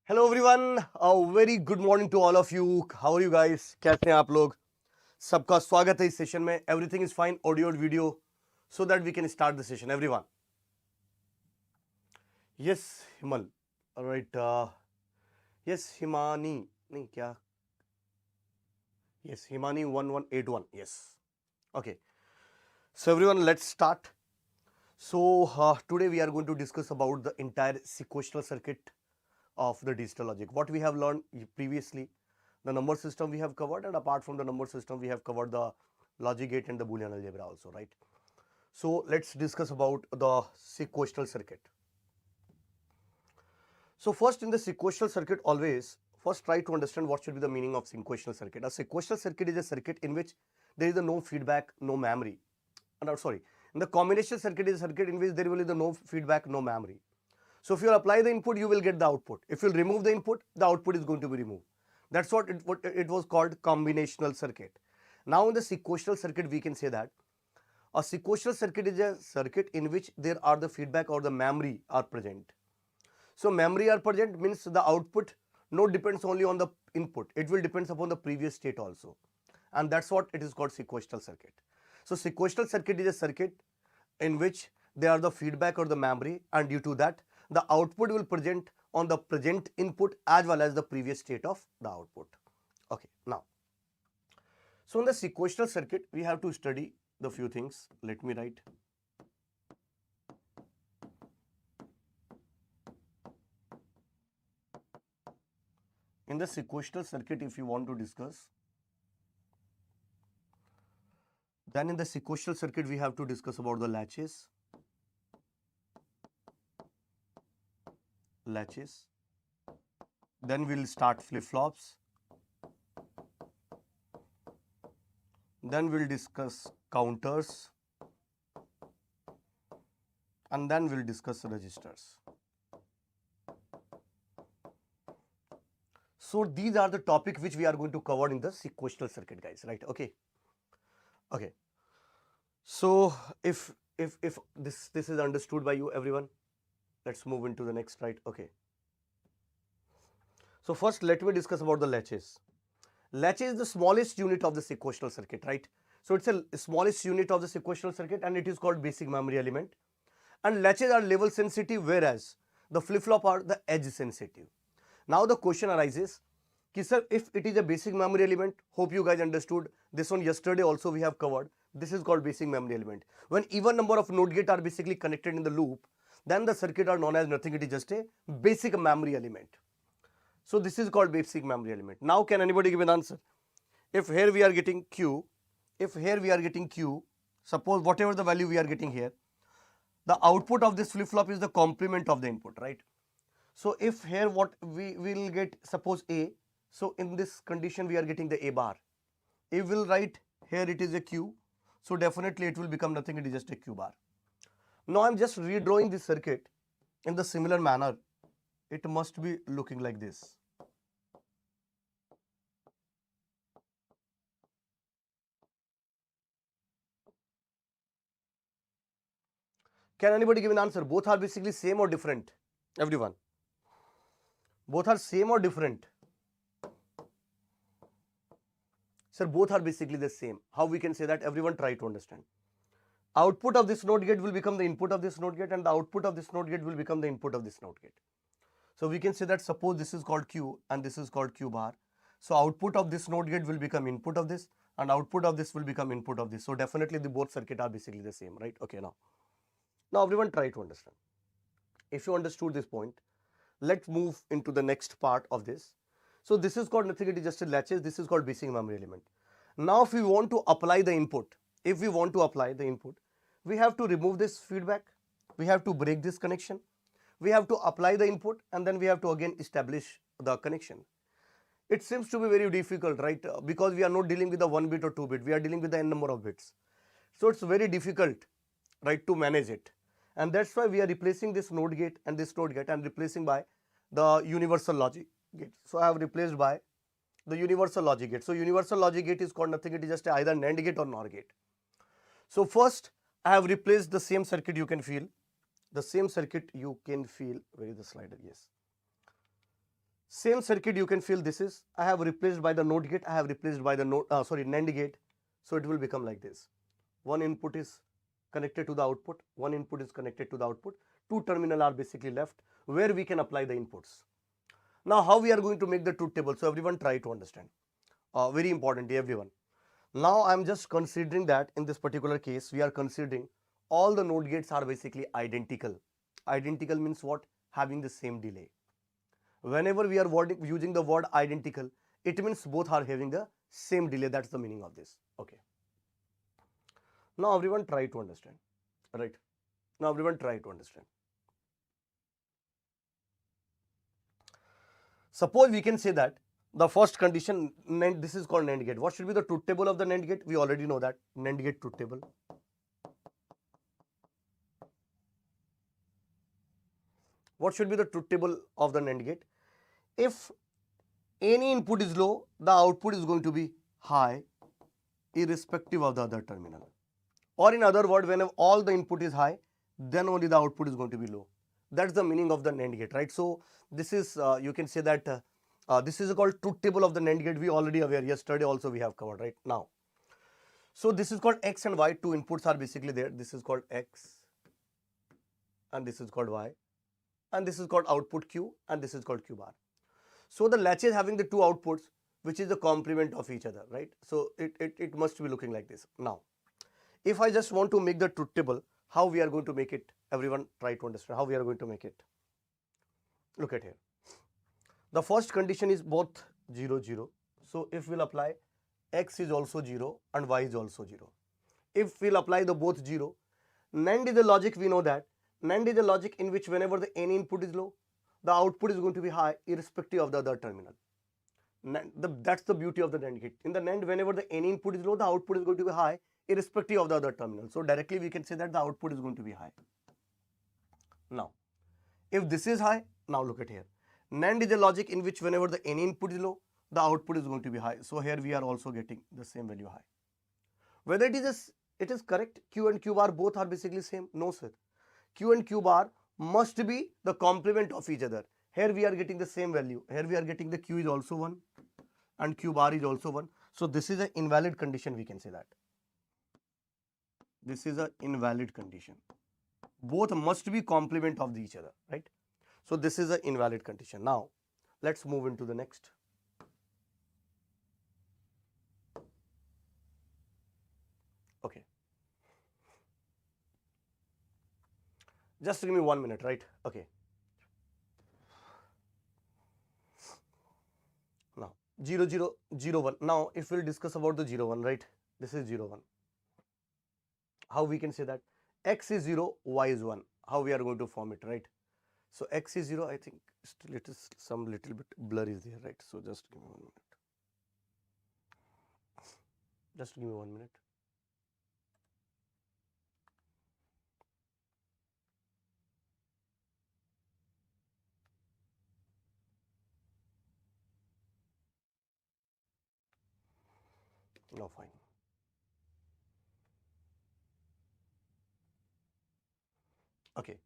Hello everyone, a very good morning to all of you. How are you guys? कैसे हैं आप लोग? सबका स्वागत है इस सेशन में. एवरीथिंग इज फाइन, ऑडियो और video, so that we can start the session. Everyone. Yes Himal, right. Yes Himani, नहीं क्या? Yes Himani 1181. Yes, okay. So everyone, let's start. So today we are going to discuss about the entire sequential circuit of the digital logic. What we have learned previously, the number system we have covered, and apart from the number system we have covered the logic gate and the Boolean algebra also, right? So let's discuss about the sequential circuit. So first, in the sequential circuit, always first try to understand what should be the meaning of sequential circuit. A sequential circuit is a circuit in which there is no feedback, no memory. Sorry, in the combination circuit is a circuit in which there will be no feedback, no memory. So if you apply the input, you will get the output. If you remove the input, the output is going to be removed. That's what it was called, combinational circuit. Now in the sequential circuit, we can say that a sequential circuit is a circuit in which there are the feedback or the memory are present. So memory are present means the output not depends only on the input. It will depends upon the previous state also. And that's what it is called, sequential circuit. So sequential circuit is a circuit in which there are the feedback or the memory, and due to that the output will present on the present input as well as the previous state of the output. Okay, now, so in the sequential circuit we have to study the few things. Let me write. In the sequential circuit, if you want to discuss, then in the sequential circuit we have to discuss about the latches. Then we'll start flip-flops. Then we'll discuss counters, and then we'll discuss registers. So these are the topic which we are going to cover in the sequential circuit, guys, right? Okay. So if this is understood by you, everyone, let's move into the next, right? Okay. So first let me discuss about the latches. Latch is the smallest unit of the sequential circuit, right? So it's a smallest unit of the sequential circuit, and it is called basic memory element. And latches are level sensitive, whereas the flip-flop are the edge sensitive. Now the question arises, sir, if it is a basic memory element, hope you guys understood this one yesterday also we have covered. This is called basic memory element. When even number of NOT gate are basically connected in the loop, then the circuit are known as nothing, it is just a basic memory element. So this is called basic memory element. Now can anybody give an answer? If here we are getting Q, suppose whatever the value we are getting here, the output of this flip-flop is the complement of the input, right? So if here what we will get, suppose A, so in this condition we are getting the A bar. If we will write here it is a Q, so definitely it will become nothing, it is just a Q bar. Now I am just redrawing this circuit in the similar manner. It must be looking like this. Can anybody give an answer? Both are basically same or different? Everyone. Both are same or different? Sir, both are basically the same. How we can say that? Everyone try to understand. Output of this NOT gate will become the input of this NOT gate, and the output of this NOT gate will become the input of this NOT gate. So we can say that suppose this is called Q and this is called Q bar. So output of this NOT gate will become input of this, and output of this will become input of this. So definitely the both circuit are basically the same, right? Okay, now everyone try to understand. If you understood this point, let's move into the next part of this. So this is called nothing, it is just a latches. This is called basic memory element. Now if we want to apply the input, we have to remove this feedback, we have to break this connection, we have to apply the input, and then we have to again establish the connection. It seems to be very difficult, right? Because we are not dealing with the 1 bit or 2 bit, we are dealing with the n number of bits. So it's very difficult, right, to manage it. And that's why we are replacing this NOT gate and this NOT gate and replacing by the universal logic gate. So I have replaced by the universal logic gate. So universal logic gate is called nothing, it is just either NAND gate or NOR gate. So first I have replaced the same circuit, you can feel. Where is the slider? Yes. Same circuit you can feel this is, I have replaced by the NOT gate, I have replaced by the NAND gate. So it will become like this. One input is connected to the output, one input is connected to the output, two terminals are basically left where we can apply the inputs. Now how we are going to make the truth table? So everyone try to understand. Very important, everyone. Now I am just considering that in this particular case we are considering all the NOT gates are basically identical. Identical means what? Having the same delay. Whenever we are using the word identical, it means both are having the same delay. That's the meaning of this. Okay. Now everyone try to understand. Right. Now everyone try to understand. Suppose we can say that the first condition, NAND, this is called NAND gate. What should be the truth table of the NAND gate? We already know that. NAND gate truth table. What should be the truth table of the NAND gate? If any input is low, the output is going to be high irrespective of the other terminal. Or in other words, whenever all the input is high, then only the output is going to be low. That's the meaning of the NAND gate, right? So this is, you can say that this is called truth table of the NAND gate. We already aware, yesterday also we have covered, right? Now, so this is called X and Y. Two inputs are basically there. This is called X and this is called Y, and this is called output Q and this is called Q bar. So the latch is having the two outputs, which is the complement of each other, right? So it must be looking like this. Now, if I just want to make the truth table, how we are going to make it? Everyone try to understand how we are going to make it. Look at here. The first condition is both 0, 0. So if we'll apply X is also 0 and Y is also 0. If we'll apply the both 0, NAND is the logic, we know that. NAND is the logic in which whenever the any input is low, the output is going to be high irrespective of the other terminal. That's the beauty of the NAND gate. In the NAND, whenever the any input is low, the output is going to be high irrespective of the other terminal. So directly we can say that the output is going to be high. Now, if this is high, now look at here. NAND is a logic in which whenever the any input is low, the output is going to be high. So here we are also getting the same value high. Whether it is correct, Q and Q bar both are basically same? No, sir. Q and Q bar must be the complement of each other. Here we are getting the same value. Here we are getting the Q is also 1 and Q bar is also 1. So this is an invalid condition, we can say that. This is an invalid condition. Both must be complement of each other, right? So this is an invalid condition. Now, let's move into the next. Okay. Just give me 1 minute, right? Okay. Now, 0, 0, 0, 1. Now, if we'll discuss about the 0, 1, right? This is 0, 1. How we can say that? X is 0, Y is 1. How we are going to form it, right? So X is 0, I think still it is some little bit blur is there, right? So just give me 1 minute. Just give me 1 minute. Now fine. Okay.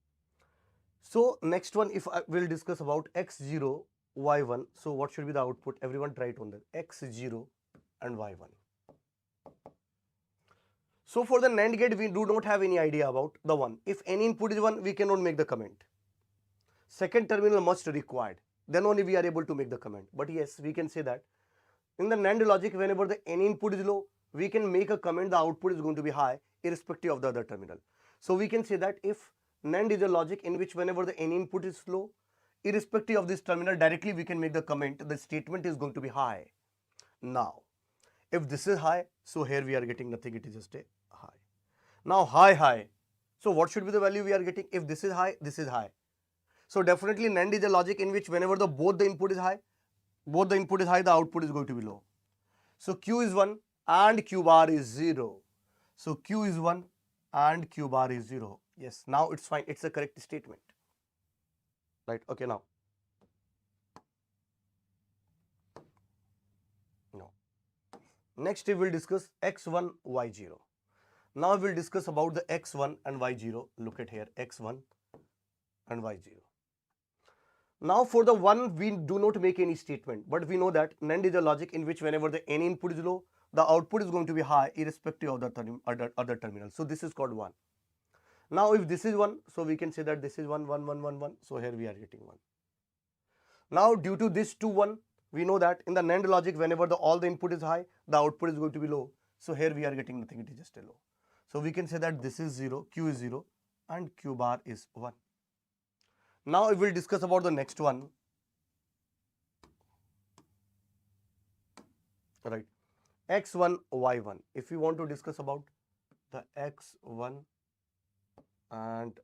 So next one, if I will discuss about X0, Y1. So what should be the output? Everyone try to understand. X0 and Y1. So for the NAND gate, we do not have any idea about the 1. If any input is 1, we cannot make the comment. Second terminal must required. Then only we are able to make the comment. But yes, we can say that in the NAND logic, whenever the any input is low, we can make a comment, the output is going to be high irrespective of the other terminal. So we can say that if NAND is a logic in which whenever the any input is low, irrespective of this terminal, directly we can make the comment, the statement is going to be high. Now, if this is high, so here we are getting nothing, it is just a high. Now high, high. So what should be the value we are getting? If this is high, this is high. So definitely NAND is a logic in which whenever both the input is high, the output is going to be low. So Q is 1 and Q bar is 0. So Q is 1 and Q bar is 0. Yes, now it's fine. It's a correct statement. Right, okay, now. No. Next we will discuss X1, Y0. Now we will discuss about the X1 and Y0. Look at here, X1 and Y0. Now for the 1, we do not make any statement, but we know that NAND is a logic in which whenever the any input is low, the output is going to be high irrespective of the other terminal. So this is called 1. Now if this is 1, so we can say that this is 1, 1, 1, 1, 1. So here we are getting 1. Now due to this 2, 1, we know that in the NAND logic, whenever all the input is high, the output is going to be low. So here we are getting nothing, it is just a low. So we can say that this is 0, Q is 0 and Q bar is 1. Now we will discuss about the next one. Right, X1, Y1. If we want to discuss about the X1 and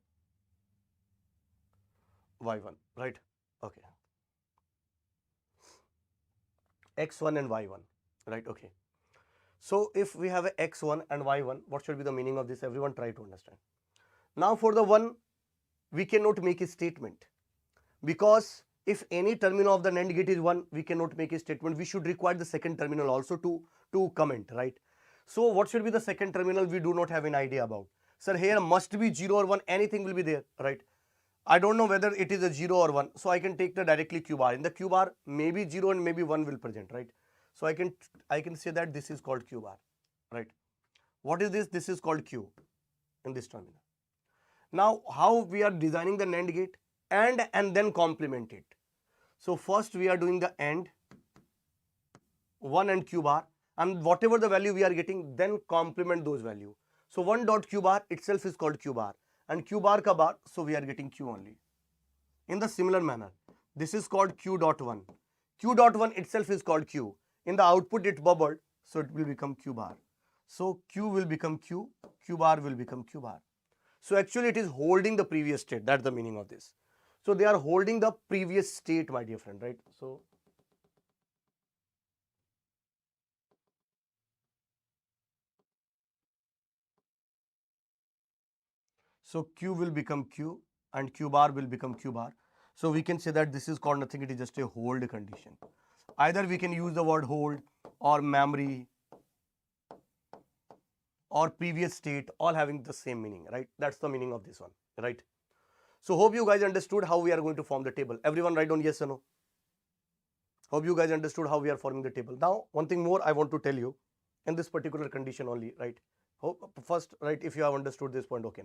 Y1, right? Okay. X1 and Y1, right? Okay. So if we have a X1 and Y1, what should be the meaning of this? Everyone try to understand. Now for the 1, we cannot make a statement, because if any terminal of the NAND gate is 1, we cannot make a statement. We should require the second terminal also to comment, right? So what should be the second terminal? We do not have an idea about. Sir, here must be 0 or 1, anything will be there, right? I don't know whether it is a 0 or 1, so I can take the directly Q bar. In the Q bar, maybe 0 and maybe 1 will present, right? So I can say that this is called Q bar, right? What is this? This is called Q in this terminal. Now, how we are designing the NAND gate? And then complement it. So first we are doing the AND 1 and Q bar, and whatever the value we are getting, then complement those value. So 1 dot Q bar itself is called Q bar, and Q bar ka bar, so we are getting Q only. In the similar manner, this is called Q dot 1. Q dot 1 itself is called Q. In the output it bubbled, so it will become Q bar. So Q will become Q, Q bar will become Q bar. So actually it is holding the previous state. That's the meaning of this. So they are holding the previous state, my dear friend, right? So Q will become Q and Q bar will become Q bar. So we can say that this is called nothing, it is just a hold condition. Either we can use the word hold or memory or previous state, all having the same meaning, right? That's the meaning of this one, right? So hope you guys understood how we are going to form the table. Everyone write down yes or no. Hope you guys understood how we are forming the table. Now, one thing more I want to tell you in this particular condition only, right? Hope first, right, if you have understood this point, okay,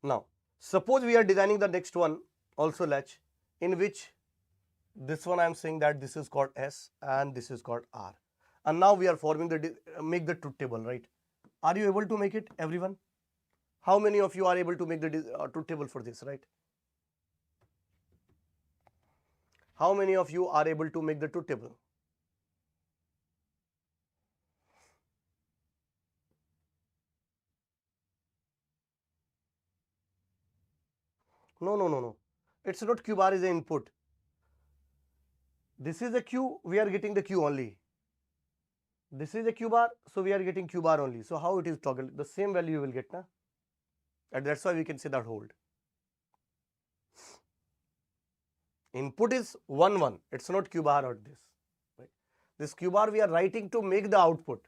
Now, suppose we are designing the next one, also latch, in which this one I am saying that this is called S and this is called R. And now we are forming make the truth table, right? Are you able to make it, everyone? How many of you are able to make the truth table for this, right? How many of you are able to make the truth table? No. It's not Q bar is the input. This is a Q, we are getting the Q only. This is a Q bar, so we are getting Q bar only. So how it is toggled? The same value you will get, na? And that's why we can say that hold. Input is 1, 1. It's not Q bar or this. Right? This Q bar we are writing to make the output,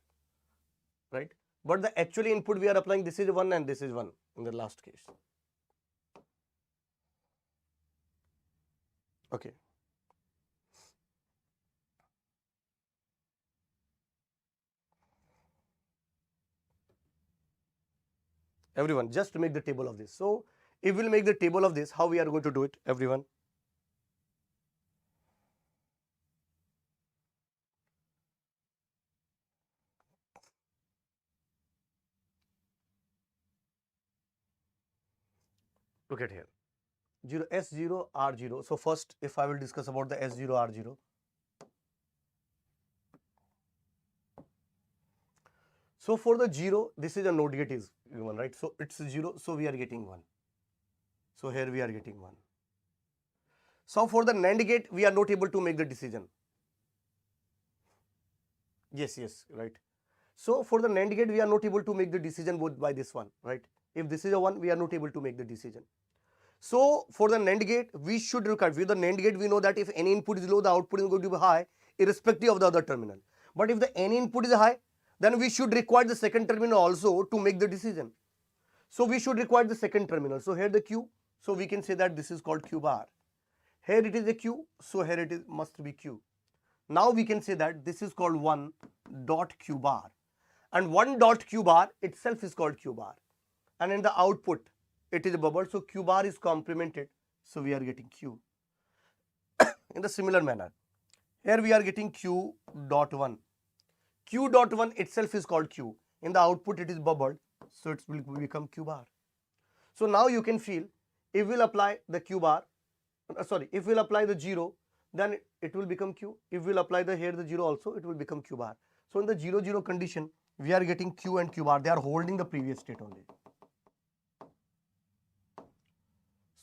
right? But the actually input we are applying, this is 1 and this is 1 in the last case. Okay. Everyone, just make the table of this. So if we'll make the table of this, how we are going to do it, everyone? Look at here. S0, R0. So first, if I will discuss about the S0, R0. So for the 0, this is a NOT gate is 1, right? So it's 0, so we are getting 1. So here we are getting 1. So for the NAND gate, we are not able to make the decision. Yes, right. So for the NAND gate, we are not able to make the decision both by this one, right? If this is a 1, we are not able to make the decision. So for the NAND gate, we should require, with the NAND gate, we know that if any input is low, the output is going to be high, irrespective of the other terminal. But if the any input is high, then we should require the second terminal also to make the decision. So we should require the second terminal. So here the Q, so we can say that this is called Q bar. Here it is a Q, so here it is must be Q. Now we can say that this is called 1 dot Q bar, and 1 dot Q bar itself is called Q bar, and in the output it is a bubble, so Q bar is complemented, so we are getting Q. In the similar manner, here we are getting Q dot 1. Q dot 1 itself is called Q. In the output it is bubbled, so it will become Q bar. So now you can feel, if we'll apply the Q bar, if we'll apply the 0, then it will become Q. If we'll apply the 0 also, it will become Q bar. So in the 0 0 condition, we are getting Q and Q bar. They are holding the previous state only.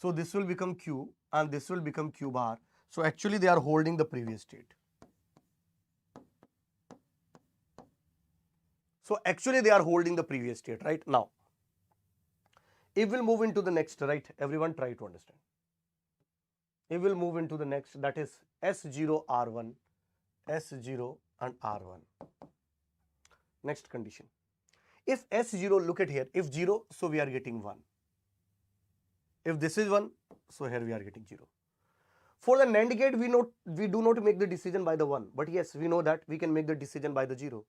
So this will become Q and this will become Q bar. So actually they are holding the previous state. So actually they are holding the previous state, right? Now, if we'll move into the next, right? Everyone try to understand. If we'll move into the next, that is S0, R1, S0 and R1. Next condition. If S0, look at here, if 0, so we are getting 1. If this is 1, so here we are getting 0. For the NAND gate, we do not make the decision by the 1, but yes, we know that we can make the decision by the 0.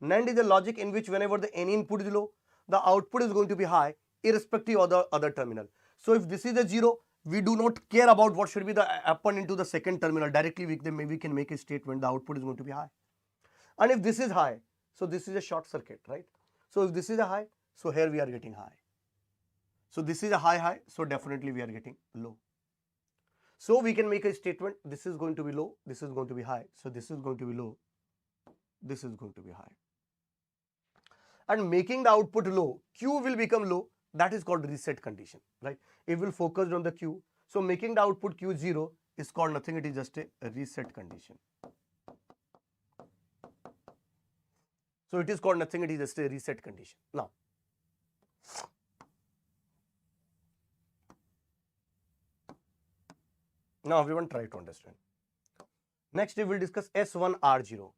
NAND is a logic in which whenever the any input is low, the output is going to be high, irrespective of the other terminal. So if this is a 0, we do not care about what should be the happen into the second terminal. Directly we can make a statement the output is going to be high. And if this is high, so this is a short circuit, right? So if this is a high, so here we are getting high. So this is a high, so definitely we are getting low. So we can make a statement, this is going to be low, this is going to be high. So this is going to be low, this is going to be high. And making the output low, Q will become low, that is called reset condition, right? If we'll focus on the Q, so making the output Q 0 is called nothing, it is just a reset condition. So it is called nothing, it is just a reset condition. Now everyone try to understand. Next we will discuss S1 R0.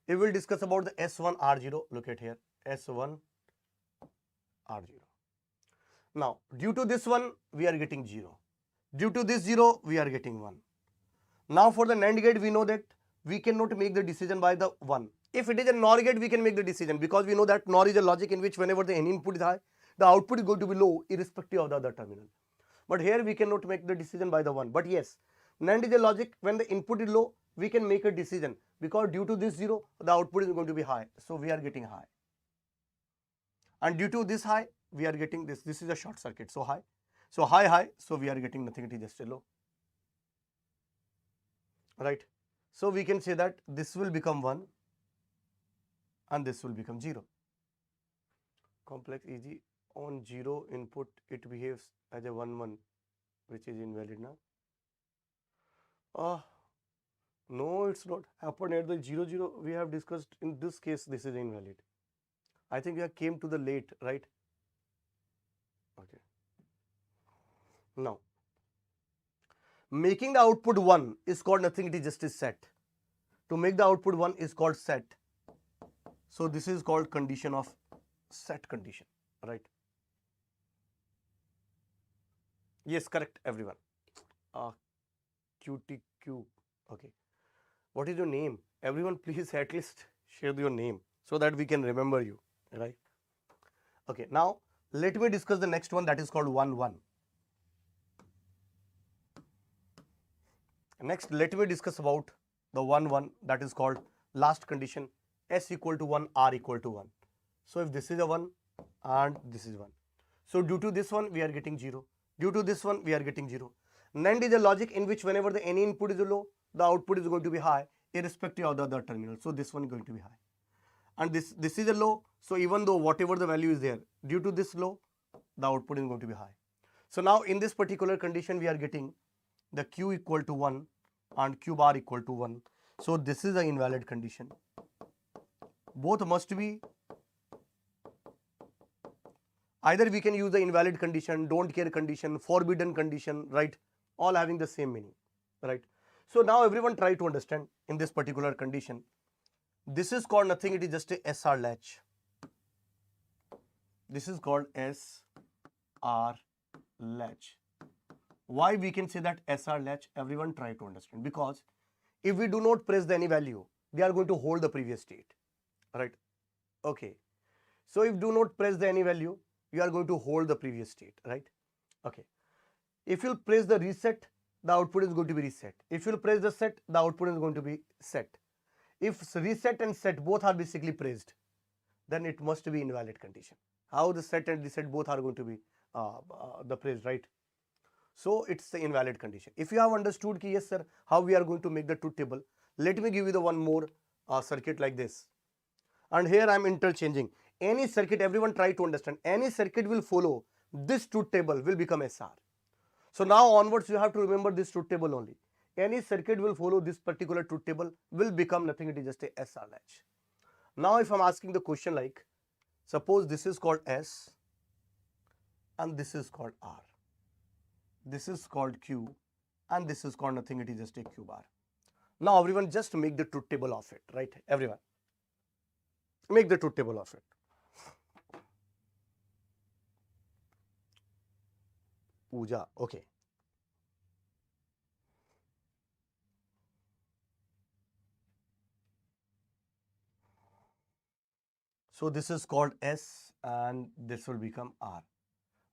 We will discuss about the S1 R0. Look at here, S1 R0. Now due to this one we are getting 0. Due to this 0 we are getting 1. Now for the NAND gate we know that we cannot make the decision by the 1. If it is a NOR gate we can make the decision, because we know that NOR is a logic in which whenever the any input is high, the output is going to be low irrespective of the other terminal. But here we cannot make the decision by the 1. But yes, NAND is a logic, when the input is low we can make a decision, because due to this 0 the output is going to be high, so we are getting high. And due to this high we are getting this is a short circuit, so high. So high, so we are getting nothing, it is just a low, right? So we can say that this will become 1 and this will become 0. Complex EG on 0 input it behaves as a 1 1, which is invalid now. No, it's not happened at the 0 0 we have discussed. In this case this is invalid. I think we have came to the late, right? Okay. Now making the output 1 is called nothing, it is just a set. To make the output 1 is called set. So this is called condition of set condition, right? Yes, correct everyone. QTQ. Okay. What is your name? Everyone please at least share your name so that we can remember you, right? Okay, now let me discuss the next one, that is called 1 1. Next let me discuss about the 1 1, that is called last condition, S equal to 1, R equal to 1. So if this is a 1 and this is 1, so due to this one we are getting 0. Due to this one we are getting 0. NAND is a logic in which whenever the any input is low, the output is going to be high irrespective of the other terminal. So this one is going to be high. And this is a low, so even though whatever the value is there, due to this low, the output is going to be high. So now in this particular condition we are getting the Q equal to 1 and Q bar equal to 1. So this is an invalid condition. Both must be, either we can use the invalid condition, don't care condition, forbidden condition, right? All having the same meaning, right? So now everyone try to understand in this particular condition. This is called nothing, it is just a SR latch. This is called SR latch. Why we can say that SR latch? Everyone try to understand. Because if we do not press any value, they are going to hold the previous state, right? Okay. So if do not press any value, you are going to hold the previous state, right? Okay. If you press the reset, the output is going to be reset. If you press the set, the output is going to be set. If reset and set both are basically pressed, then it must be invalid condition. How the set and reset both are going to be the pressed, right? So it's the invalid condition. If you have understood, ki, yes sir, how we are going to make the truth table, let me give you the one more circuit like this. And here I am interchanging. Any circuit, everyone try to understand, any circuit will follow this truth table will become SR. So now onwards you have to remember this truth table only. Any circuit will follow this particular truth table will become nothing, it is just a SR latch. Now if I am asking the question like, suppose this is called S and this is called R. This is called Q and this is called nothing, it is just a Q bar. Now everyone just make the truth table of it, right? Everyone make the truth table of it. Pooja, okay. So this is called S and this will become R.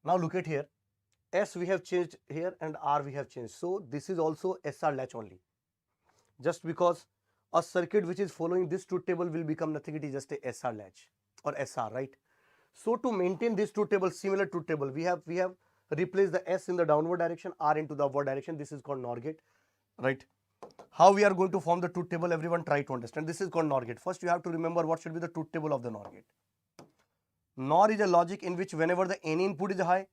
Now look at here, S we have changed here and R we have changed. So this is also SR latch only. Just because a circuit which is following this truth table will become nothing, it is just a SR latch or SR, right? So to maintain this truth table, similar truth table, we have replaced the S in the downward direction, R into the upward direction. This is called NOR gate, right? How we are going to form the truth table, everyone try to understand. This is called NOR gate. First you have to remember what should be the truth table of the NOR gate. NOR is a logic in which whenever the any input is high,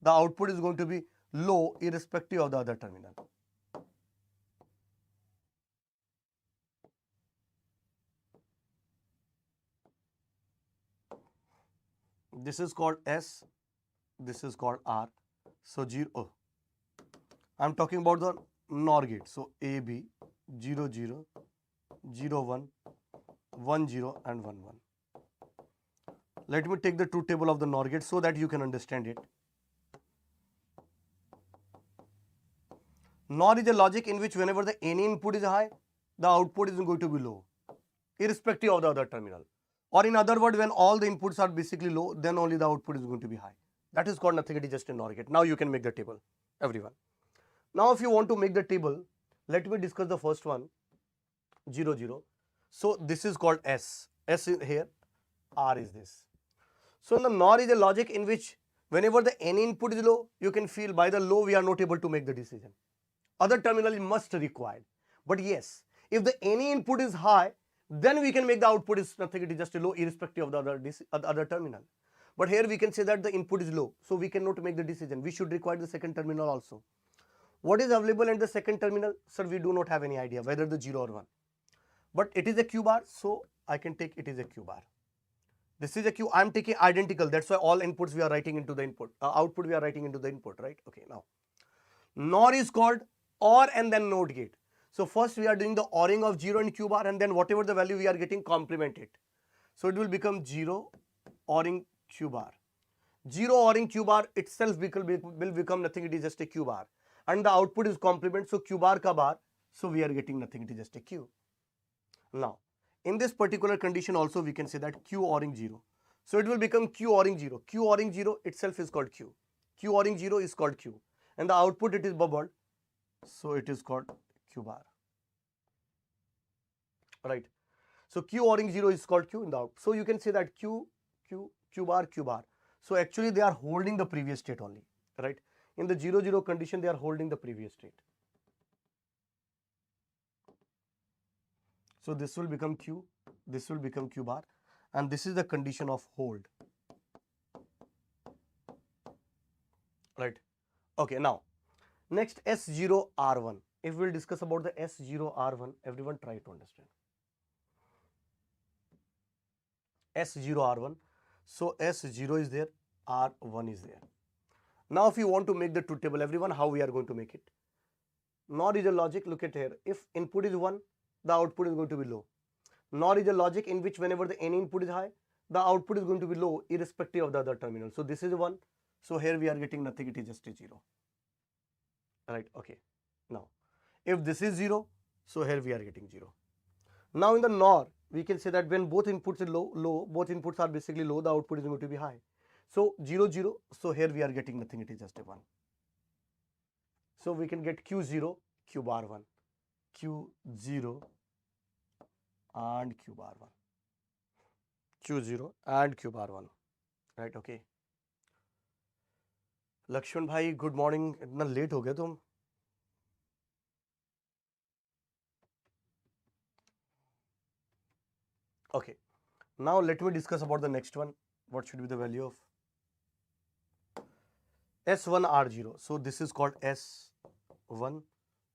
the output is going to be low irrespective of the other terminal. This is called S, this is called R. So 0, I'm talking about the NOR gate. So AB 0 0 0 1 1 0 and 1 1. Let me take the truth table of the NOR gate so that you can understand it. NOR is a logic in which whenever the any input is high, the output is going to be low irrespective of the other terminal. Or in other words, when all the inputs are basically low, then only the output is going to be high. That is called nothing, it is just a NOR gate. Now you can make the table, everyone. Now if you want to make the table, let me discuss the first one, 0 0. So this is called S. S is here, R is this. So in the NOR is a logic in which whenever the any input is low, you can feel by the low we are not able to make the decision. Other terminal is must required. But yes, if the any input is high, then we can make the output is nothing, it is just a low irrespective of the other terminal. But here we can say that the input is low, so we cannot make the decision. We should require the second terminal also. What is available in the second terminal? Sir, we do not have any idea whether the 0 or 1. But it is a Q bar, so I can take it is a Q bar. This is a Q, I am taking identical, that's why all inputs we are writing into the input, output we are writing into the input, right? Okay, now NOR is called OR and then NOT gate. So first we are doing the ORing of 0 and Q bar, and then whatever the value we are getting, complement it. So it will become 0 ORing Q bar. 0 ORing Q bar itself will become nothing, it is just a Q bar. And the output is complement, so Q bar ka bar, so we are getting nothing, it is just a Q. Now, in this particular condition also we can say that Q ORing 0. So it will become Q ORing 0. Q ORing 0 itself is called Q. Q ORing 0 is called Q. And the output it is bubbled, so it is called Q bar. Right. So Q ORing 0 is called Q in the out. So you can say that Q bar, Q bar. So actually they are holding the previous state only, right? In the 0 0 condition they are holding the previous state. So this will become Q, this will become Q bar, and this is the condition of hold. Right. Okay, now next S0 R1. If we will discuss about the S0 R1, everyone try to understand. S0 R1. So S0 is there, R1 is there. Now if you want to make the truth table, everyone, how we are going to make it? NOR is a logic, look at here. If input is 1, the output is going to be low. NOR is a logic in which whenever the any input is high, the output is going to be low irrespective of the other terminal. So this is 1. So here we are getting nothing, it is just a 0. right? Okay. Now if this is 0, so here we are getting 0. Now in the NOR we can say that when both inputs are low, both inputs are basically low, the output is going to be high. So 0 0, so here we are getting nothing, it is just a 1. So we can get Q0 Q bar 1, Q0 and Q bar 1, Q0 and Q bar 1, right? Okay. Lakshman भाई good morning, इतना late हो गए तुम? Okay, now let me discuss about the next one. What should be the value of S1 R0? So this is called S1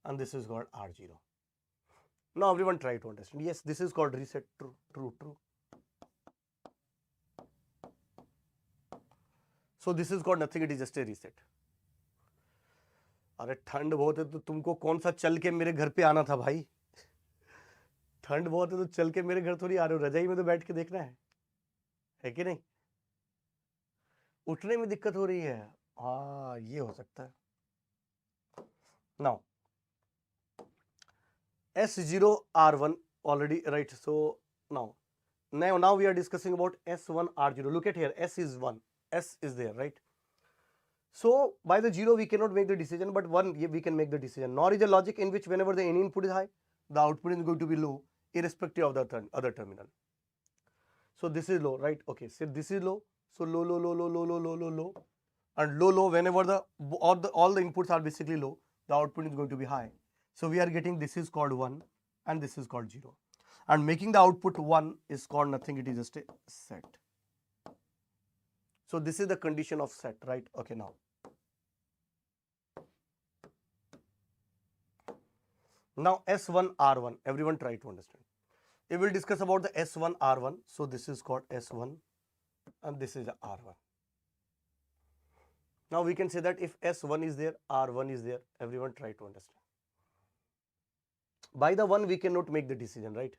and this is called R0. Now everyone try to understand. Yes, this is called reset. True, true, true. So this is called nothing, it is just a reset. अरे ठंड बहुत है तो तुमको कौन सा चल के मेरे घर पे आना था भाई? ठंड बहुत है तो चल के मेरे घर थोड़ी आ रहे हो, रजाई में तो बैठ के देखना है कि नहीं? उठने में दिक्कत हो रही है, हाँ ये हो सकता है. Now S0 R1 already, right? So now we are discussing about S1 R0. Look at here, S is 1, S is there, right? So by the 0 we cannot make the decision, but 1 we can make the decision. NOR is a logic in which whenever the any input is high, the output is going to be low irrespective of the other terminal. So this is low, right? Okay, so this is low, so low, low, low, low, low, low, low, low, low, and low, low. Whenever all the inputs are basically low, the output is going to be high. So we are getting, this is called 1 and this is called 0, and making the output 1 is called nothing, it is just a set. So this is the condition of set, right? Okay, now S1 R1, everyone try to understand. We will discuss about the S1 R1. So this is called S1 and this is R1. Now we can say that if S1 is there, R1 is there, everyone try to understand. By the 1 we cannot make the decision, right?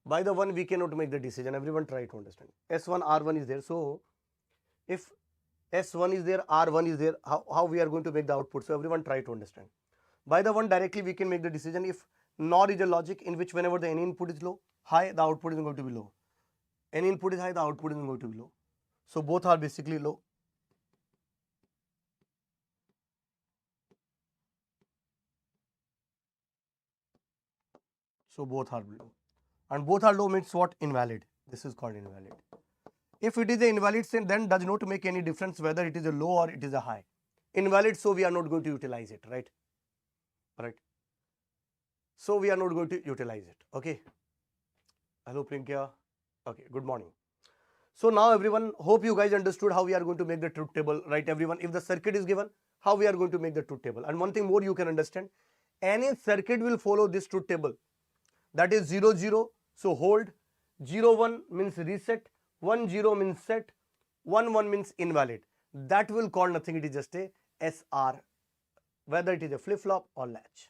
By the 1 we cannot make the decision, everyone try to understand. S1 R1 is there, so if S1 is there, R1 is there, how we are going to make the output? So everyone try to understand. By the 1 directly we can make the decision. If NOR is a logic in which whenever the any input is low, high, the output is going to be low. Any input is high, the output is going to be low. So both are basically low. So both are low. And both are low means what? Invalid. This is called invalid. If it is an invalid, then does not make any difference whether it is a low or it is a high. Invalid, so we are not going to utilize it, right? Right. So we are not going to utilize it. Okay. Hello Prinkya. Okay, good morning. So now everyone, hope you guys understood how we are going to make the truth table, right? Everyone, if the circuit is given, how we are going to make the truth table. And one thing more you can understand, any circuit will follow this truth table. That is 0 0, so hold, 0 1 means reset, 1 0 means set, 1 1 means invalid. That will call nothing, it is just a SR, whether it is a flip-flop or latch.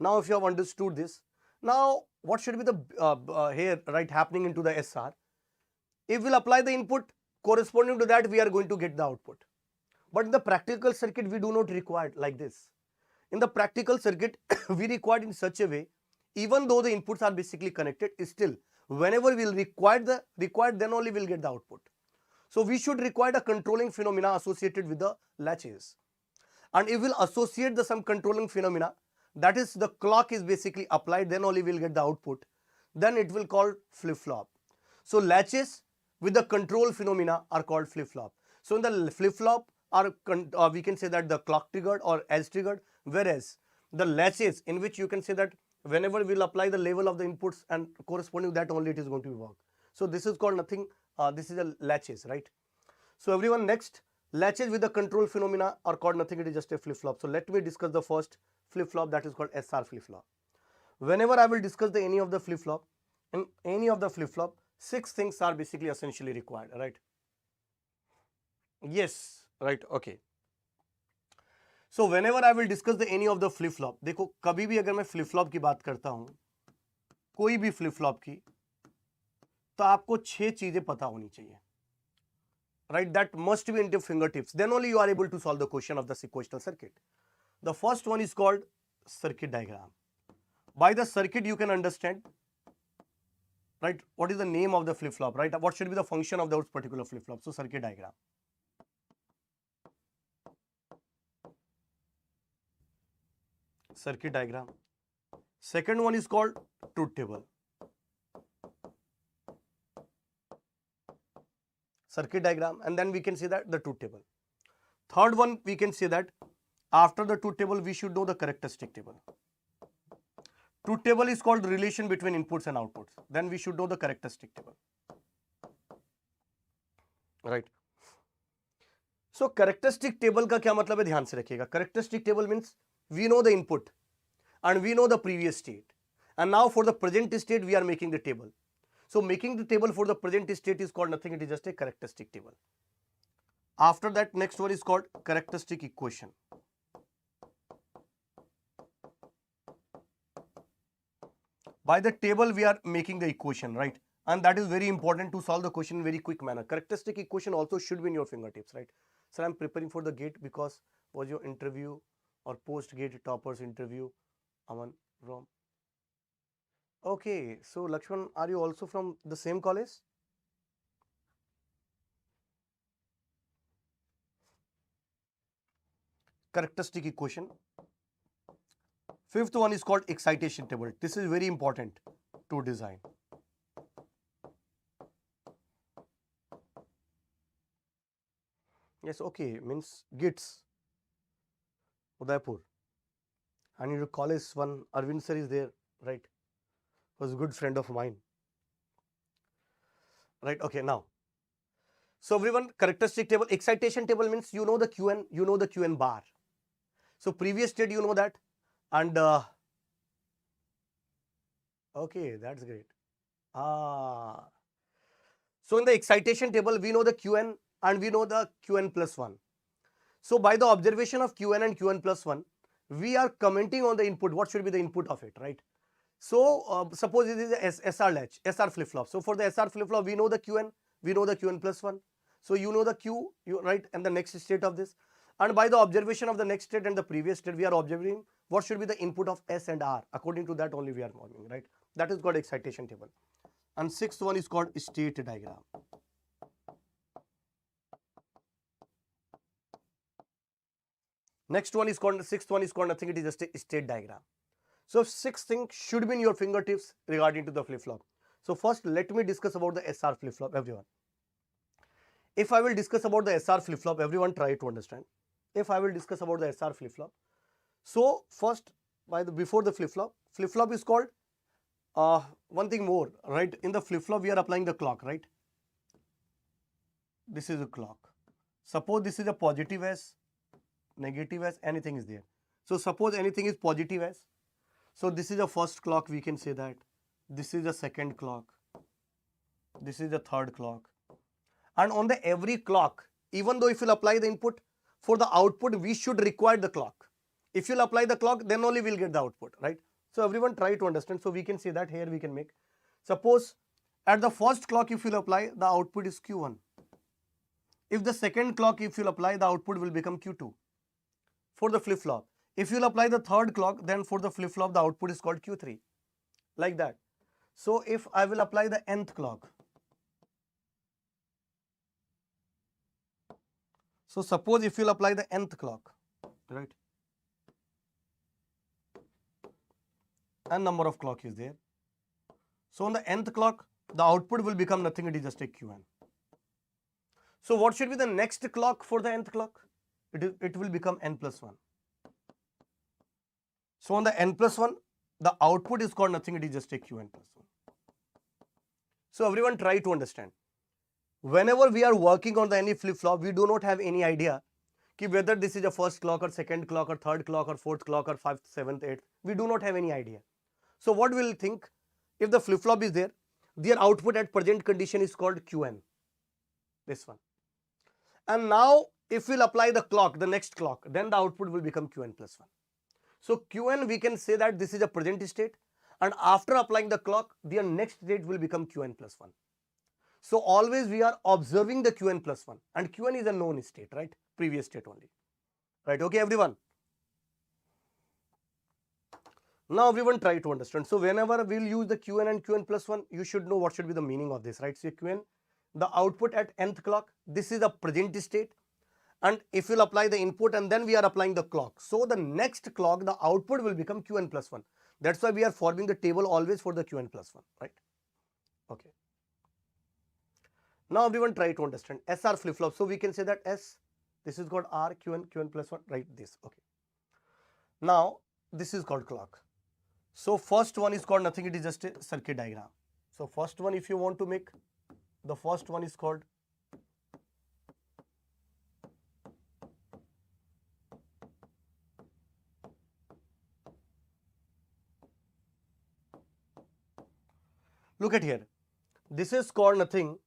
Now if you have understood this, now what should be the here, right, happening into the SR? If we'll apply the input corresponding to that, we are going to get the output. But in the practical circuit, we do not require like this. In the practical circuit, we require in such a way, even though the inputs are basically connected, still whenever we'll require then only we'll get the output. So we should require a controlling phenomena associated with the latches. And if we'll associate some controlling phenomena, that is the clock is basically applied, then only we'll get the output. Then it will call flip-flop. So latches with the control phenomena are called flip-flop. So in the flip-flop, we can say that the clock triggered or edge triggered, whereas the latches in which you can say that whenever we'll apply the level of the inputs and corresponding that only it is going to work. So this is called nothing, this is a latches, right? So everyone, next, latches with the control phenomena are called nothing, it is just a flip-flop. So let me discuss the first flip-flop, that is called SR flip-flop. Whenever I will discuss any of the flip-flop, in any of the flip-flop, 6 things are basically essentially required, right? Yes, right, okay. So whenever I will discuss any of the flip-flop, देखो कभी भी अगर मैं flip-flop की बात करता हूँ, कोई भी flip-flop की, तो आपको 6 चीजें पता होनी चाहिए, right, that must be in your fingertips. Then only you are able to solve the question of the sequential circuit. The first one is called circuit diagram. By the circuit you can understand, right, what is the name of the flip-flop, right, what should be the function of those particular flip-flop. So circuit diagram. Circuit diagram. Second one is called truth table. Circuit diagram, and then we can say that the truth table. Third one, we can say that after the truth table we should know the characteristic table. Truth table is called relation between inputs and outputs. Then we should know the characteristic table. Right. So characteristic table का क्या मतलब है, ध्यान से रखिएगा. Characteristic table means we know the input and we know the previous state, and now for the present state we are making the table. So making the table for the present state is called nothing, it is just a characteristic table. After that, next one is called characteristic equation. By the table we are making the equation, right, and that is very important to solve the question in very quick manner. Characteristic equation also should be in your fingertips, right. Sir, I am preparing for the GATE because was your interview or post GATE toppers interview. Aman from. Okay, so Lakshman, are you also from the same college? Characteristic equation. Fifth one is called excitation table. This is very important to design. Yes, okay, means GITS, Udaipur. And your college one, Arvind sir is there, right? Was a good friend of mine. Right, okay, now. So everyone, characteristic table, excitation table means you know the Qn, you know the Qn bar. So previous state you know that, and okay, that's great. So in the excitation table we know the Qn and we know the Qn plus 1. So by the observation of Qn and Qn plus 1, we are commenting on the input, what should be the input of it, right? So suppose it is a SR latch, SR flip-flop. So for the SR flip-flop we know the Qn, we know the Qn plus 1. So you know the Q, right, and the next state of this. And by the observation of the next state and the previous state, we are observing what should be the input of S and R. According to that only we are moving, right? That is called excitation table. And sixth one is called state diagram. Next one is called, sixth one is called nothing, it is just a state diagram. So six things should be in your fingertips regarding to the flip-flop. So first let me discuss about the SR flip-flop, everyone. If I will discuss about the SR flip-flop, everyone try to understand. If I will discuss about the SR flip-flop, so first before the flip-flop is called one thing more, right? In the flip-flop we are applying the clock, right? This is a clock. Suppose this is a positive S, negative S, anything is there. So suppose anything is positive S. So this is the first clock, we can say that. This is the second clock. This is the third clock. And on the every clock, even though if you'll apply the input, for the output we should require the clock. If you'll apply the clock, then only we'll get the output, right? So everyone try to understand. So we can say that here we can make. Suppose at the first clock if you'll apply, the output is Q1. If the second clock if you'll apply, the output will become Q2 for the flip-flop. If you'll apply the third clock, then for the flip-flop the output is called Q3, like that. So if I will apply the nth clock, so suppose if you'll apply the nth clock, right, n number of clock is there. So on the nth clock, the output will become nothing, it is just a Qn. So what should be the next clock for the nth clock? It will become n plus 1. So on the n plus 1, the output is called nothing, it is just a Qn plus 1. So everyone try to understand. Whenever we are working on the any flip-flop, we do not have any idea whether this is a first clock or second clock or third clock or fourth clock or 5th, 7th, 8th. We do not have any idea. So what we'll think, if the flip-flop is there, their output at present condition is called Qn, this one. And now if we'll apply the clock, the next clock, then the output will become Qn plus 1. So Qn, we can say that this is a present state, and after applying the clock, their next state will become Qn plus 1. So always we are observing the Qn plus 1, and Qn is a known state, right? Previous state only, right? Okay, everyone. Now everyone try to understand. So whenever we'll use the Qn and Qn plus 1, you should know what should be the meaning of this, right? So Qn, the output at nth clock, this is the present state, and if you'll apply the input and then we are applying the clock, so the next clock the output will become Qn plus 1. That's why we are forming the table always for the Qn plus 1, right? Okay. Now everyone try to understand SR flip flop. So we can say that S, this is called R, Qn plus 1, right? This, okay. Now this is called clock. So first one is called nothing, it is just a circuit diagram. So first one, if you want to make, the first one is called look at here. This is called nothing.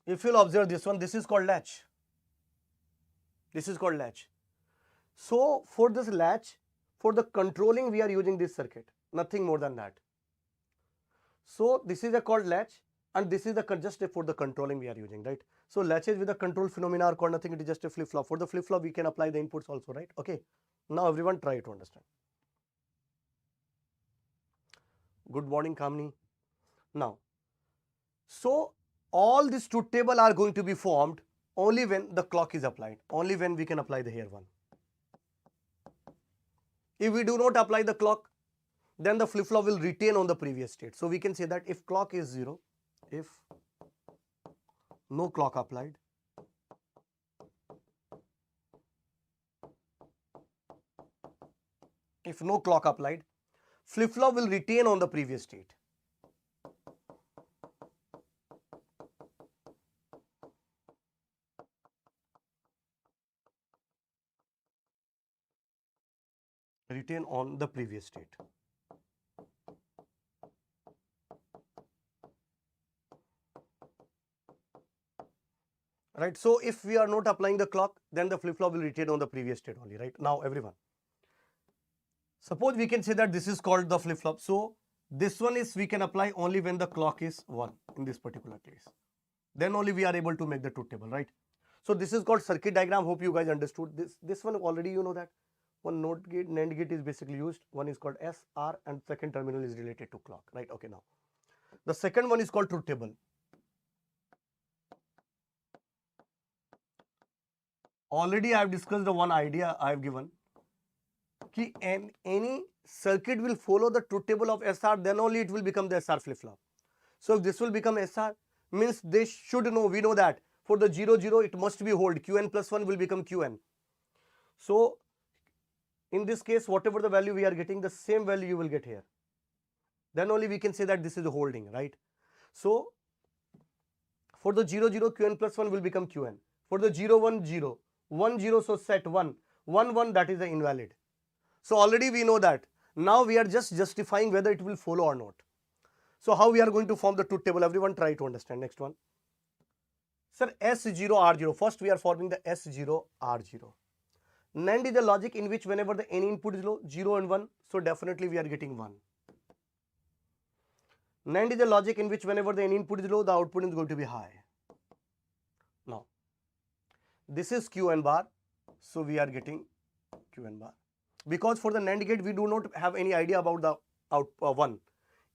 If you'll observe this one, this is called latch. This is called latch. So for this latch, for the controlling, we are using this circuit, nothing more than that. So this is a called latch, and this is the just for the controlling we are using, right? So latches with the control phenomena are called nothing, it is just a flip flop. For the flip flop, we can apply the inputs also, right? Okay. Now everyone try to understand. Good morning, Kamini. Now, so all these truth table are going to be formed only when the clock is applied, only when we can apply the here one. If we do not apply the clock, then the flip flop will retain on the previous state. So we can say that if clock is 0, if no clock applied, if no clock applied, flip flop will retain on the previous state. Retain on the previous state. Right. So if we are not applying the clock, then the flip flop will retain on the previous state only, right? Now everyone, suppose we can say that this is called the flip flop. So this one is we can apply only when the clock is 1 in this particular case. Then only we are able to make the truth table, right? So this is called circuit diagram. Hope you guys understood this. This one already you know that one NOT gate, NAND gate is basically used. One is called SR and second terminal is related to clock, right? Okay, now the second one is called truth table. Already I have discussed the one idea I have given. And any circuit will follow the truth table of SR, then only it will become the SR flip flop. So if this will become SR, means they should know, we know that for the 0 0 it must be hold, Qn plus 1 will become Qn. So in this case, whatever the value we are getting, the same value you will get here. Then only we can say that this is the holding, right? So for the 0 0 Qn plus 1 will become Qn. For the 0 1 0 1 0, so set 1 1 1, that is the invalid. So already we know that. Now we are just justifying whether it will follow or not. So how we are going to form the truth table? Everyone try to understand. Next one. Sir, S0 R0. First we are forming the S0 R0. NAND is the logic in which whenever the any input is low, 0 and 1, so definitely we are getting 1. NAND is the logic in which whenever the any input is low, the output is going to be high. Now, this is Qn bar, so we are getting Qn bar. Because for the NAND gate, we do not have any idea about the one.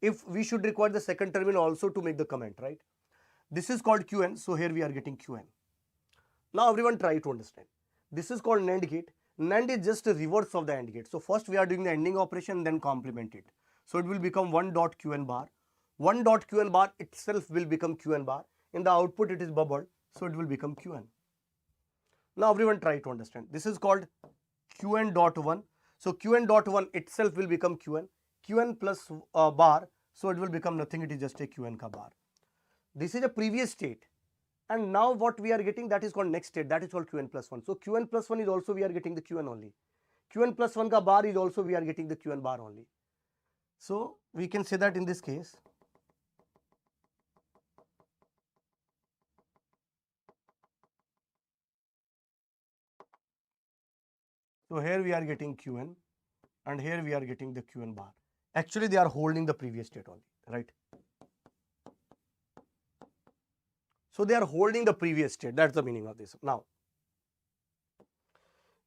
If we should require the second terminal also to make the comment, right? This is called Qn, so here we are getting Qn. Now everyone try to understand. This is called NAND gate. NAND is just a reverse of the AND gate. So first we are doing the ending operation, then complement it. So it will become 1 dot Qn bar. 1 dot Qn bar itself will become Qn bar. In the output it is bubbled, so it will become Qn. Now everyone try to understand. This is called Qn dot 1. So Qn dot 1 itself will become Qn. Qn plus bar, so it will become nothing, it is just a Qn ka bar. This is a previous state. And now what we are getting, that is called next state, that is called Qn plus 1. So Qn plus 1 is also we are getting the Qn only. Qn plus 1 ka bar is also we are getting the Qn bar only. So we can say that in this case, so here we are getting Qn and here we are getting the Qn bar. Actually they are holding the previous state only, right? So they are holding the previous state. That's the meaning of this. Now,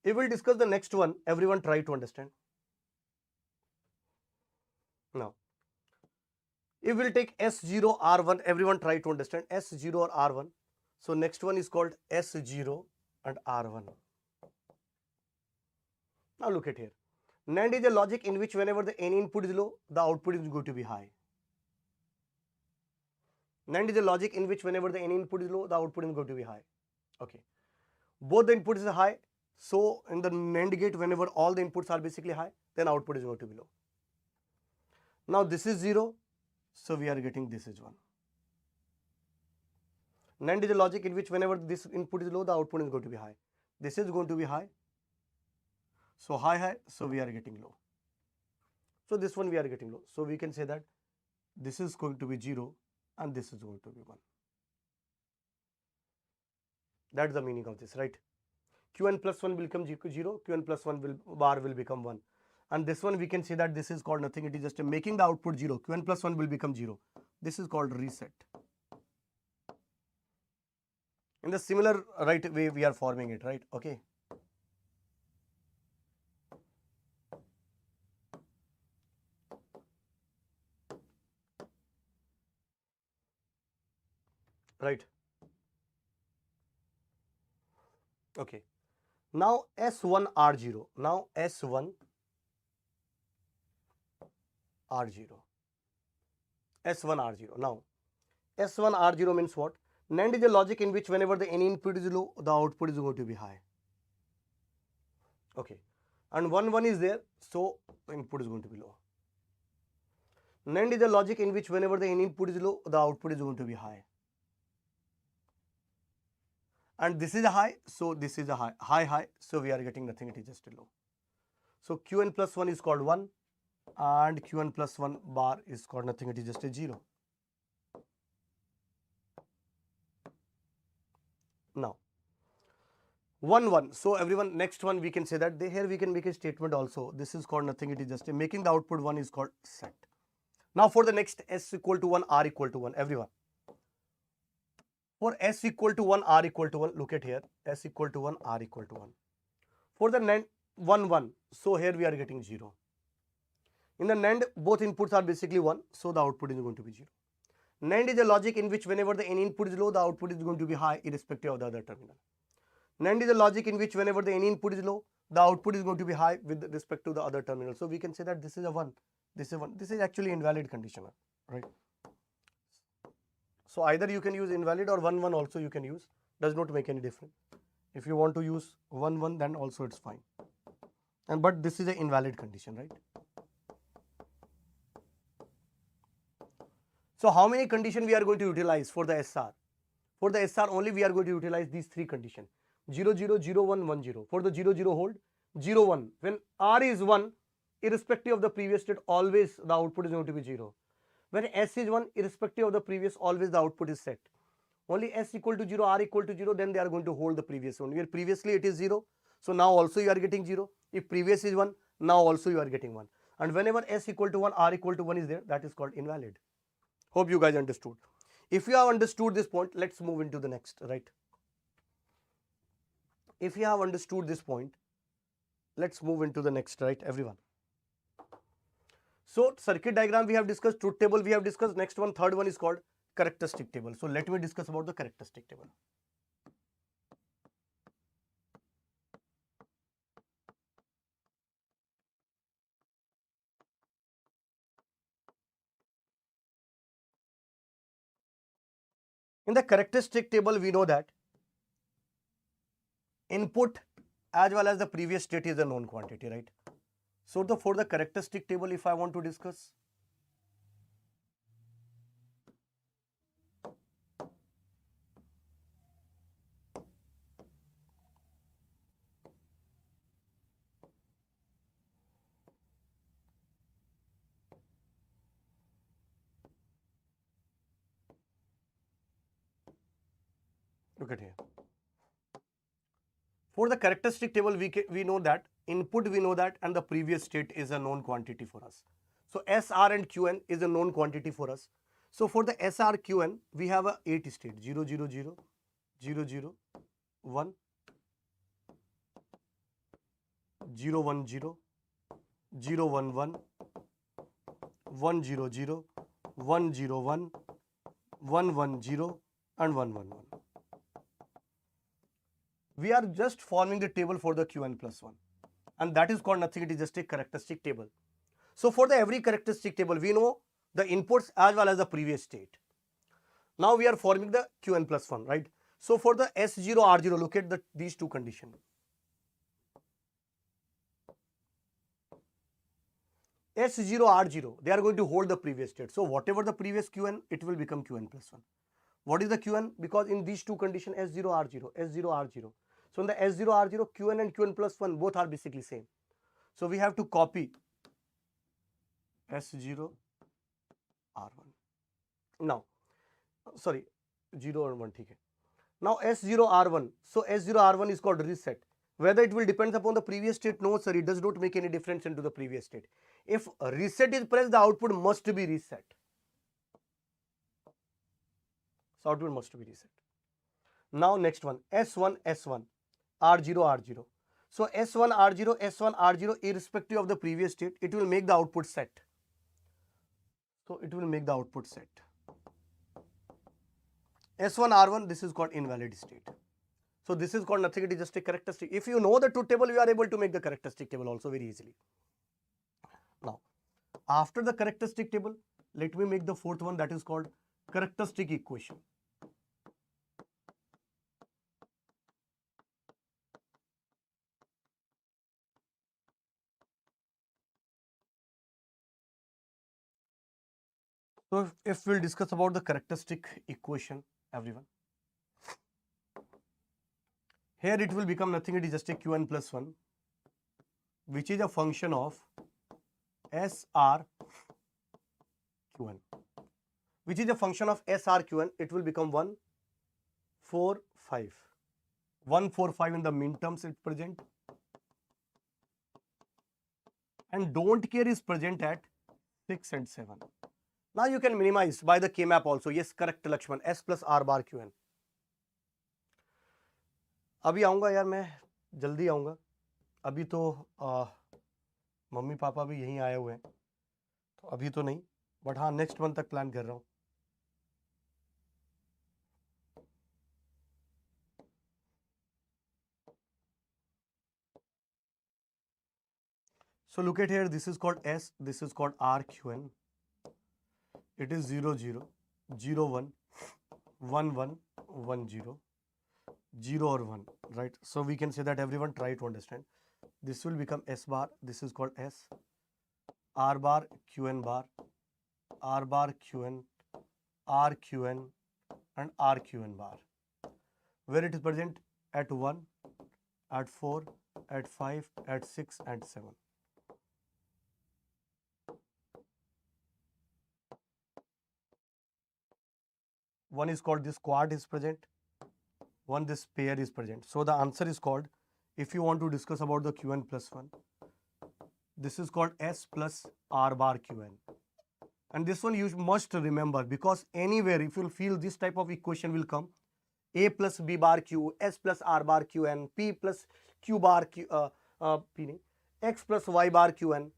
if we'll discuss the next one, everyone try to understand. Now, if we'll take S0 R1, everyone try to understand S0 or R1. So next one is called S0 and R1. Now look at here. NAND is a logic in which whenever the any input is low, the output is going to be high. NAND is a logic in which whenever the any input is low, the output is going to be high. Okay. Both the inputs are high. So in the NAND gate, whenever all the inputs are basically high, then output is going to be low. Now this is 0. So we are getting this is 1. NAND is a logic in which whenever this input is low, the output is going to be high. This is going to be high. So high, so we are getting low. So this one we are getting low. So we can say that this is going to be 0 and this is going to be 1. That's the meaning of this, right? Qn plus 1 will become 0, Qn plus 1 bar will become 1. And this one we can say that this is called nothing, it is just making the output 0. Qn plus 1 will become 0. This is called reset. In the similar right way we are forming it, right? Okay. Right. Okay. Now S1 R0. Now S1 R0. S1 R0. Now S1 R0 means what? NAND is a logic in which whenever the any input is low, the output is going to be high. Okay. And 1 is there, so the input is going to be low. NAND is a logic in which whenever the any input is low, the output is going to be high. And this is a high, so this is a high, so we are getting nothing, it is just a low. So Qn plus 1 is called 1 and Qn plus 1 bar is called nothing, it is just a 0. Now 1. So everyone, next one we can say that here we can make a statement also. This is called nothing, it is just a making the output 1 is called set. Now for the next S equal to 1, R equal to 1, everyone. For S equal to 1, R equal to 1, look at here, S equal to 1, R equal to 1. For the NAND 1, so here we are getting 0. In the NAND, both inputs are basically 1, so the output is going to be 0. NAND is a logic in which whenever the any input is low, the output is going to be high irrespective of the other terminal. NAND is a logic in which whenever the any input is low, the output is going to be high with respect to the other terminal. So we can say that this is a 1, this is 1. This is actually invalid condition, right? So either you can use invalid or 1 also you can use, does not make any difference. If you want to use 1 then also it's fine. But this is an invalid condition, right? So how many conditions we are going to utilize for the SR? For the SR only we are going to utilize these 3 conditions. 0, 0, 0, 1, 1, 0. For the 0, 0 hold, 0, 1. When R is 1, irrespective of the previous state, always the output is going to be 0. When S is 1, irrespective of the previous, always the output is set. Only S equal to 0, R equal to 0, then they are going to hold the previous one. Where previously it is 0, so now also you are getting 0. If previous is 1, now also you are getting 1. And whenever S equal to 1, R equal to 1 is there, that is called invalid. Hope you guys understood. If you have understood this point, let's move into the next, right? If you have understood this point, let's move into the next, right, everyone? So circuit diagram we have discussed, truth table we have discussed. Next one, third one is called characteristic table. So let me discuss about the characteristic table. In the characteristic table, we know that input as well as the previous state is a known quantity, right? So for the characteristic table, if I want to discuss, look at here. For the characteristic table, we know that input we know that and the previous state is a known quantity for us. So S, R and Qn is a known quantity for us. So for the SRQN, we have a 8 state 0, 0, 0, 0, 0, 1, 0, 1, 0, 0, 1, 1, 1, 0, 0, 1, 0, 1, 1, 1, 0, and 1, 1, 1. We are just forming the table for the Qn plus 1, and that is called nothing, it is just a characteristic table. So for the every characteristic table, we know the inputs as well as the previous state. Now we are forming the Qn plus 1, right? So for the S0, R0, look at these two conditions. S0, R0, they are going to hold the previous state. So whatever the previous Qn, it will become Qn plus 1. What is the Qn? Because in these two conditions, S0, R0, S0, R0. So in the S0, R0, Qn and Qn plus 1, both are basically same. So we have to copy S0, R1. Now, sorry, 0 and 1, okay. Now S0, R1. So S0, R1 is called reset. Whether it will depend upon the previous state? No, sir, it does not make any difference into the previous state. If reset is pressed, the output must be reset. So output must be reset. Now next one, S1, S1, R0, R0. So S1, R0, S1, R0, irrespective of the previous state, it will make the output set. So it will make the output set. S1, R1, this is called invalid state. So this is called nothing, it is just a characteristic. If you know the truth table, you are able to make the characteristic table also very easily. Now, after the characteristic table, let me make the fourth one, that is called characteristic equation. So if we'll discuss about the characteristic equation, everyone. Here it will become nothing, it is just a Qn plus 1, which is a function of SRQn, which is a function of SRQn. It will become 1, 4, 5. 1, 4, 5 in the min terms is present. And don't care is present at 6 and 7. Now you can minimize by the K-map also. Yes, correct Lakshman. S plus R bar Qn. अभी आऊँगा यार, मैं जल्दी आऊँगा. अभी तो mummy papa भी यहीं आए हुए हैं, तो अभी तो नहीं, बट हाँ नेक्स्ट मंथ तक प्लान कर रहा हूँ. So look at here, this is called S, this is called RQN. It is 0, 0, 0, 1, 1, 1, 1, 0, 0 or 1, right? So we can say that everyone try to understand. This will become S bar, this is called S, R bar, Qn bar, R bar, Qn, RQN and RQN bar, where it is present at 1, at 4, at 5, at 6 and 7. One is called this quad is present, one this pair is present. So the answer is called, if you want to discuss about the Qn plus 1, this is called S plus R bar Qn. And this one you must remember, because anywhere if you feel this type of equation will come, A plus B bar Q, S plus R bar Qn, P plus Q bar Q, X plus Y bar Qn,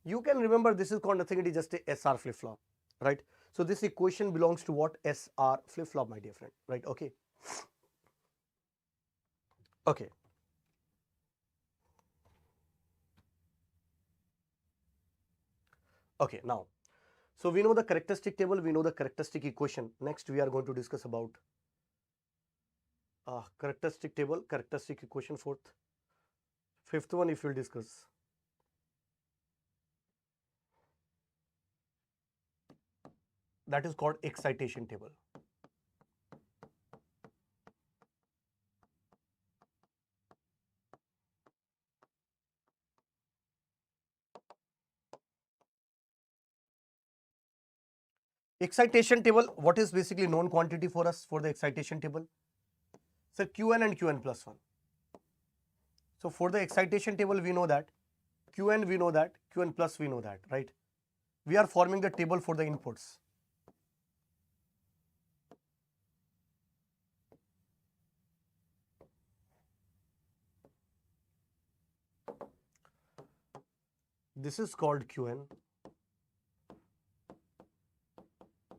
you can remember this is called nothing, it is just a SR flip-flop, right? So this equation belongs to what? SR flip-flop, my dear friend, right? Okay. Okay. Okay, now, so we know the characteristic table, we know the characteristic equation. Next, we are going to discuss about characteristic table, characteristic equation, fourth. Fifth one, if we'll discuss. That is called excitation table. Excitation table, what is basically known quantity for us for the excitation table? So Qn and Qn plus 1. So for the excitation table, we know that Qn we know that, Qn plus we know that, right? We are forming the table for the inputs. This is called Qn.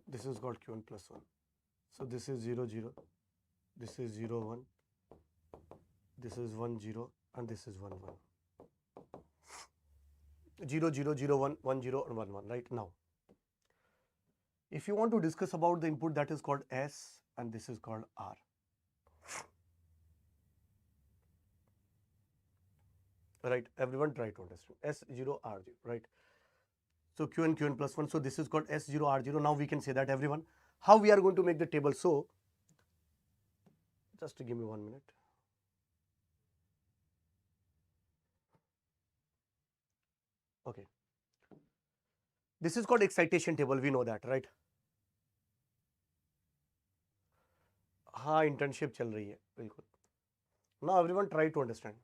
This is called Qn plus 1. So this is 0, 0. This is 0, 1. This is 1, 0. And this is 1, 1. 0, 0, 0, 1, 1, 0 and 1, 1. Right now, if you want to discuss about the input, that is called S and this is called R. Right, everyone try to understand. S0, R0, right? So Qn, Qn plus 1. So this is called S0, R0. Now we can say that, everyone. How we are going to make the table? So just give me 1 minute. Okay. This is called excitation table. We know that, right? हाँ, internship चल रही है, बिल्कुल. Now everyone try to understand.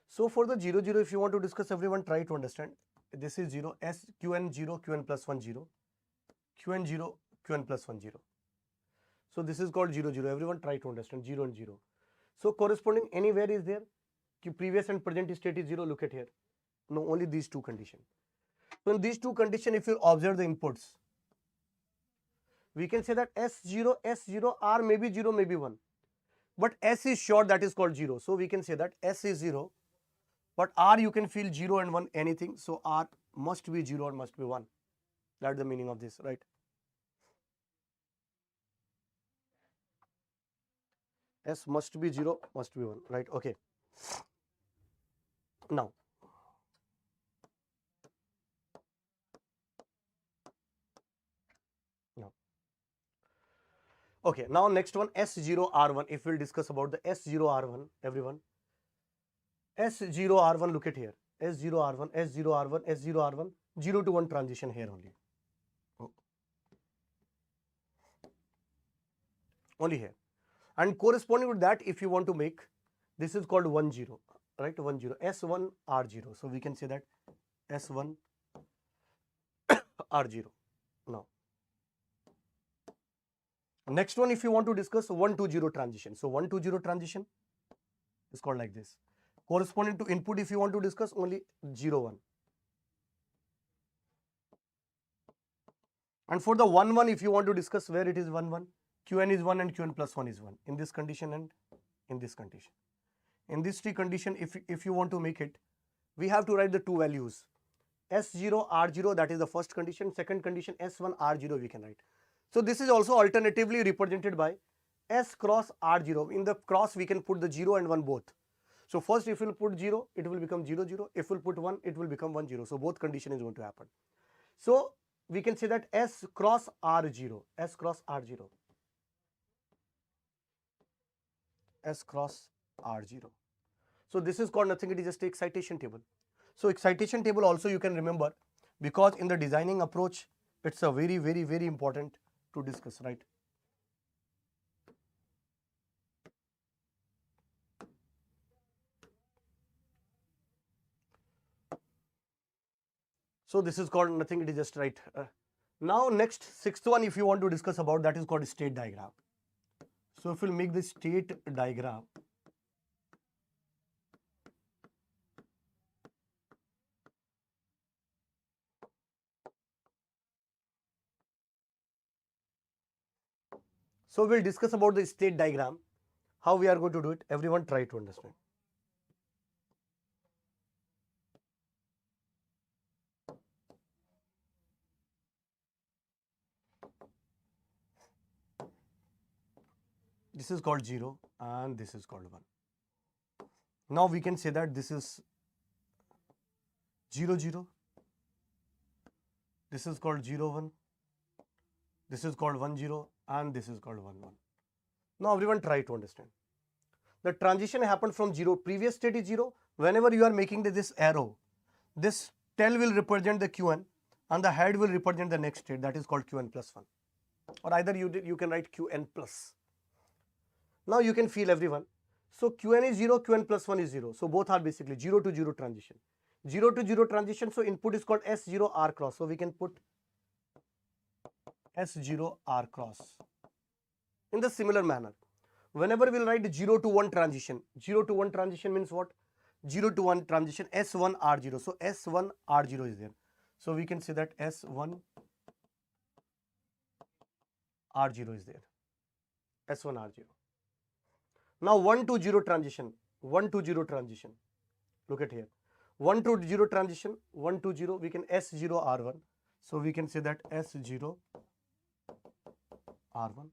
So for the 0, 0, if you want to discuss, everyone try to understand. This is 0, S, Qn 0, Qn plus 1, 0. Qn 0, Qn plus 1, 0. So this is called 0, 0. Everyone try to understand 0 and 0. So corresponding anywhere is there? Previous and present state is 0. Look at here. No, only these two conditions. So in these two conditions, if you observe the inputs, we can say that S0, S0, R may be 0, may be 1. But S is sure, that is called 0. So we can say that S is 0. But R you can feel 0 and 1 anything. So R must be 0 or must be 1. That's the meaning of this, right? S must be 0, must be 1, right? Okay. Now, okay, now next one, S0, R1. If we'll discuss about the S0, R1, everyone. S0, R1, look at here. S0, R1, S0, R1, S0, R1, 0 to 1 transition here only. Only here. And corresponding to that, if you want to make, this is called 1, 0, right? 1, 0, S1, R0. So we can say that S1, R0. Now, next one, if you want to discuss 1 to 0 transition. So 1 to 0 transition is called like this. Corresponding to input, if you want to discuss, only 0, 1. And for the 1, 1, if you want to discuss where it is 1, 1, Qn is 1 and Qn plus 1 is 1 in this condition and in this condition. In this three condition, if you want to make it, we have to write the two values. S0, R0, that is the first condition. Second condition, S1, R0, we can write. So this is also alternatively represented by S cross R0. In the cross, we can put the 0 and 1 both. So first, if we'll put 0, it will become 0, 0. If we'll put 1, it will become 1, 0. So both condition is going to happen. So we can say that S cross R0, S cross R0, S cross R0. So this is called nothing, it is just excitation table. So excitation table also you can remember, because in the designing approach, it's a very, very, very important to discuss, right? So this is called nothing, it is just right. Now next, sixth one, if you want to discuss about, that is called state diagram. So if we'll make the state diagram, so we'll discuss about the state diagram, how we are going to do it. Everyone try to understand. This is called 0 and this is called 1. Now we can say that this is 0, 0. This is called 0, 1. This is called 1, 0 and this is called 1, 1. Now everyone try to understand. The transition happened from 0. Previous state is 0. Whenever you are making this arrow, this tail will represent the Qn and the head will represent the next state, that is called Qn plus 1. Or either you can write Qn plus. Now you can feel, everyone. So Qn is 0, Qn plus 1 is 0. So both are basically 0 to 0 transition. 0 to 0 transition, so input is called S0 R cross. So we can put S0 R cross. In the similar manner, whenever we'll write 0 to 1 transition, 0 to 1 transition means what? 0 to 1 transition S1 R0. So S1 R0 is there. So we can say that S1 R0 is there. S1 R0. Now 1 to 0 transition. 1 to 0 transition. Look at here. 1 to 0 transition. 1 to 0. We can S0 R1. So we can say that S0 R1.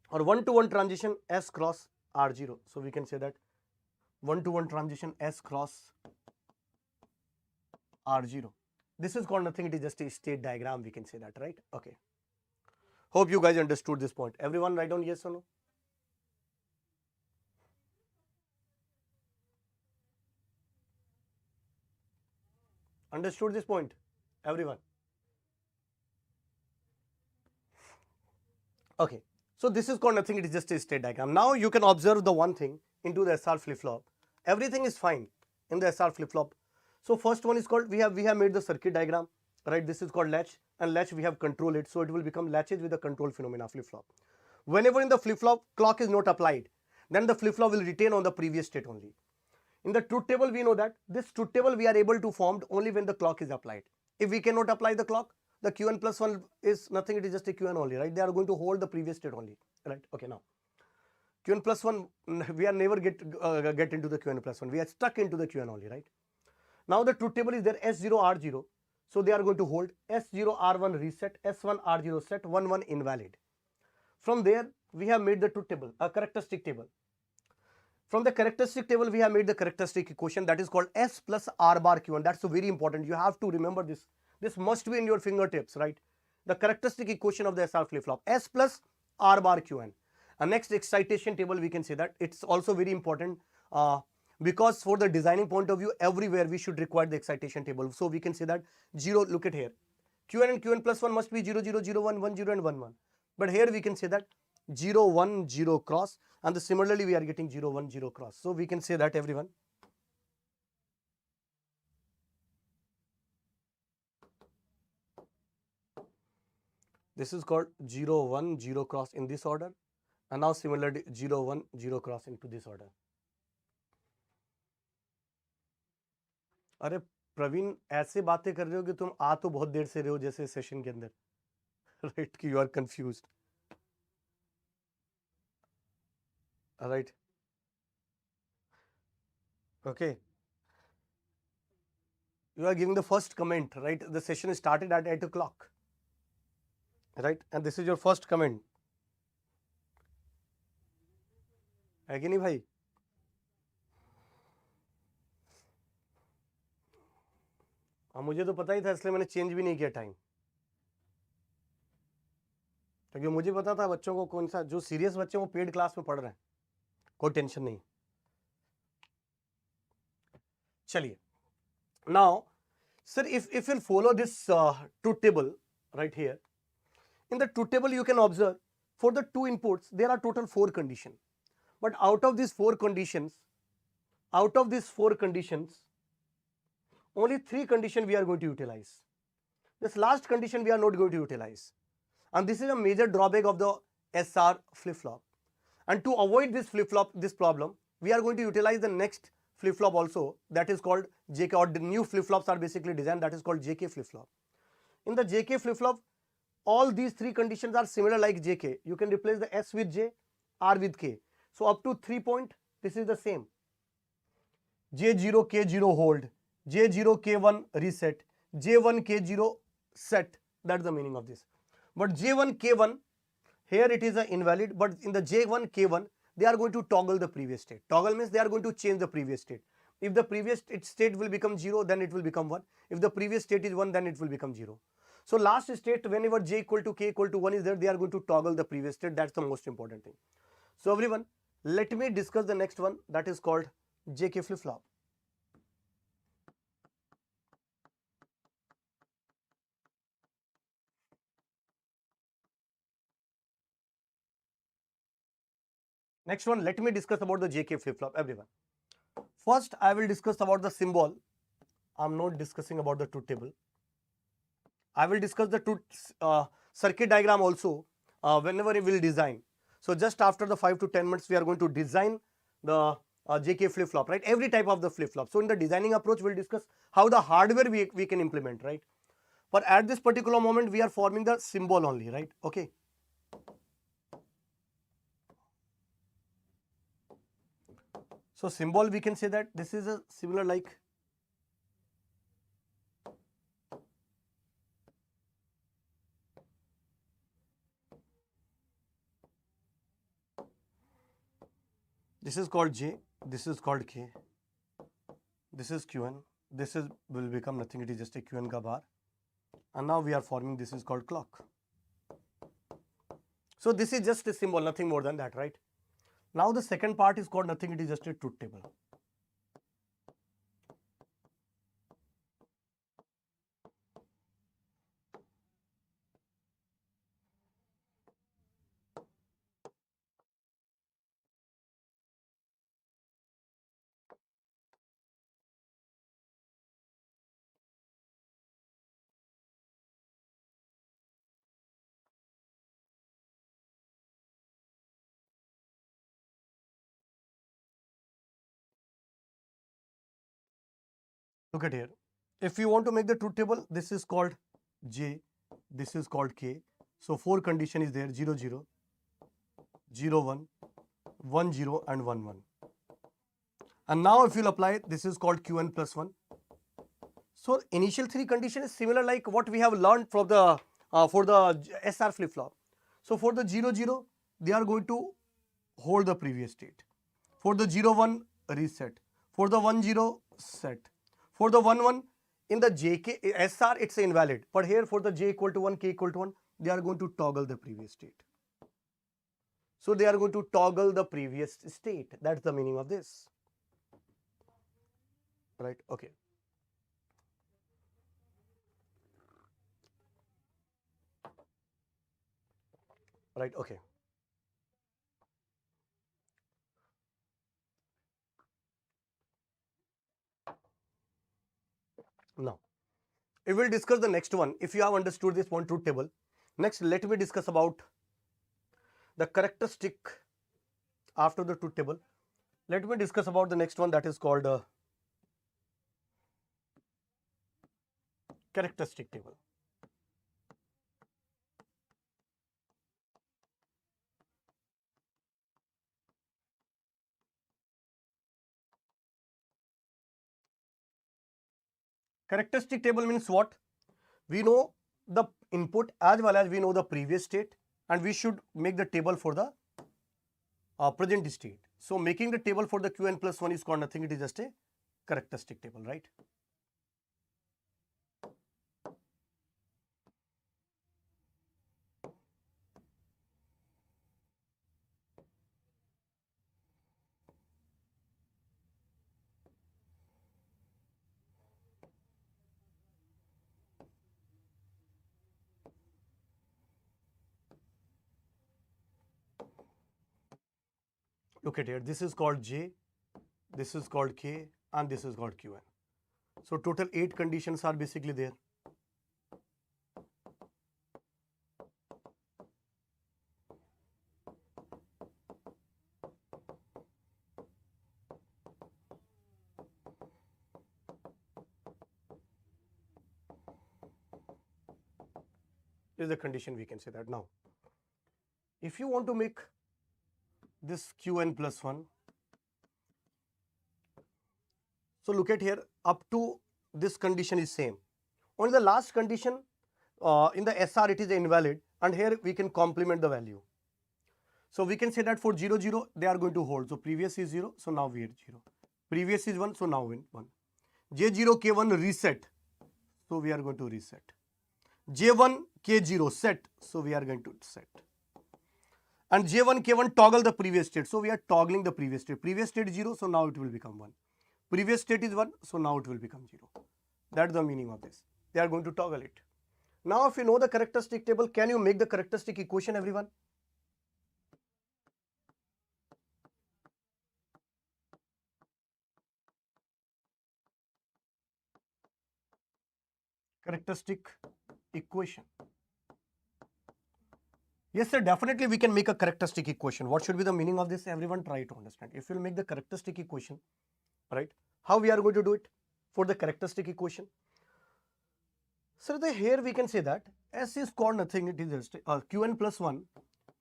Or 1 to 1 transition S cross R0. So we can say that 1 to 1 transition S cross R0. This is called nothing, it is just a state diagram, we can say that, right? Okay. Hope you guys understood this point. Everyone write down yes or no? Understood this point? Everyone? Okay. So this is called nothing, it is just a state diagram. Now you can observe the one thing into the SR flip-flop. Everything is fine in the SR flip-flop. So first one is called, we have made the circuit diagram, right? This is called latch, and latch we have control it. So it will become latches with the control phenomena flip-flop. Whenever in the flip-flop clock is not applied, then the flip-flop will retain on the previous state only. In the truth table, we know that this truth table we are able to form only when the clock is applied. If we cannot apply the clock, the Qn plus 1 is nothing, it is just a Qn only, right? They are going to hold the previous state only, right? Okay, now Qn plus 1, we are never get into the Qn plus 1, we are stuck into the Qn only, right? Now the truth table is there, S0 R0, so they are going to hold S0 R1 reset, S1 R0 set, 1 1 invalid. From there we have made the truth table, a characteristic table. From the characteristic table we have made the characteristic equation, that is called S plus R bar Q1. That's so very important, you have to remember this. This must be in your fingertips, right? The characteristic equation of the SR flip-flop, S plus R bar Qn. And next excitation table, we can say that it's also very important because for the designing point of view, everywhere we should require the excitation table. So we can say that 0, look at here, Qn and Qn plus 1 must be 0 0 0 1 1 0 and 1 1. But here we can say that 0 1 0 cross, and similarly we are getting 0 1 0 cross. So we can say that, everyone. This is called 0 1 0 cross in this order, and now similarly 0 1 0 cross into this order. अरे प्रवीण, ऐसे बातें कर रहे हो कि तुम आ तो बहुत देर से रहे हो जैसे सेशन के अंदर, राइट? कि you are confused, right? Okay, you are giving the first comment, right? The session started at 8 o'clock, right? And this is your first comment, है कि नहीं भाई? हाँ, मुझे तो पता ही था, इसलिए मैंने चेंज भी नहीं किया टाइम, क्योंकि मुझे पता था बच्चों को कौन सा, जो सीरियस बच्चे वो पेड क्लास में पढ़ रहे हैं, कोई टेंशन नहीं. चलिए, now sir, if you'll follow this truth table right here, in the truth table you can observe for the two inputs there are total 4 conditions, but out of these 4 conditions, only 3 conditions we are going to utilize. This last condition we are not going to utilize, and this is a major drawback of the SR flip-flop. And to avoid this flip-flop, this problem, we are going to utilize the next flip-flop also, that is called JK, or the new flip-flops are basically designed, that is called JK flip-flop. In the JK flip-flop, all these 3 conditions are similar like JK. You can replace the S with J, R with K. So up to 3 point, this is the same. J0 K0 hold, J0 K1 reset, J1 K0 set. That's the meaning of this. But J1 K1, here it is an invalid, but in the J1 K1, they are going to toggle the previous state. Toggle means they are going to change the previous state. If the previous state will become 0, then it will become 1. If the previous state is 1, then it will become 0. So last state, whenever J equal to K equal to 1 is there, they are going to toggle the previous state. That's the most important thing. So everyone, let me discuss the next one, that is called JK flip-flop. Next one, let me discuss about the JK flip-flop, everyone. First, I will discuss about the symbol. I'm not discussing about the truth table. I will discuss the truth circuit diagram also whenever we will design. So just after the 5 to 10 minutes, we are going to design the JK flip-flop, right? Every type of the flip-flop. So in the designing approach, we'll discuss how the hardware we can implement, right? But at this particular moment, we are forming the symbol only, right? Okay. So symbol, we can say that this is a similar like this is called J, this is called K, this is Qn, this is will become nothing, it is just a Qn ka bar, and now we are forming this is called clock. So this is just a symbol, nothing more than that, right? Now the second part is called nothing, it is just a truth table. Look at here. If you want to make the truth table, this is called J, this is called K. So 4 condition is there, 0, 0, 0, 1, 1, 0 and 1, 1. And now if you'll apply, this is called Qn plus 1. So initial 3 condition is similar like what we have learned from the for the SR flip-flop. So for the 0, 0, they are going to hold the previous state. For the 0, 1, reset. For the 1, 0, set. For the 1, 1, in the JK, SR, it's invalid. But here for the J equal to 1, K equal to 1, they are going to toggle the previous state. So they are going to toggle the previous state. That's the meaning of this. Right? Okay. Right? Okay. Now, we will discuss the next one. If you have understood this one truth table, next let me discuss about the characteristic after the truth table. Let me discuss about the next one, that is called characteristic table. Characteristic table means what? We know the input as well as we know the previous state, and we should make the table for the present state. So making the table for the Qn plus 1 is called nothing, it is just a characteristic table, right? Look at here, this is called J, this is called K, and this is called Qn. So total 8 conditions are basically there. Is the condition, we can say that. Now, if you want to make this Qn plus 1, so look at here, up to this condition is same. Only the last condition in the SR it is invalid, and here we can complement the value. So we can say that for 0, 0, they are going to hold. So previous is 0, so now we are 0. Previous is 1, so now we 1. J0, K1 reset, so we are going to reset. J1, K0 set, so we are going to set. And J1, K1 toggle the previous state, so we are toggling the previous state. Previous state 0, so now it will become 1. Previous state is 1, so now it will become 0. That's the meaning of this. They are going to toggle it. Now if you know the characteristic table, can you make the characteristic equation, everyone? Characteristic equation. Yes, sir, definitely we can make a characteristic equation. What should be the meaning of this? Everyone try to understand. If you'll make the characteristic equation, right? How we are going to do it for the characteristic equation? So here we can say that S is called nothing, it is just Qn plus 1,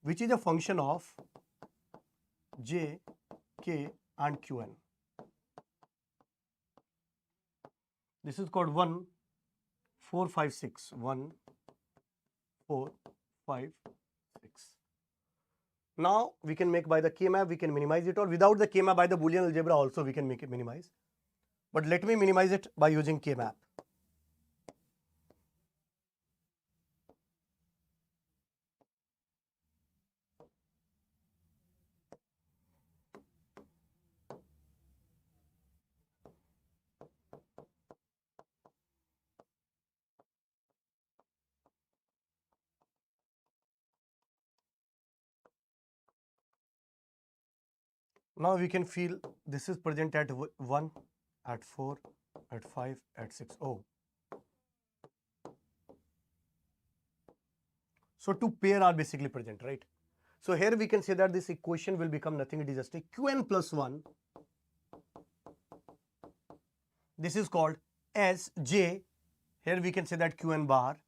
which is a function of J, K and Qn. This is called 1, 4, 5, 6. 1, 4, 5, 6. Now we can make by the K-map, we can minimize it, or without the K-map by the Boolean algebra also we can make it minimize. But let me minimize it by using K-map. Now we can feel this is present at 1, at 4, at 5, at 6. Oh. So two pair are basically present, right? So here we can say that this equation will become nothing, it is just a Qn plus 1. This is called Sj. Here we can say that Qn bar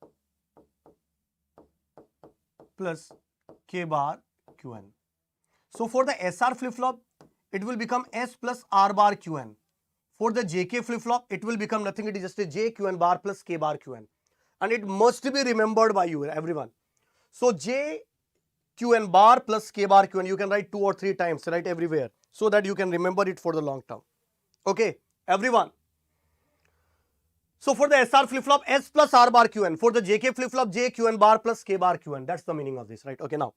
plus K bar Qn. So for the SR flip-flop, it will become S plus R bar Qn. For the JK flip-flop, it will become nothing, it is just a J Qn bar plus K bar Qn. And it must be remembered by you, everyone. So J Qn bar plus K bar Qn, you can write 2 or 3 times, write everywhere, so that you can remember it for the long term. Okay, everyone. So for the SR flip-flop, S plus R bar Qn. For the JK flip-flop, J Qn bar plus K bar Qn. That's the meaning of this, right? Okay, now,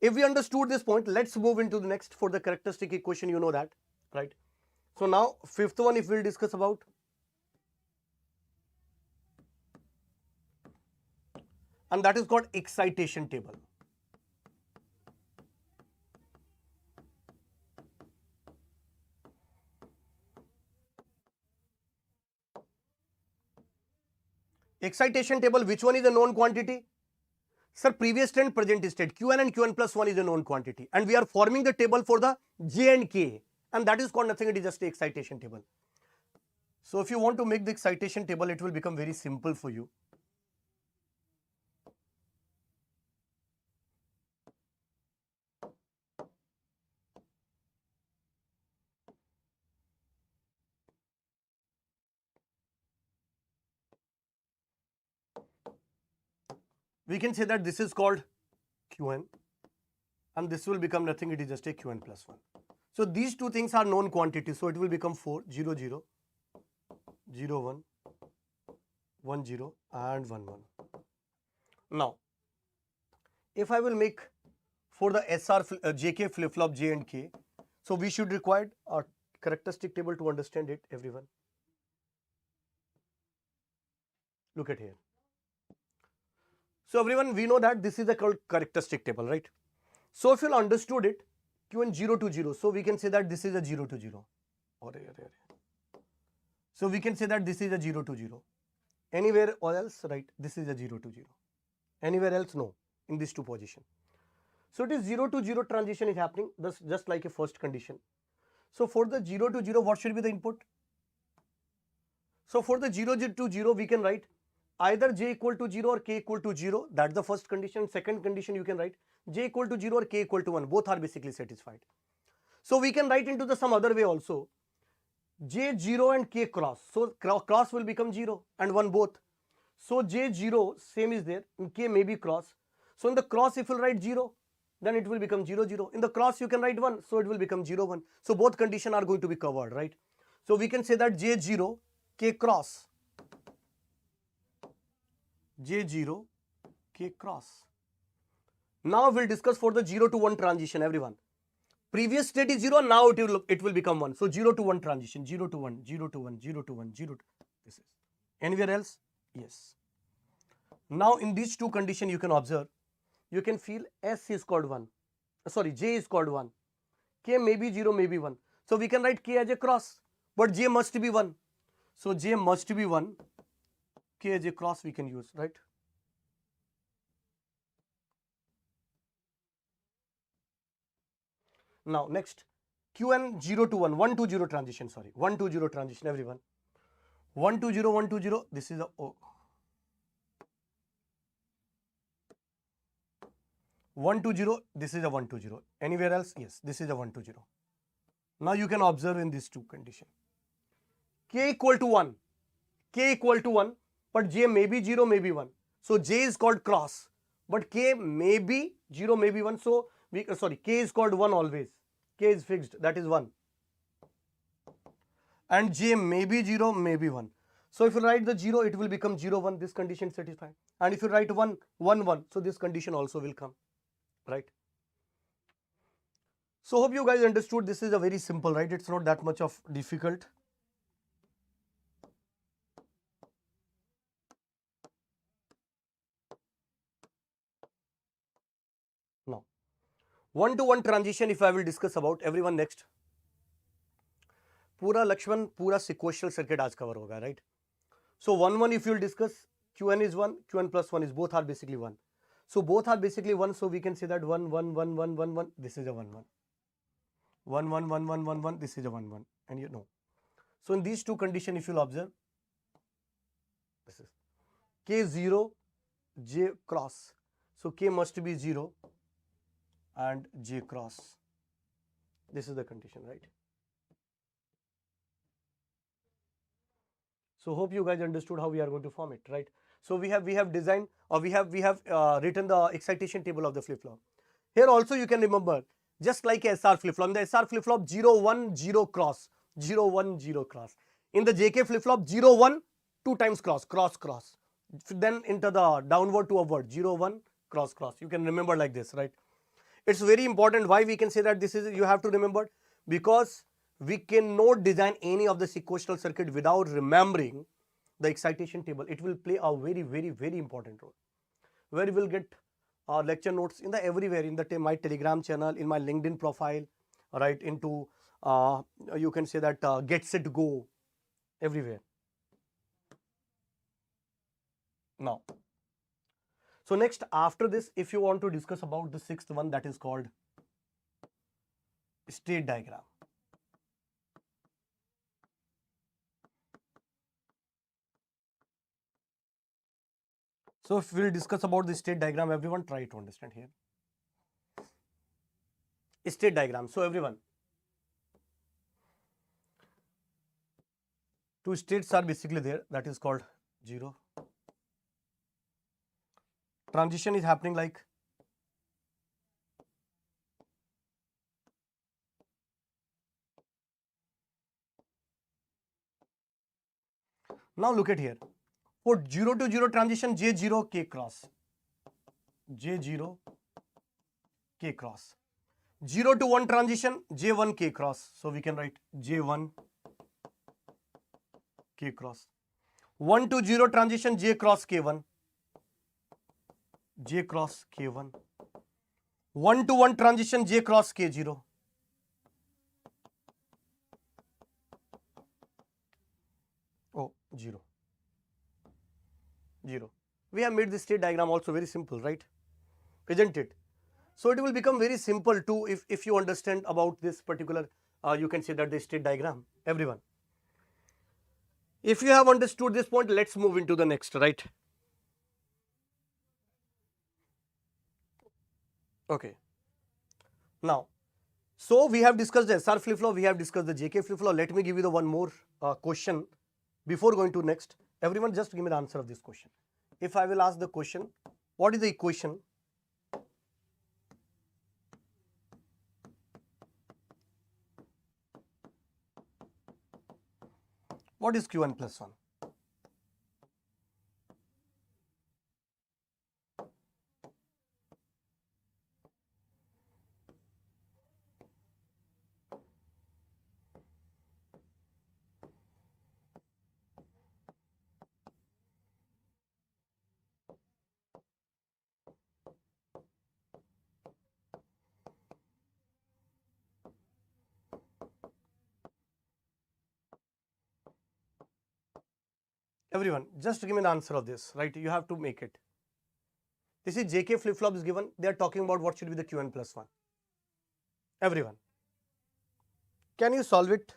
if we understood this point, let's move into the next for the characteristic equation, you know that, right? So now, fifth one, if we'll discuss about, and that is called excitation table. Excitation table, which one is a known quantity? Sir, previous and present state, Qn and Qn plus 1 is a known quantity. And we are forming the table for the J and K. And that is called nothing, it is just the excitation table. So if you want to make the excitation table, it will become very simple for you. We can say that this is called Qn and this will become nothing, it is just a Qn plus 1. So these two things are known quantities, so it will become 4, 0, 0, 0, 1, 1, 0 and 1, 1. Now, if I will make for the SR JK flip-flop J and K, so we should require a characteristic table to understand it, everyone. Look at here. So everyone, we know that this is a called characteristic table, right? So if you understood it, Qn 0 to 0, so we can say that this is a 0 to 0. So we can say that this is a 0 to 0. Anywhere else, right? This is a 0 to 0. Anywhere else, no, in these two positions. So it is 0 to 0 transition is happening, thus just like a first condition. So for the 0 to 0, what should be the input? So for the 0 to 0, we can write either j equal to 0 or k equal to 0. That's the first condition. Second condition, you can write j equal to 0 or k equal to 1. Both are basically satisfied. So we can write into the some other way also. J 0 and k cross. So cross will become 0 and 1 both. So j 0 same is there and k may be cross. So in the cross, if you write 0, then it will become 0, 0. In the cross, you can write 1, so it will become 0, 1. So both conditions are going to be covered, right? So we can say that j 0 k cross. J 0 k cross. Now we'll discuss for the 0 to 1 transition, everyone. Previous state is 0, now it will become 1. So 0 to 1 transition, 0 to 1, 0 to 1, 0 to 1, 0 to this is. Anywhere else? Yes. Now in these two conditions, you can observe, you can feel S is called 1. Sorry, J is called 1. K may be 0, may be 1. So we can write K as a cross, but J must be 1. So J must be 1. K as a cross we can use, right? Now next, Qn 0 to 1, 1 to 0 transition, sorry, 1 to 0 transition, everyone. 1 to 0, 1 to 0, this is a O. 1 to 0, this is a 1 to 0. Anywhere else? Yes, this is a 1 to 0. Now you can observe in these two conditions. K equal to 1, K equal to 1, but J may be 0, may be 1. So J is called cross, but K may be 0, may be 1. So K is called 1 always. K is fixed, that is 1. And J may be 0, may be 1. So if you write the 0, it will become 0, 1. This condition is satisfied. And if you write 1, 1, 1, so this condition also will come, right? So hope you guys understood. This is a very simple, right? It's not that much of difficult. Now, 1 to 1 transition, if I will discuss about, everyone next. पूरा लक्ष्मण पूरा sequential circuit आज cover होगा, right? So 1 1 if you will discuss, Qn is 1, Qn plus 1 is, both are basically 1. So both are basically 1, so we can say that 1 1 1 1 1 1, this is a 1 1. 1 1 1 1 1 1, this is a 1 1, and you know. So in these two conditions, if you will observe, this is K 0, J cross. So K must be 0 and J cross. This is the condition, right? So hope you guys understood how we are going to form it, right? So we have designed, or we have written the excitation table of the flip flop. Here also you can remember, just like a SR flip flop. In the SR flip flop, 0 1 0 cross, 0 1 0 cross. In the JK flip flop, 0 1 2 times cross, cross cross. Then into the downward to upward, 0 1 cross cross. You can remember like this, right? It's very important. Why we can say that this is, you have to remember, because we cannot design any of the sequential circuit without remembering the excitation table. It will play a very, very, very important role, where you will get lecture notes in the everywhere, in the my Telegram channel, in my LinkedIn profile, right, into you can say that get set go, everywhere. Now, so next, after this, if you want to discuss about the sixth one, that is called state diagram. So if we'll discuss about the state diagram, everyone try to understand here. State diagram. So everyone, two states are basically there, that is called 0. Transition is happening like now. Look at here. For 0 to 0 transition, J0 K cross, J0 K cross. 0 to 1 transition, J1 K cross. So we can write J1 K cross. 1 to 0 transition, J cross K1, J cross K1. 1 to 1 transition, J cross K0. Oh, 0. 0. We have made this state diagram also very simple, right? Isn't it? So it will become very simple too if you understand about this particular, you can say that the state diagram, everyone. If you have understood this point, let's move into the next, right? Okay. Now, so we have discussed the SR flip flop, we have discussed the JK flip flop. Let me give you the one more question before going to next. Everyone just give me the answer of this question. If I will ask the question, what is the equation what is Qn plus 1? Everyone, just give me the answer of this, right? You have to make it. This is JK flip flop is given. They are talking about what should be the Qn plus 1. Everyone. Can you solve it?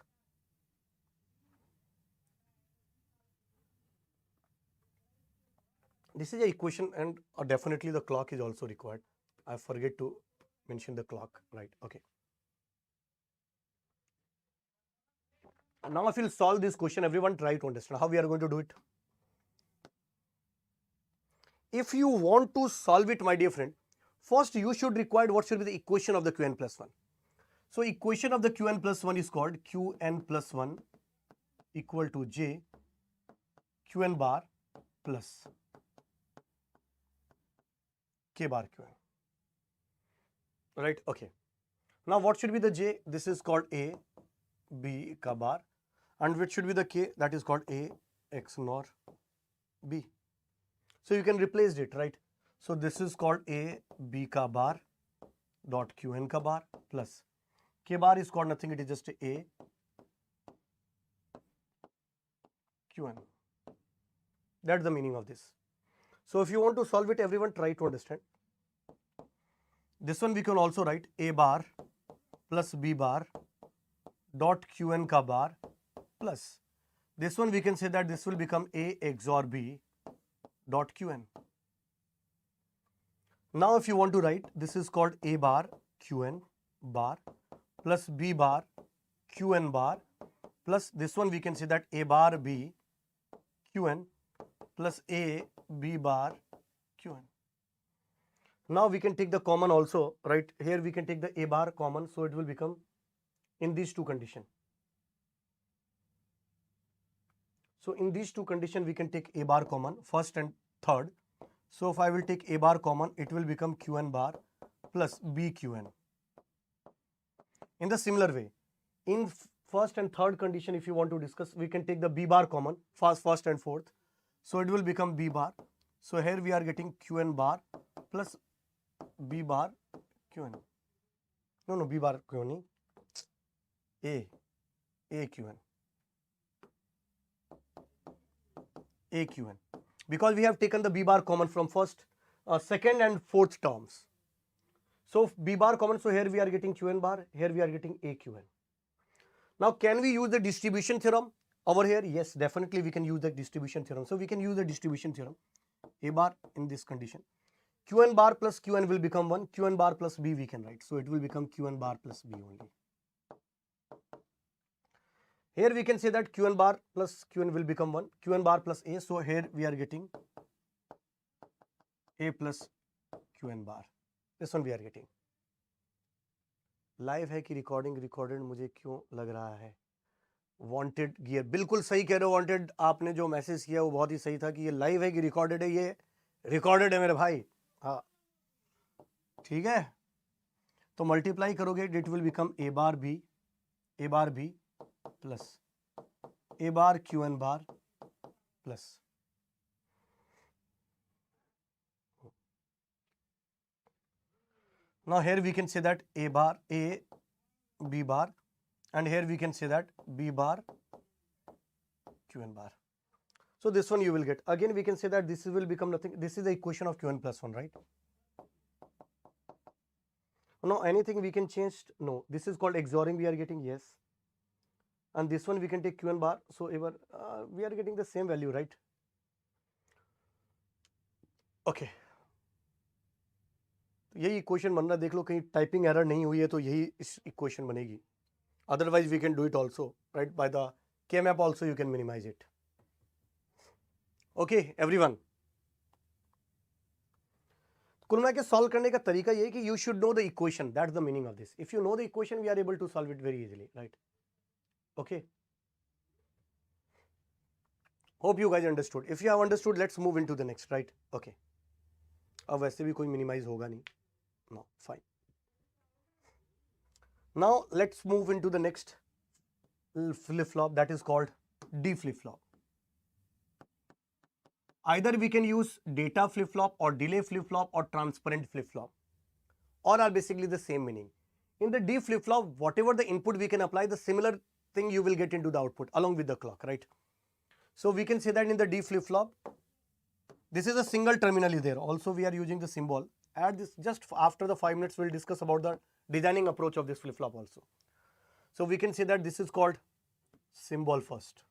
This is a equation, and definitely the clock is also required. I forget to mention the clock, right? Okay. Now if you'll solve this question, everyone try to understand how we are going to do it. If you want to solve it, my dear friend, first you should require what should be the equation of the Qn plus 1. So equation of the Qn plus 1 is called Qn plus 1 equal to J Qn bar plus K bar Qn. Right? Okay. Now what should be the J? This is called A, B ka bar, and which should be the K? That is called A X nor B. So you can replace it, right? So this is called A B ka bar dot Qn ka bar plus K bar is called nothing, it is just A Qn. That's the meaning of this. So if you want to solve it, everyone try to understand. This one we can also write A bar plus B bar dot Qn ka bar plus this one we can say that this will become A XOR B dot Qn. Now if you want to write, this is called A bar Qn bar plus B bar Qn bar plus this one we can say that A bar B Qn plus A B bar Qn. Now we can take the common also, right? Here we can take the A bar common, so it will become in these two conditions. So in these two conditions we can take A bar common, first and third. So if I will take A bar common, it will become Qn bar plus B Qn. In the similar way, in first and third condition, if you want to discuss, we can take the B bar common, first and fourth. So it will become B bar. So here we are getting Qn bar plus B bar Qn. No, B bar Qn. A Qn. A Qn. Because we have taken the B bar common from first, second and fourth terms. So B bar common, so here we are getting Qn bar, here we are getting A Qn. Now can we use the distribution theorem over here? Yes, definitely we can use the distribution theorem. So we can use the distribution theorem. A bar in this condition. Qn bar plus Qn will become 1. Qn bar plus B we can write. So it will become Qn bar plus B only. Here we can say that Qn bar plus Qn will become 1. Qn bar plus A. So here we are getting A plus Qn bar. This one we are getting. Live है कि recording recorded मुझे क्यों लग रहा है? Wanted gear, बिल्कुल सही कह रहे हो वांटेड, आपने जो मैसेज किया वो बहुत ही सही था कि ये लाइव है कि रिकॉर्डेड है. ये रिकॉर्डेड है मेरे भाई. हाँ ठीक है, तो मल्टीप्लाई करोगे it will become A bar B plus A bar Qn bar plus now here we can say that A bar A B bar, and here we can say that B bar Qn bar. So this one you will get. Again we can say that this will become nothing. This is the equation of Qn plus 1, right? No, anything we can change? No. This is called XORing we are getting, yes. And this one we can take Qn bar. So we are getting the same value, right? Okay. यही equation बनना देख लो, कहीं typing error नहीं हुई है तो यही इस इक्वेशन बनेगी. Otherwise we can do it also, right? By the K map also you can minimize it. Okay everyone, कुल मिला के सॉल्व करने का तरीका ये है कि you should know the equation. That's the meaning of this. If you know the equation we are able to solve it very easily, right? Okay, hope you guys understood. If you have understood let's move into the next, right? Okay, अब वैसे भी कोई minimise होगा नहीं. No, fine. Now let's move into the next flip-flop, that is called D flip-flop. Either we can use data flip-flop or delay flip-flop or transparent flip-flop. All are basically the same meaning. In the D flip-flop, whatever the input we can apply, the similar thing you will get into the output along with the clock, right? So we can say that in the D flip-flop, this is a single terminal is there. Also we are using the symbol. At this, just after the 5 minutes, we'll discuss about the designing approach of this flip-flop also. So we can say that this is called symbol first.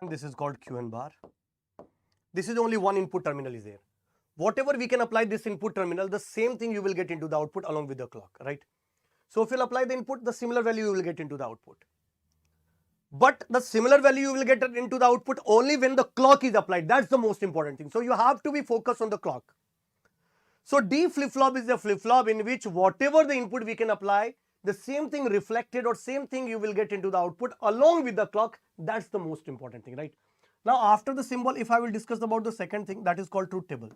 And this is called Q bar. This is only one input terminal is there. Whatever we can apply this input terminal, the same thing you will get into the output along with the clock, right? So if you'll apply the input, the similar value you will get into the output. But the similar value you will get into the output only when the clock is applied. That's the most important thing. So you have to be focused on the clock. So D flip-flop is a flip-flop in which whatever the input we can apply, the same thing reflected or same thing you will get into the output along with the clock. That's the most important thing, right? Now after the symbol, if I will discuss about the second thing, that is called truth table.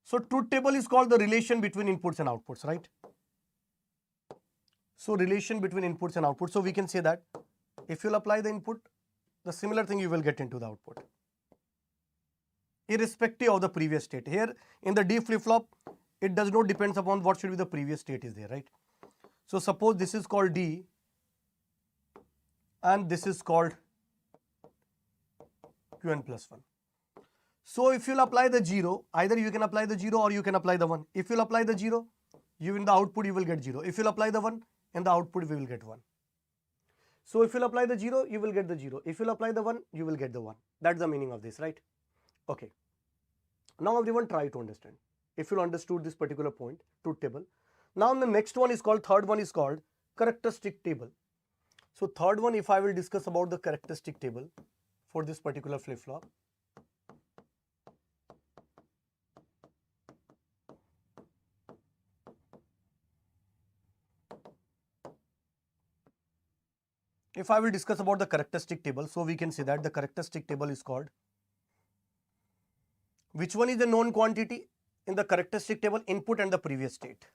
So truth table is called the relation between inputs and outputs, right? So relation between inputs and outputs. So we can say that if you'll apply the input, the similar thing you will get into the output, irrespective of the previous state. Here in the D flip-flop, it does not depend upon what should be the previous state is there, right? So suppose this is called D and this is called Qn plus 1. So if you'll apply the 0, either you can apply the 0 or you can apply the 1. If you'll apply the 0, you in the output you will get 0. If you'll apply the 1, in the output we will get 1. So if you'll apply the 0, you will get the 0. If you'll apply the 1, you will get the 1. That's the meaning of this, right? Okay. Now everyone try to understand. If you understood this particular point, truth table. Now the next one is called, third one is called characteristic table. So third one, if I will discuss about the characteristic table for this particular flip-flop. If I will discuss about the characteristic table, so we can say that the characteristic table is called, which one is the known quantity in the characteristic table? Input and the previous state.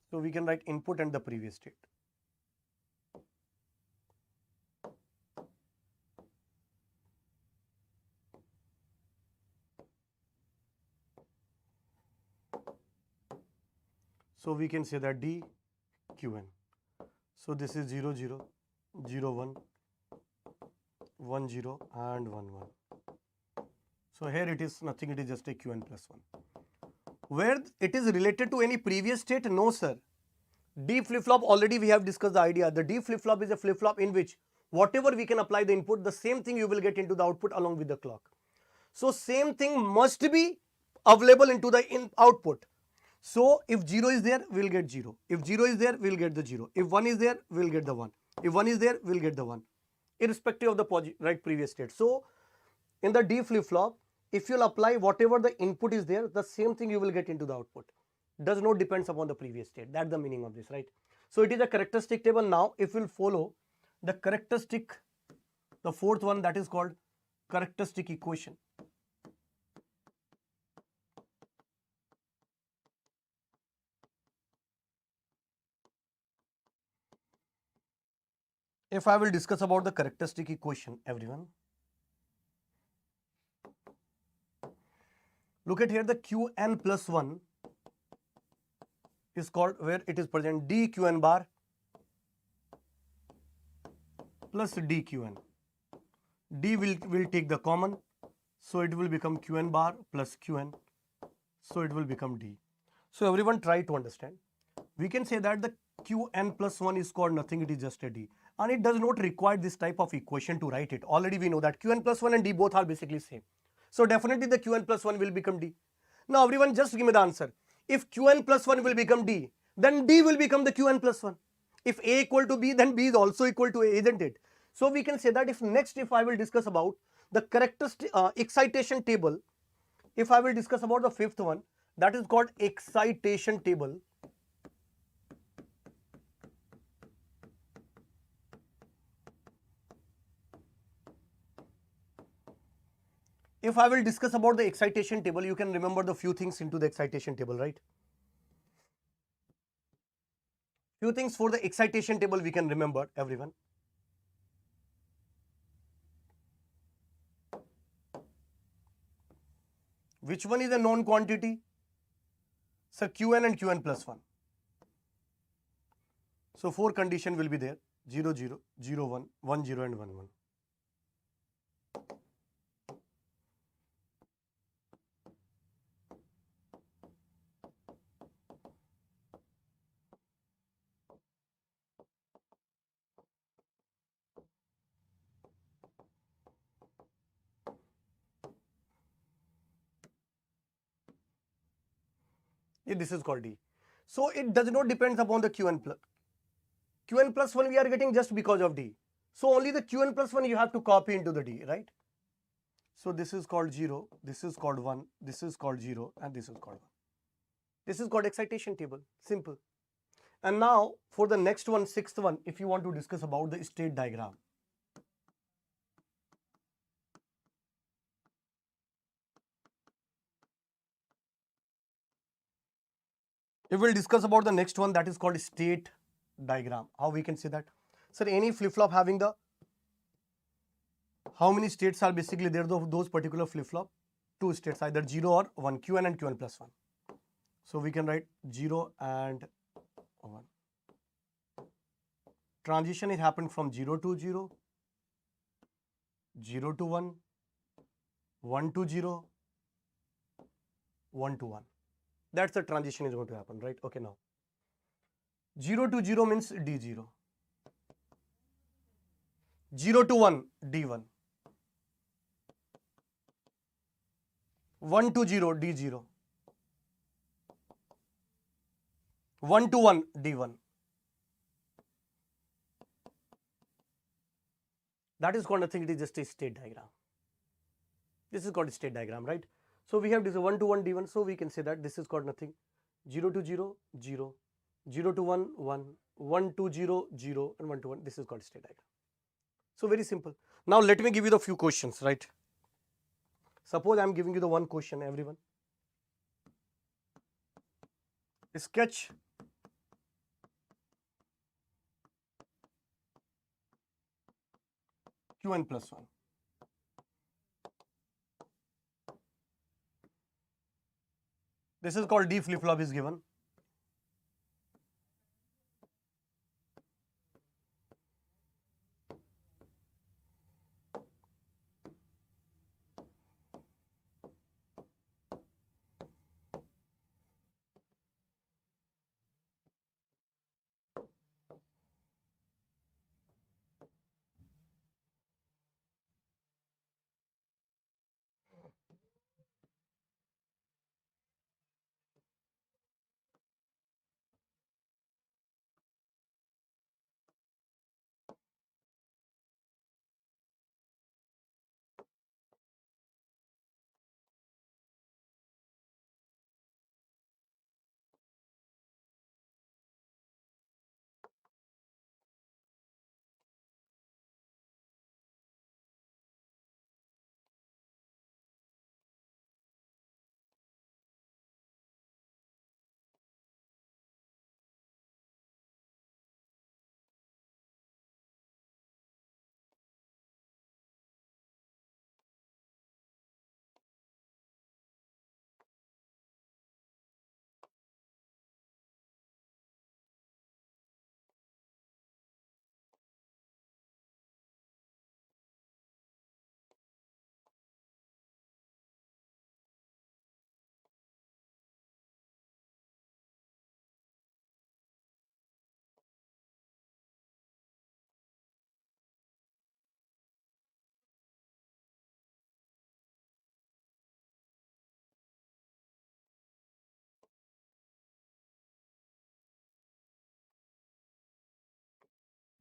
So we can write input and the previous state. So we can say that D Qn. So this is 0 0, 0 1, 1 0 and 1 1. So here it is nothing, it is just a Qn plus 1. Where it is related to any previous state? No sir. D flip-flop, already we have discussed the idea. The D flip-flop is a flip-flop in which whatever we can apply the input, the same thing you will get into the output along with the clock. So same thing must be available into the output. So if 0 is there, we will get 0. If 0 is there, we will get the 0. If 1 is there, we will get the 1. If 1 is there, we will get the 1, irrespective of the previous state. So in the D flip-flop, if you will apply whatever the input is there, the same thing you will get into the output. Does not depends upon the previous state. That's the meaning of this, right? So it is a characteristic table. Now if we will follow the characteristic, the fourth one, that is called characteristic equation. If I will discuss about the characteristic equation, everyone, look at here, the Qn plus 1 is called, where it is present D Qn bar plus D Qn. D will take the common, so it will become Qn bar plus Qn, so it will become D. So everyone try to understand. We can say that the Qn plus 1 is called nothing, it is just a D. And it does not require this type of equation to write it. Already we know that Qn plus 1 and D both are basically same. So definitely the Qn plus 1 will become D. Now everyone just give me the answer. If Qn plus 1 will become D, then D will become the Qn plus 1. If A equal to B, then B is also equal to A, isn't it? So we can say that if I will discuss about the characteristic excitation table, if I will discuss about the fifth one, that is called excitation table. If I will discuss about the excitation table, you can remember the few things into the excitation table, right? Few things for the excitation table we can remember, everyone. Which one is a known quantity? Sir, Qn and Qn plus 1. So 4 condition will be there, 0, 0, 0, 1, 1, 0 and 1, 1. This is called D. So it does not depend upon the Qn plus 1 we are getting just because of D. So only the Qn plus 1 you have to copy into the D, right? So this is called 0, this is called 1, this is called 0 and this is called 1. This is called excitation table, simple. And now for the next one, sixth one, if you want to discuss about the state diagram. We will discuss about the next one, that is called state diagram. How we can say that? Sir, any flip-flop having the, how many states are basically there, those particular flip-flop? 2 states, either 0 or 1, Qn and Qn plus 1. So we can write 0 and 1. Transition is happened from 0 to 0, 0 to 1, 1 to 0, 1 to 1. That's the transition is going to happen, right? Okay, now 0 to 0 means D0, 0 to 1 D1, 1 to 0 D0, 1 to 1 D1. That is called nothing, it is just a state diagram. This is called a state diagram, right? So we have this 1 to 1 D1, so we can say that this is called nothing, 0 to 0, 0, 0 to 1, 1, 1 to 0, 0 and 1 to 1. This is called state diagram. So very simple. Now let me give you the few questions, right? Suppose I am giving you the one question, everyone. Sketch Qn plus 1. This is called D flip-flop is given.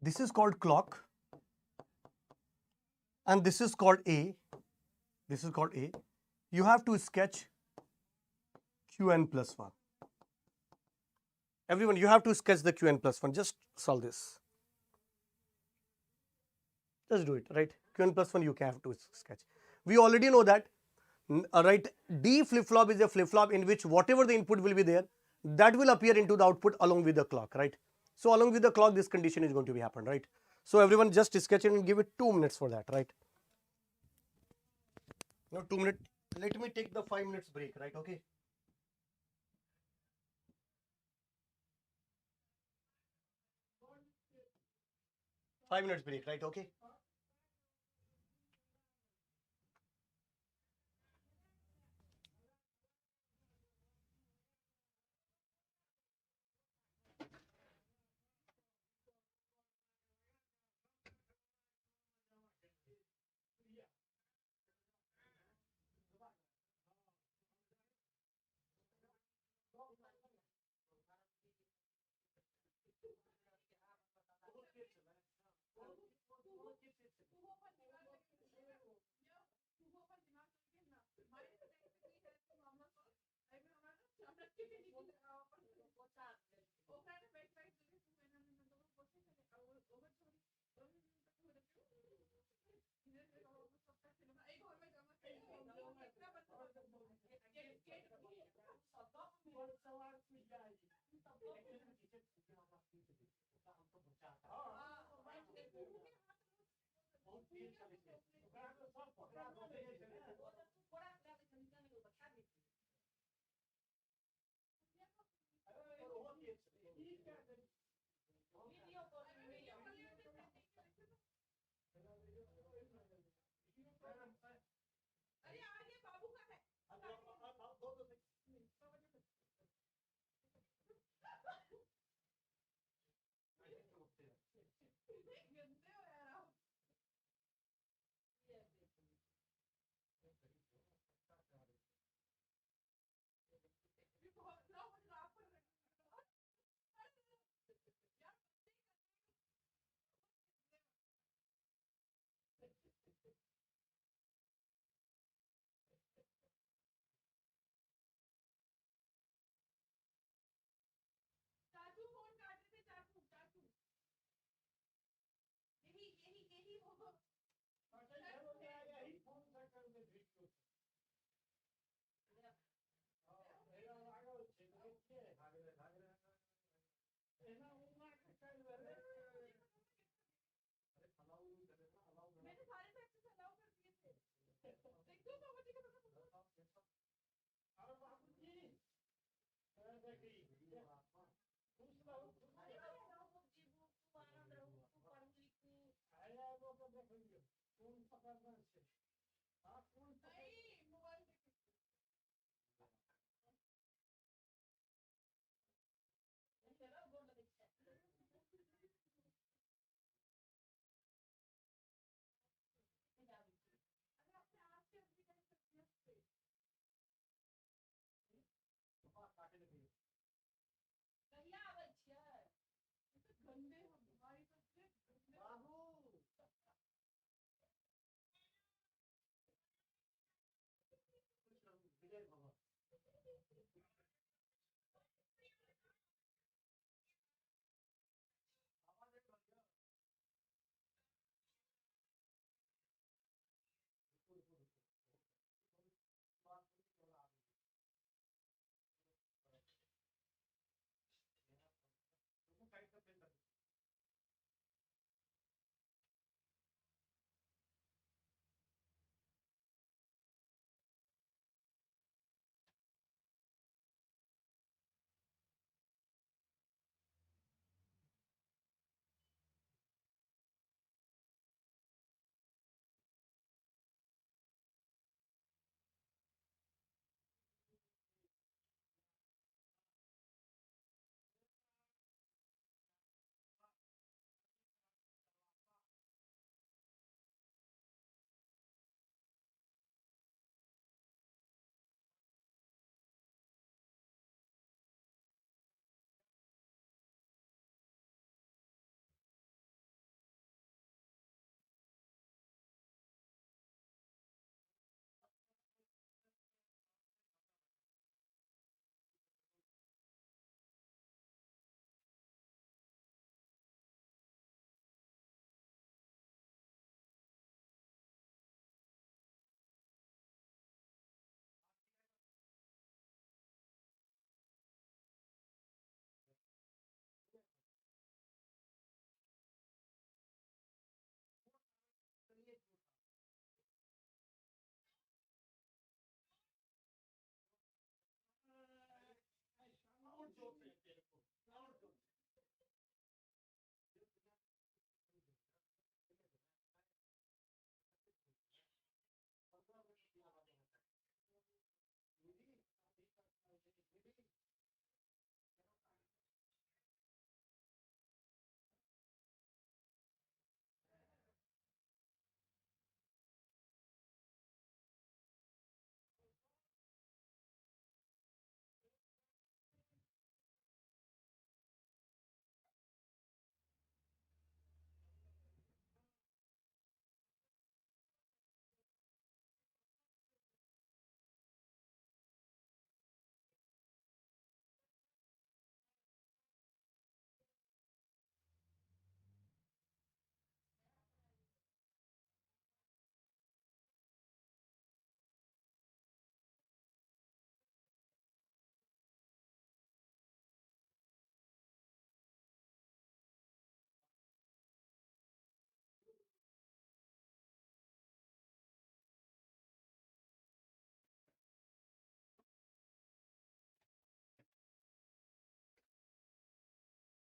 This is called clock and this is called A. This is called A. You have to sketch Qn plus 1. Everyone, you have to sketch the Qn plus 1. Just solve this. Just do it, right? Qn plus 1 you have to sketch. We already know that, right? D flip-flop is a flip-flop in which whatever the input will be there, that will appear into the output along with the clock, right? So along with the clock, this condition is going to be happen, right? So everyone just sketch it and give it 2 minutes for that, right? Now 2 minutes. let me take the 5 minutes break, right? Okay. Five minutes break, right? Okay.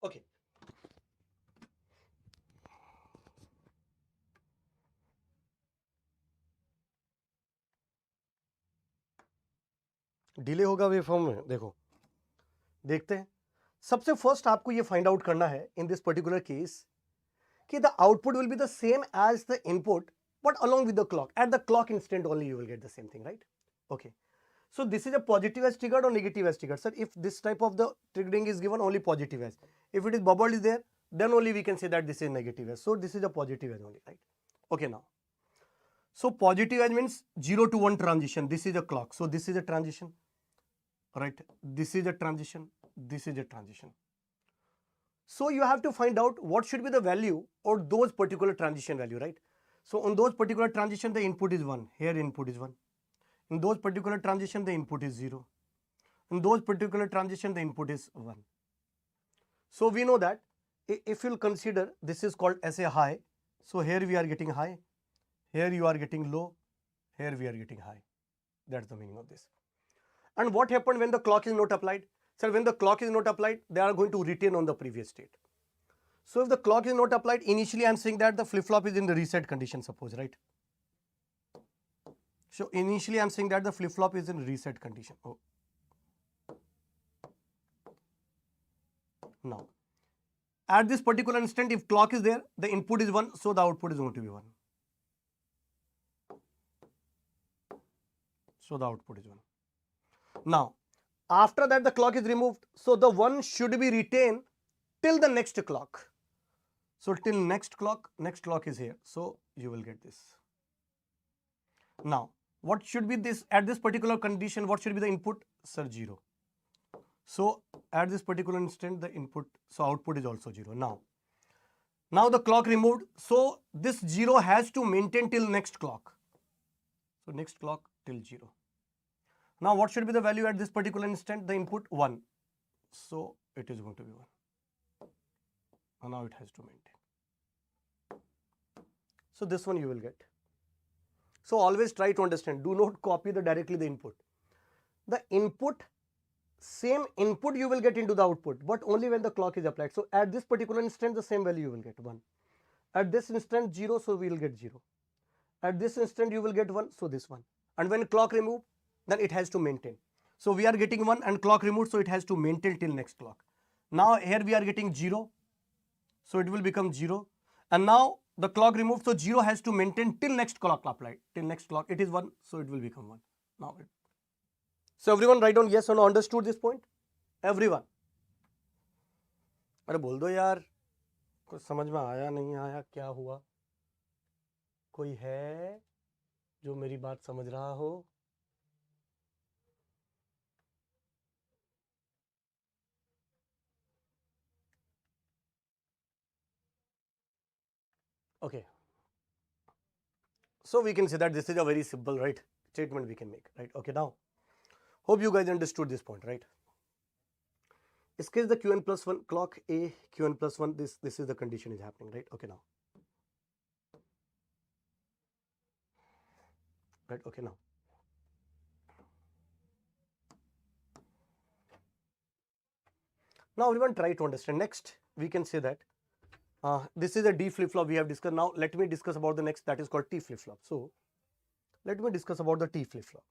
Okay. Delay होगा wave form में, देखो देखते हैं। सबसे first आपको ये find out करना है इन दिस पर्टिकुलर केस कि the output will be the same as the input but along with the clock. At the clock instant only you will get the same thing, right? Okay. So this is a positive as triggered or negative as triggered? Sir, if this type of the triggering is given, only positive as. If it is bubble is there, then only we can say that this is negative as. So this is a positive as only, right? Okay now. So positive as means 0 to 1 transition. This is a clock. So this is a transition, right? This is a transition. This is a transition. So you have to find out what should be the value or those particular transition value, right? So on those particular transition, the input is 1. Here input is 1. In those particular transition, the input is 0. In those particular transition, the input is 1. So we know that if you'll consider this is called as a high. So here we are getting high. Here you are getting low. Here we are getting high. That's the meaning of this. And what happened when the clock is not applied? Sir, when the clock is not applied, they are going to retain on the previous state. So if the clock is not applied, initially I am saying that the flip-flop is in the reset condition, suppose, right? So initially I am saying that the flip-flop is in reset condition. Oh. Now, at this particular instant, if clock is there, the input is 1, so the output is going to be 1. So the output is 1. Now, after that the clock is removed, so the 1 should be retained till the next clock. So till next clock is here. So you will get this. Now, what should be this at this particular condition? What should be the input? Sir, 0. So at this particular instant, the input, so output is also 0. Now the clock removed. So this 0 has to maintain till next clock. So next clock till 0. Now what should be the value at this particular instant? The input 1. So it is going to be 1. And now it has to maintain. So this one you will get. So always try to understand. Do not copy directly the input. The input, same input you will get into the output, but only when the clock is applied. So at this particular instant, the same value you will get 1. At this instant 0, so we will get 0. At this instant you will get 1, so this one. And when clock removed, then it has to maintain. So we are getting 1 and clock removed, so it has to maintain till next clock. Now here we are getting 0. So it will become 0. And now the clock removed, so 0 has to maintain till next clock applied. Till next clock, it is 1, so it will become 1. Now it. So everyone write down yes or no, understood this point? Everyone. अरे बोल दो यार, कुछ समझ में आया नहीं आया, क्या हुआ? कोई है जो मेरी बात समझ रहा हो? Okay. So we can say that this is a very simple, right, statement we can make, right? Okay, now hope you guys understood this point, right? This case the Qn plus 1 clock A, Qn plus 1, this is the condition is happening, right? Okay, now. Right, okay, now. Now everyone try to understand. Next, we can say that this is a D flip-flop we have discussed. Now let me discuss about the next, that is called T flip-flop. So let me discuss about the T flip-flop.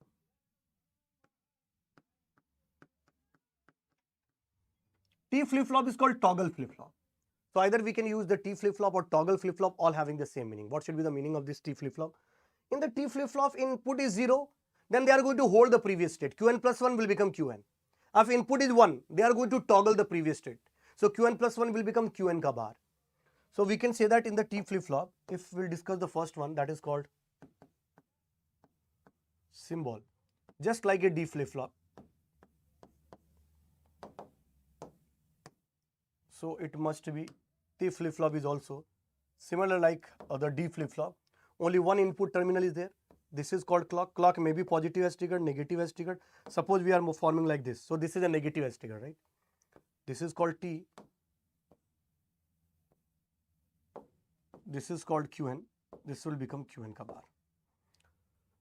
T flip-flop is called toggle flip-flop. So either we can use the T flip-flop or toggle flip-flop, all having the same meaning. What should be the meaning of this T flip-flop? In the T flip-flop, input is 0, then they are going to hold the previous state. Qn plus 1 will become Qn. If input is 1, they are going to toggle the previous state. So Qn plus 1 will become Qn ka bar. So we can say that in the T flip-flop, if we'll discuss the first one, that is called symbol, just like a D flip-flop. So it must be T flip-flop is also similar like the D flip-flop. Only one input terminal is there. This is called clock. Clock may be positive as triggered, negative as triggered. Suppose we are forming like this. So this is a negative as triggered, right? This is called T. This is called Qn. This will become Qn ka bar.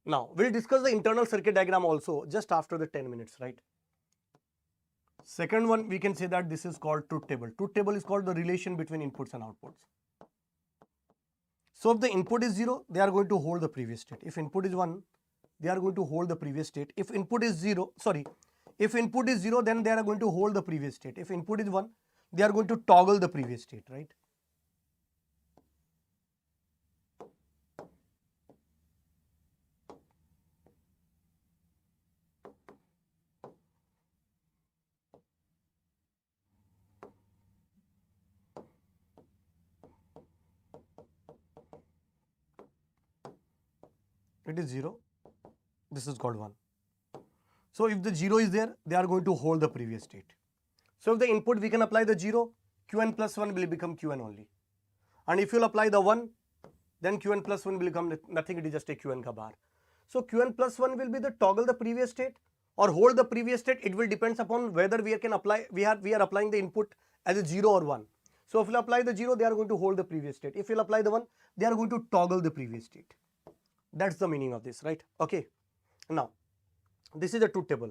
Now we'll discuss the internal circuit diagram also just after the 10 minutes, right? Second one, we can say that this is called truth table. Truth table is called the relation between inputs and outputs. So if the input is 0, they are going to hold the previous state. If input is 1, they are going to hold the previous state. If input is 0, then they are going to hold the previous state. If input is 1, they are going to toggle the previous state, right? It is 0, this is called 1. So if the 0 is there, they are going to hold the previous state. So if the input we can apply the 0, Qn plus 1 will become Qn only. And if you will apply the 1, then Qn plus 1 will become nothing, it is just a Qn ka bar. So Qn plus 1 will be the toggle the previous state or hold the previous state. It will depends upon whether we are applying the input as a 0 or 1. So if you apply the 0, they are going to hold the previous state. If you apply the 1, they are going to toggle the previous state. That's the meaning of this, right? Okay. Now, this is a truth table.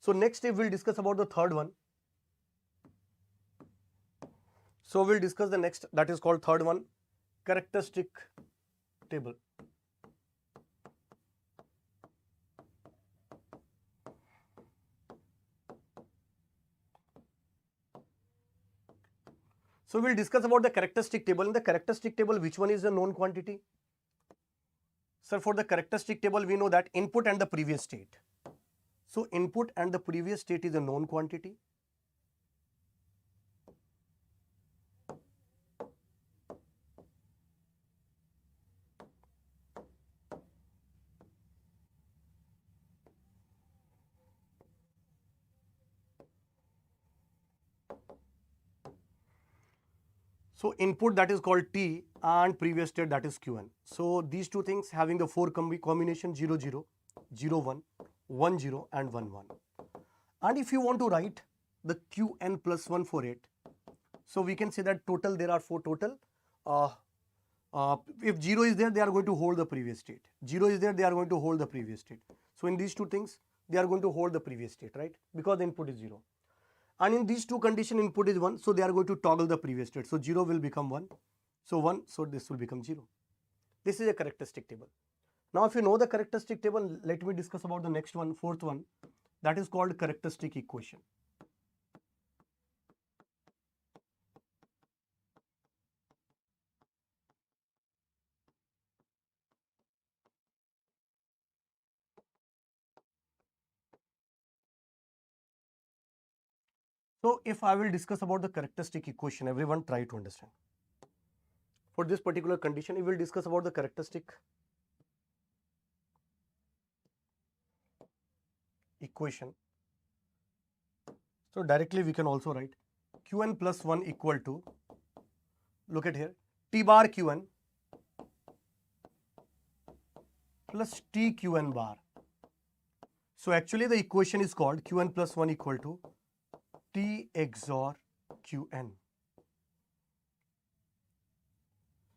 So next step we'll discuss about the third one. So we'll discuss the next, that is called third one, characteristic table. So we'll discuss about the characteristic table. In the characteristic table, which one is the known quantity? Sir, for the characteristic table, we know that input and the previous state. So input and the previous state is a known quantity. So input, that is called T, and previous state, that is Qn. So these two things having the four combination 0, 0, 0, 1, 1, 0 and 1, 1. And if you want to write the Qn plus 1 for it, so we can say that total, there are 4 total. If 0 is there, they are going to hold the previous state. 0 is there, they are going to hold the previous state. So in these two things, they are going to hold the previous state, right? Because the input is 0. And in these two condition, input is 1, so they are going to toggle the previous state. So 0 will become 1. So 1, so this will become 0. This is a characteristic table. Now if you know the characteristic table, let me discuss about the next one, fourth one. That is called characteristic equation. So if I will discuss about the characteristic equation, everyone try to understand. For this particular condition, we will discuss about the characteristic equation. So directly we can also write Qn plus 1 equal to, look at here, T bar Qn plus T Qn bar. So actually the equation is called Qn plus 1 equal to T XOR Qn.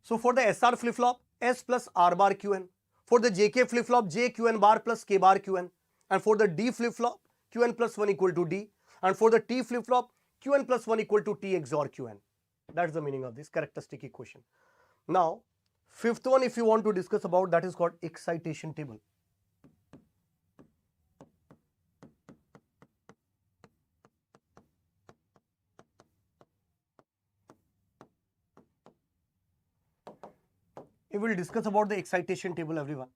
So for the SR flip-flop, S plus R bar Qn. For the JK flip-flop, J Qn bar plus K bar Qn. And for the D flip-flop, Qn plus 1 equal to D. And for the T flip-flop, Qn plus 1 equal to T XOR Qn. That's the meaning of this characteristic equation. Now, fifth one, if you want to discuss about, that is called excitation table. We will discuss about the excitation table, everyone.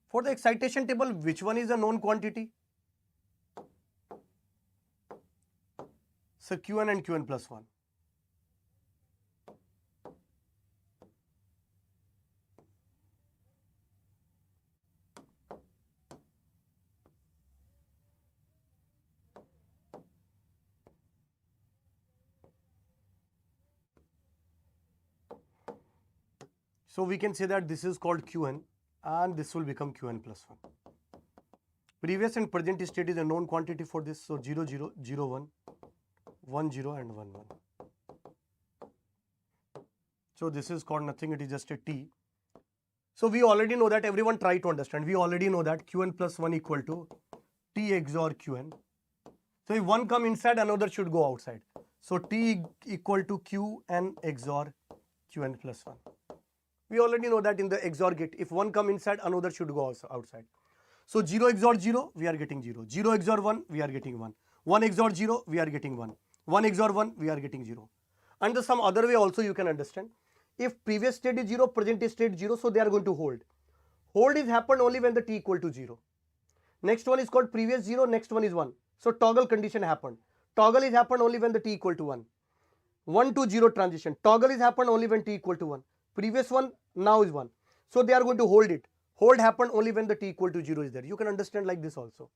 For the excitation table, which one is a known quantity? So Qn and Qn plus 1. So we can say that this is called Qn and this will become Qn plus 1. Previous and present state is a known quantity for this. So 0, 0, 0, 1, 1, 0 and 1, 1. So this is called nothing, it is just a T. So we already know that, everyone try to understand. We already know that Qn plus 1 equal to T XOR Qn. So if one come inside, another should go outside. So T equal to Qn XOR Qn plus 1. We already know that in the XOR gate, if one come inside, another should go outside. So 0 XOR 0, we are getting 0. 0 XOR 1, we are getting 1. 1 XOR 0, we are getting 1. 1 XOR 1, we are getting 0. And the some other way also you can understand. If previous state is 0, present state 0, so they are going to hold. Hold is happened only when the T equal to 0. Next one is called previous 0, next one is 1. So toggle condition happened. Toggle is happened only when the T equal to 1. 1 to 0 transition. Toggle is happened only when T equal to 1. Previous one now is 1. So they are going to hold it. Hold happened only when the T equal to 0 is there. You can understand like this also.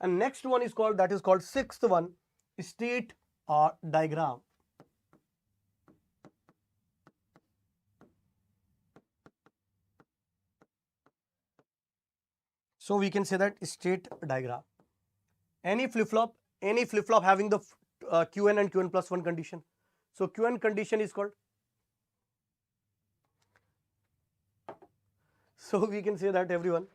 And next one is called, that is called sixth one, state diagram. So we can say that state diagram. Any flip-flop having the Qn and Qn plus 1 condition. So Qn condition is called. So we can say that everyone.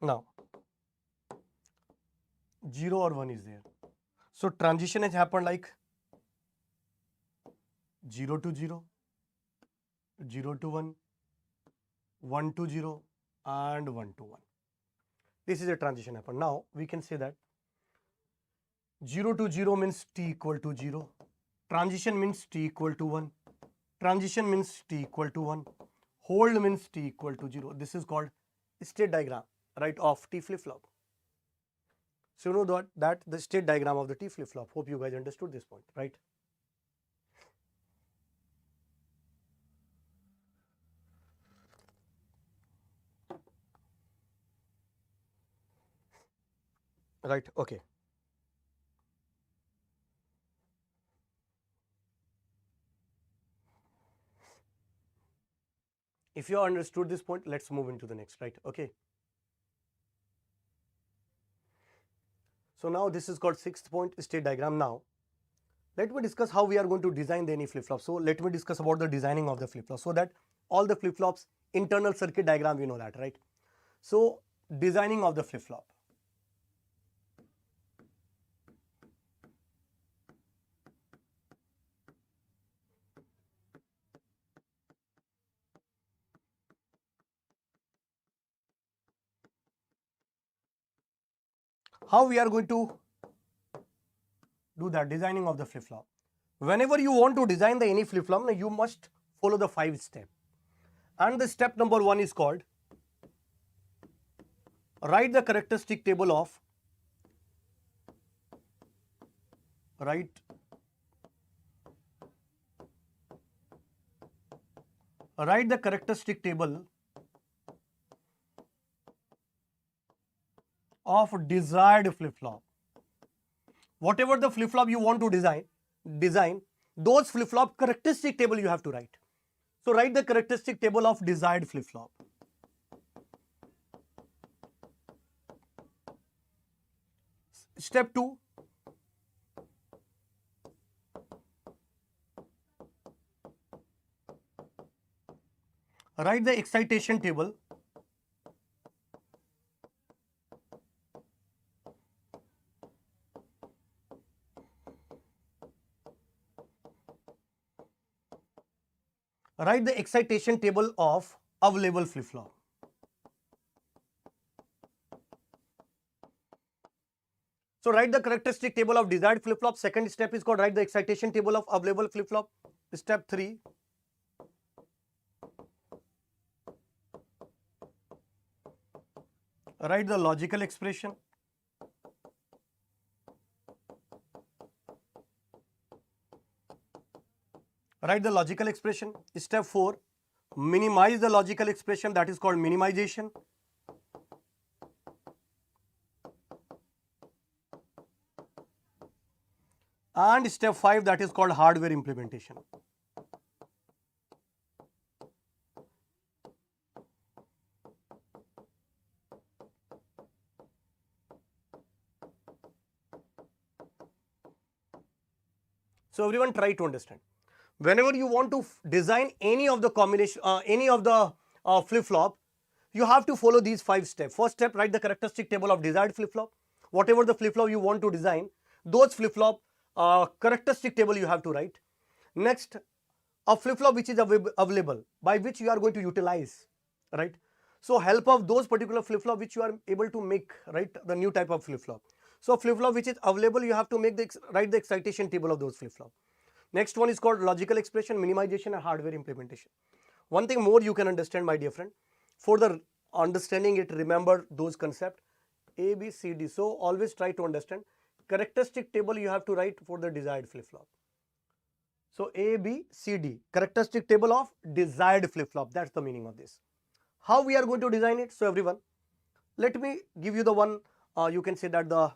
Now 0 or 1 is there. So transition has happened like 0 to 0, 0 to 1, 1 to 0 and 1 to 1. This is a transition happened. Now we can say that 0 to 0 means T equal to 0. Transition means T equal to 1. Transition means T equal to 1. Hold means T equal to 0. This is called state diagram, right, of T flip-flop. So you know that the state diagram of the T flip-flop. Hope you guys understood this point, right? Right, okay. If you understood this point, let's move into the next, right? Okay. So now this is called sixth point, state diagram. Now let me discuss how we are going to design the any flip-flop. So let me discuss about the designing of the flip-flop, so that all the flip-flops internal circuit diagram, we know that, right? So designing of the flip-flop. How we are going to do that designing of the flip-flop? Whenever you want to design the any flip-flop, you must follow the 5 steps. And the step number 1 is called write the characteristic table of write the characteristic table of desired flip-flop. Whatever the flip-flop you want to design those flip-flop characteristic table you have to write. So write the characteristic table of desired flip-flop. Step 2, write the excitation table of available flip-flop. So write the characteristic table of desired flip-flop. Second step is called write the excitation table of available flip-flop. Step 3, write the logical expression. Write the logical expression. Step 4, minimize the logical expression, that is called minimization. And step 5, that is called hardware implementation. So everyone try to understand. Whenever you want to design any of the combination, any of the flip-flop, you have to follow these 5 steps. First step, write the characteristic table of desired flip-flop. Whatever the flip-flop you want to design, those flip-flop characteristic table you have to write. Next, a flip-flop which is available, by which you are going to utilize, right? So help of those particular flip-flop which you are able to make, right, the new type of flip-flop. So flip-flop which is available, you have to make write the excitation table of those flip-flop. Next one is called logical expression, minimization and hardware implementation. One thing more you can understand, my dear friend, for the understanding it, remember those concepts A, B, C, D. So always try to understand characteristic table you have to write for the desired flip-flop. So A, B, C, D, characteristic table of desired flip-flop. That's the meaning of this. How we are going to design it? So everyone, let me give you the one, you can say that the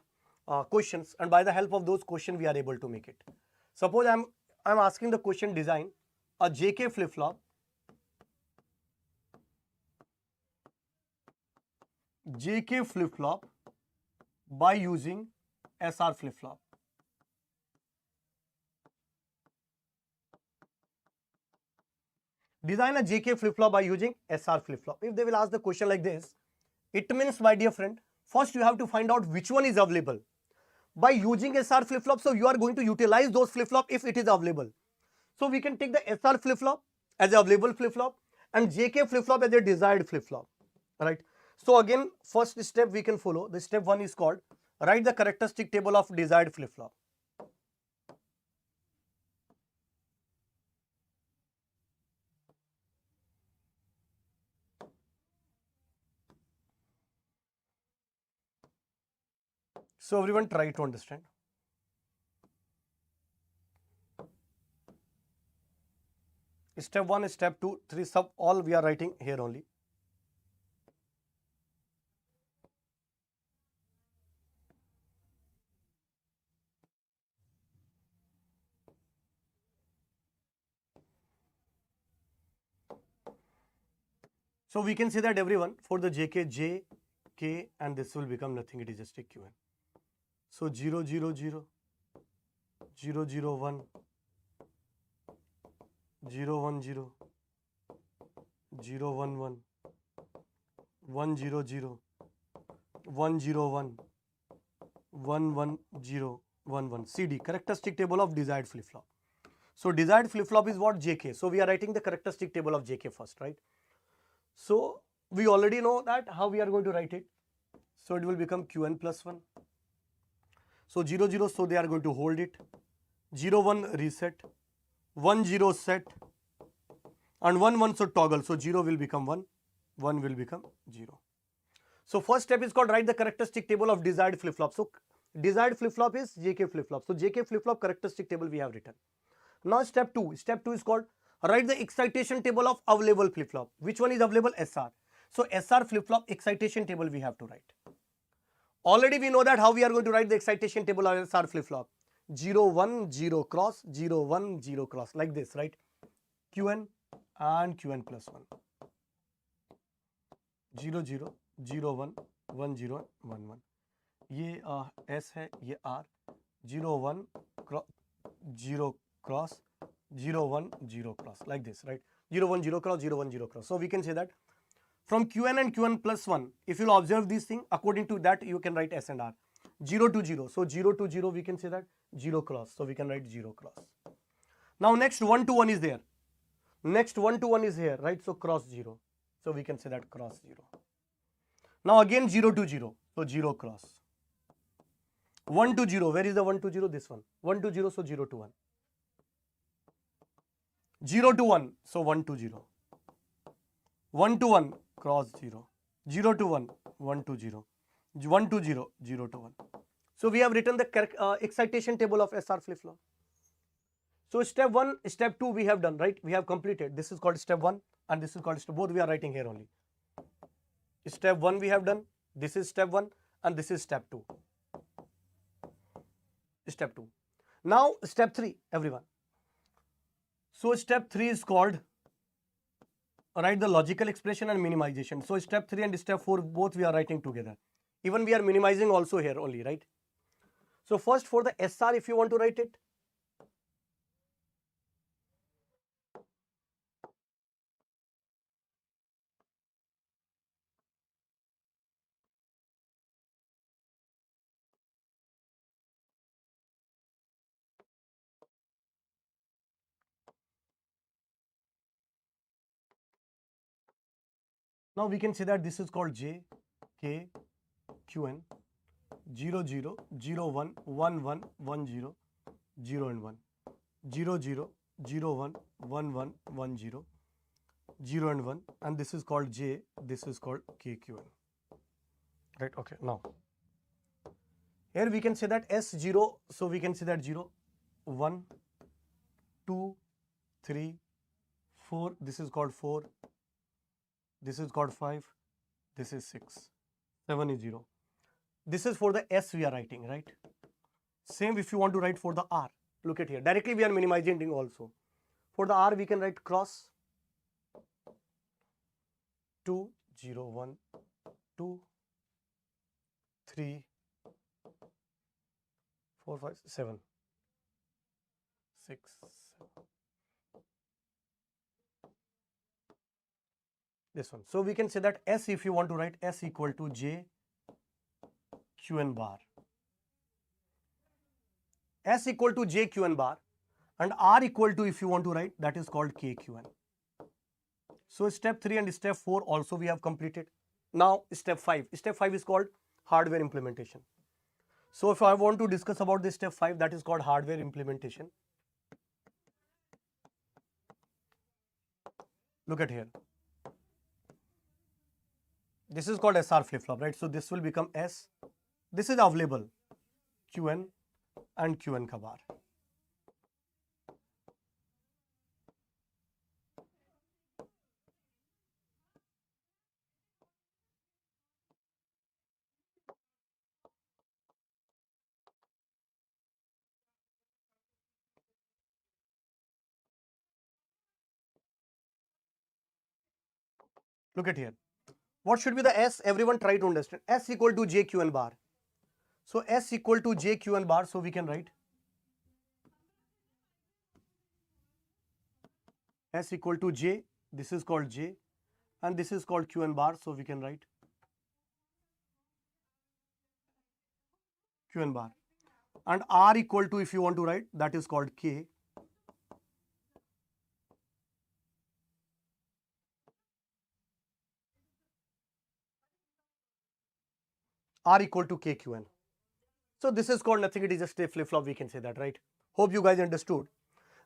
questions, and by the help of those questions we are able to make it. Suppose I'm asking the question, design a JK flip-flop, by using SR flip-flop. Design a JK flip-flop by using SR flip-flop. If they will ask the question like this, it means, my dear friend, first you have to find out which one is available. By using SR flip-flop, so you are going to utilize those flip-flop if it is available. So we can take the SR flip-flop as a available flip-flop and JK flip-flop as a desired flip-flop, right? So again, first step we can follow. The step 1 is called write the characteristic table of desired flip-flop. So everyone try to understand. Step 1, step 2, 3, all we are writing here only. So we can say that everyone, for the JK, J, K, and this will become nothing, it is just a QN. So 0, 0, 0, 0, 0, 1, 0, 1, 0, 0, 1, 1, 1, 0, 0, 1, 0, 1, 1, 1, 0, 1, 1. CD, characteristic table of desired flip-flop. So desired flip-flop is what? JK. So we are writing the characteristic table of JK first, right? So we already know that how we are going to write it. So it will become QN plus 1. So 0, 0, so they are going to hold it. 0, 1 reset. 1, 0 set. And 1, 1 so toggle. So 0 will become 1. 1 will become 0. So first step is called write the characteristic table of desired flip-flop. So desired flip-flop is JK flip-flop. So JK flip-flop characteristic table we have written. Now step 2. Step 2 is called write the excitation table of available flip-flop. Which one is available? SR. So SR flip-flop excitation table we have to write. Already we know that how we are going to write the excitation table of SR flip-flop. 0, 1, 0 cross, 0, 1, 0 cross, like this, right? QN and QN plus 1. 0, 0, 0, 1, 1, 0, 1, 1. ये S है, ये R. 0, 1, 0 cross, 0, 1, 0 cross, like this, right? 0, 1, 0 cross, 0, 1, 0 cross. So we can say that from QN and QN plus 1, if you will observe this thing, according to that, you can write S and R. 0 to 0. So 0 to 0, we can say that 0 cross. So we can write 0 cross. Now next 1 to 1 is there. Next 1 to 1 is here, right? So cross 0. So we can say that cross 0. Now again 0 to 0. So 0 cross. 1 to 0. Where is the 1 to 0? This one. 1 to 0. So 0 to 1. 0 to 1. So 1 to 0. 1 to 1. Cross 0. 0 to 1. 1 to 0. 1 to 0. 0 to 1. So we have written the excitation table of SR flip-flop. So step 1, step 2 we have done, right? We have completed. This is called step 1 and this is called step, both we are writing here only. Step 1 we have done. This is step 1 and this is step 2. Step 2. Now step 3, everyone. So step 3 is called write the logical expression and minimization. So step 3 and step 4 both we are writing together. Even we are minimizing also here only, right? So first for the SR, if you want to write it, Now we can say that this is called J, K, Q, N, 0, 0, 0, 1, 1, 1, 1, 0, 0 and 1, 0, 0, 0, 1, 1, 1, 1, 0, 0 and 1, and this is called J, this is called K, Q, N. Right, okay. Now, here we can say that S0, so we can say that 0, 1, 2, 3, 4, this is called 4, this is called 5, this is 6, 7 is 0. This is for the S we are writing, right? Same if you want to write for the R. Look at here. Directly we are minimizing it also. For the R we can write cross 2, 0, 1, 2, 3, 4, 5, 7, 6, 7. This one. So we can say that S, if you want to write S equal to J, Q, N bar. S equal to J, Q, N bar, and R equal to, if you want to write, that is called K, Q, N. So step 3 and step 4 also we have completed. Now step 5. Step 5 is called hardware implementation. So if I want to discuss about this step 5, that is called hardware implementation. Look at here. This is called SR flip-flop, right? So this will become S. This is available, QN and QN ka bar. Look at here. What should be the S? Everyone try to understand. S equal to J, Q, N bar. So S equal to J, Q, N bar. So we can write S equal to J. This is called J. And this is called Q, N bar. So we can write Q, N bar. And R equal to, if you want to write, that is called K. R equal to K, Q, N. So this is called nothing, it is just a flip-flop, we can say that, right? Hope you guys understood.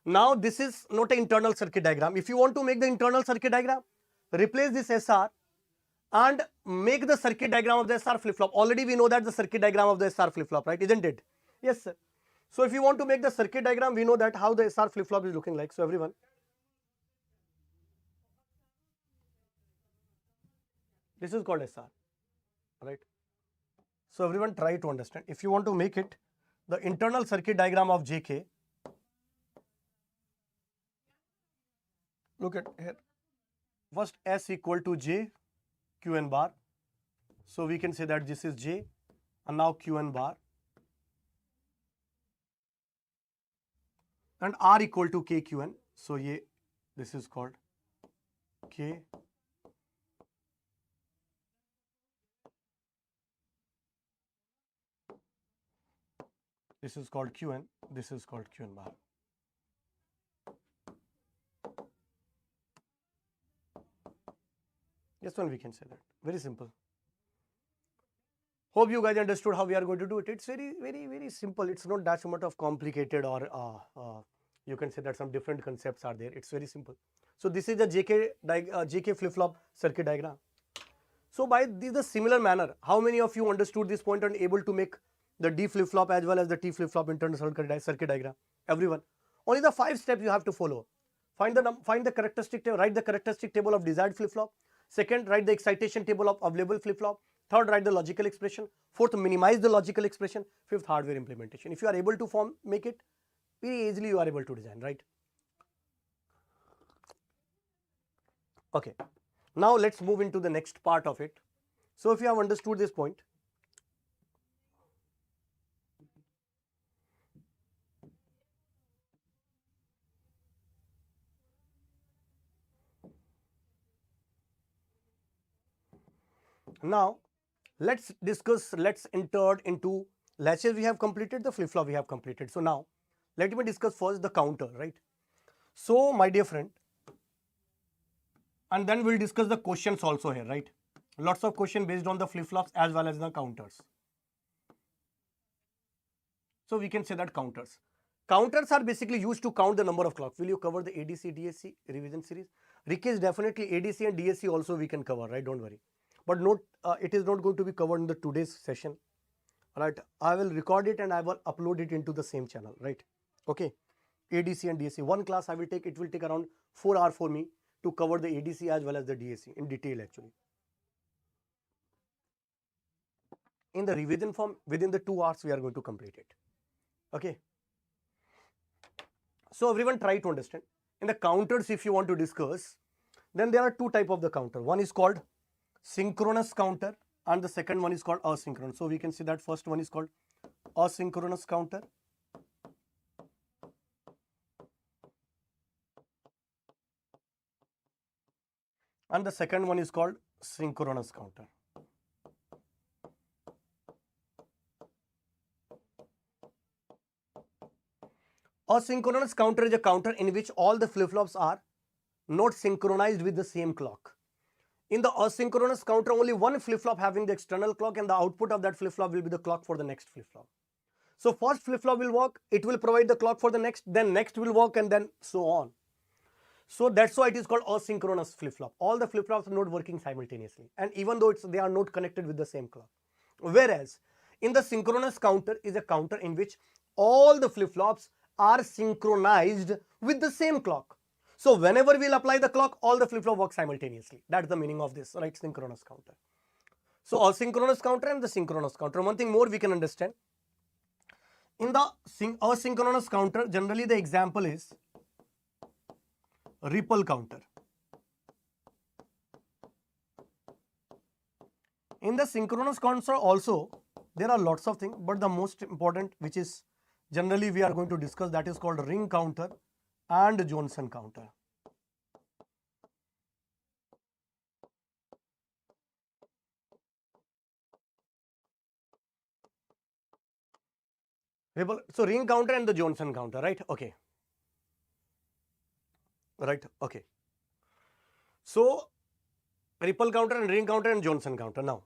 Now this is not an internal circuit diagram. If you want to make the internal circuit diagram, replace this SR and make the circuit diagram of the SR flip-flop. Already we know that the circuit diagram of the SR flip-flop, right? Isn't it? Yes, sir. So if you want to make the circuit diagram, we know that how the SR flip-flop is looking like. So everyone, this is called SR, right? So everyone try to understand. If you want to make it, the internal circuit diagram of JK, look at here. First S equal to J, Q, N bar. So we can say that this is J and now Q, N bar. And R equal to K, Q, N. So this is called K. This is called Q, N. This is called Q, N bar. Yes, one we can say that. Very simple. Hope you guys understood how we are going to do it. It's very, very, very simple. It's not that much of complicated, or you can say that some different concepts are there. It's very simple. So this is the JK flip-flop circuit diagram. So by the similar manner, how many of you understood this point and able to make the D flip-flop as well as the T flip-flop internal circuit diagram? Everyone. Only the 5 steps you have to follow. Find the characteristic table, write the characteristic table of desired flip-flop. Second, write the excitation table of available flip-flop. Third, write the logical expression. Fourth, minimize the logical expression. Fifth, hardware implementation. If you are able to make it, very easily you are able to design, right? Okay. Now let's move into the next part of it. So if you have understood this point, now let's enter into latches. We have completed, the flip-flop we have completed. So now let me discuss first the counter, right? So my dear friend, And then we'll discuss the questions also here, right? Lots of questions based on the flip-flops as well as the counters. So we can say that counters. Counters are basically used to count the number of clocks. Will you cover the ADC, DSC revision series? Rikesh, definitely ADC and DSC also we can cover, right? Don't worry. But note, it is not going to be covered in the today's session, right? I will record it and I will upload it into the same channel, right? Okay. ADC and DSC. One class I will take, it will take around 4 hours for me to cover the ADC as well as the DSC in detail actually. In the revision form, within the 2 hours we are going to complete it. Okay. So everyone try to understand. In the counters, if you want to discuss, then there are two types of the counter. One is called synchronous counter and the second one is called asynchronous. So we can see that first one is called asynchronous counter. And the second one is called synchronous counter. Asynchronous counter is a counter in which all the flip-flops are not synchronized with the same clock. In the asynchronous counter, only one flip-flop having the external clock and the output of that flip-flop will be the clock for the next flip-flop. So first flip-flop will work, it will provide the clock for the next, then next will work and then so on. So that's why it is called asynchronous flip-flop. All the flip-flops are not working simultaneously, and even though they are not connected with the same clock. Whereas in the synchronous counter is a counter in which all the flip-flops are synchronized with the same clock. So whenever we'll apply the clock, all the flip-flop work simultaneously. That's the meaning of this, right? Synchronous counter. So asynchronous counter and the synchronous counter. One thing more we can understand. In the asynchronous counter, generally the example is ripple counter. In the synchronous counter also, there are lots of things, but the most important, which is generally we are going to discuss, that is called ring counter and Johnson counter. So ring counter and the Johnson counter, right? Okay. Right, okay. So ripple counter and ring counter and Johnson counter. Now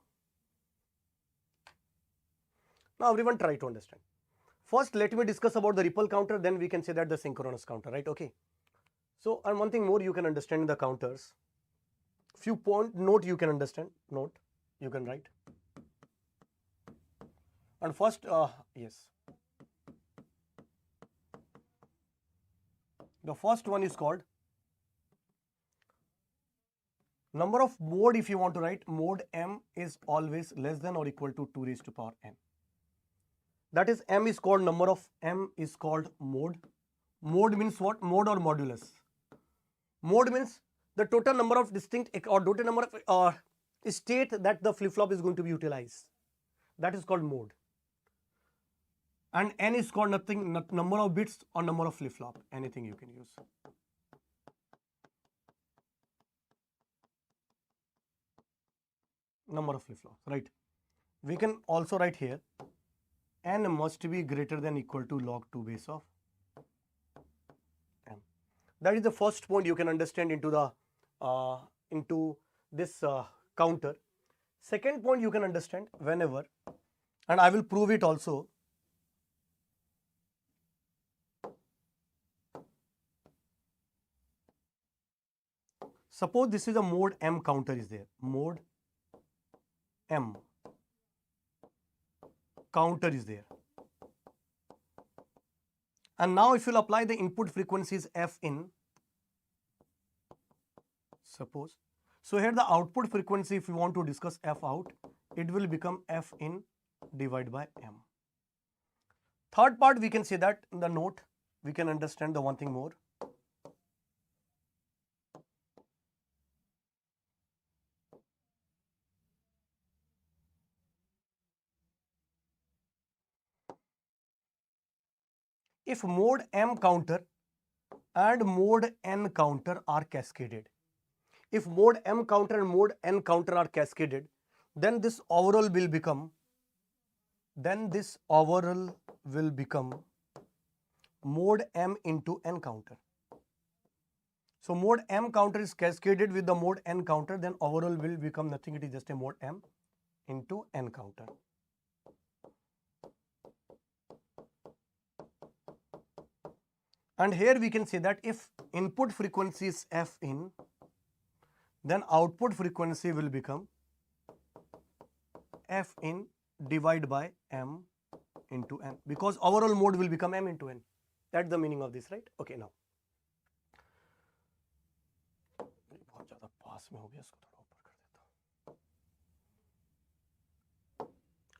everyone try to understand. First, let me discuss about the ripple counter, then we can say that the synchronous counter, right? Okay. So, and one thing more you can understand in the counters. Few point note you can understand. Note you can write. And first, yes. The first one is called number of mode. If you want to write, mode m is always less than or equal to 2 raised to power n. That is, m is called mode. Mode means what? Mode or modulus. Mode means the total number of distinct or total number of state that the flip-flop is going to be utilized. That is called mode. And n is called number of bits or number of flip-flop. Anything you can use. Number of flip-flops, right? We can also write here n must be greater than equal to log 2 base of m. That is the first point you can understand into this counter. Second point you can understand whenever, and I will prove it also. Suppose this is a mode m counter is there. Mode m counter is there. And now if you'll apply the input frequencies f in, suppose. So here the output frequency, if you want to discuss f out, it will become f in divided by m. Third part, we can say that in the note, we can understand the one thing more. If mode m counter and mode n counter are cascaded, if mode m counter and mode n counter are cascaded, then this overall will become, mode m into n counter. So mode M counter is cascaded with the mode N counter, then overall will become nothing, it is just a mode M into N counter. And here we can say that if input frequency is F in, then output frequency will become F in divided by M into N, because overall mode will become M into N. That's the meaning of this, right? Okay, now.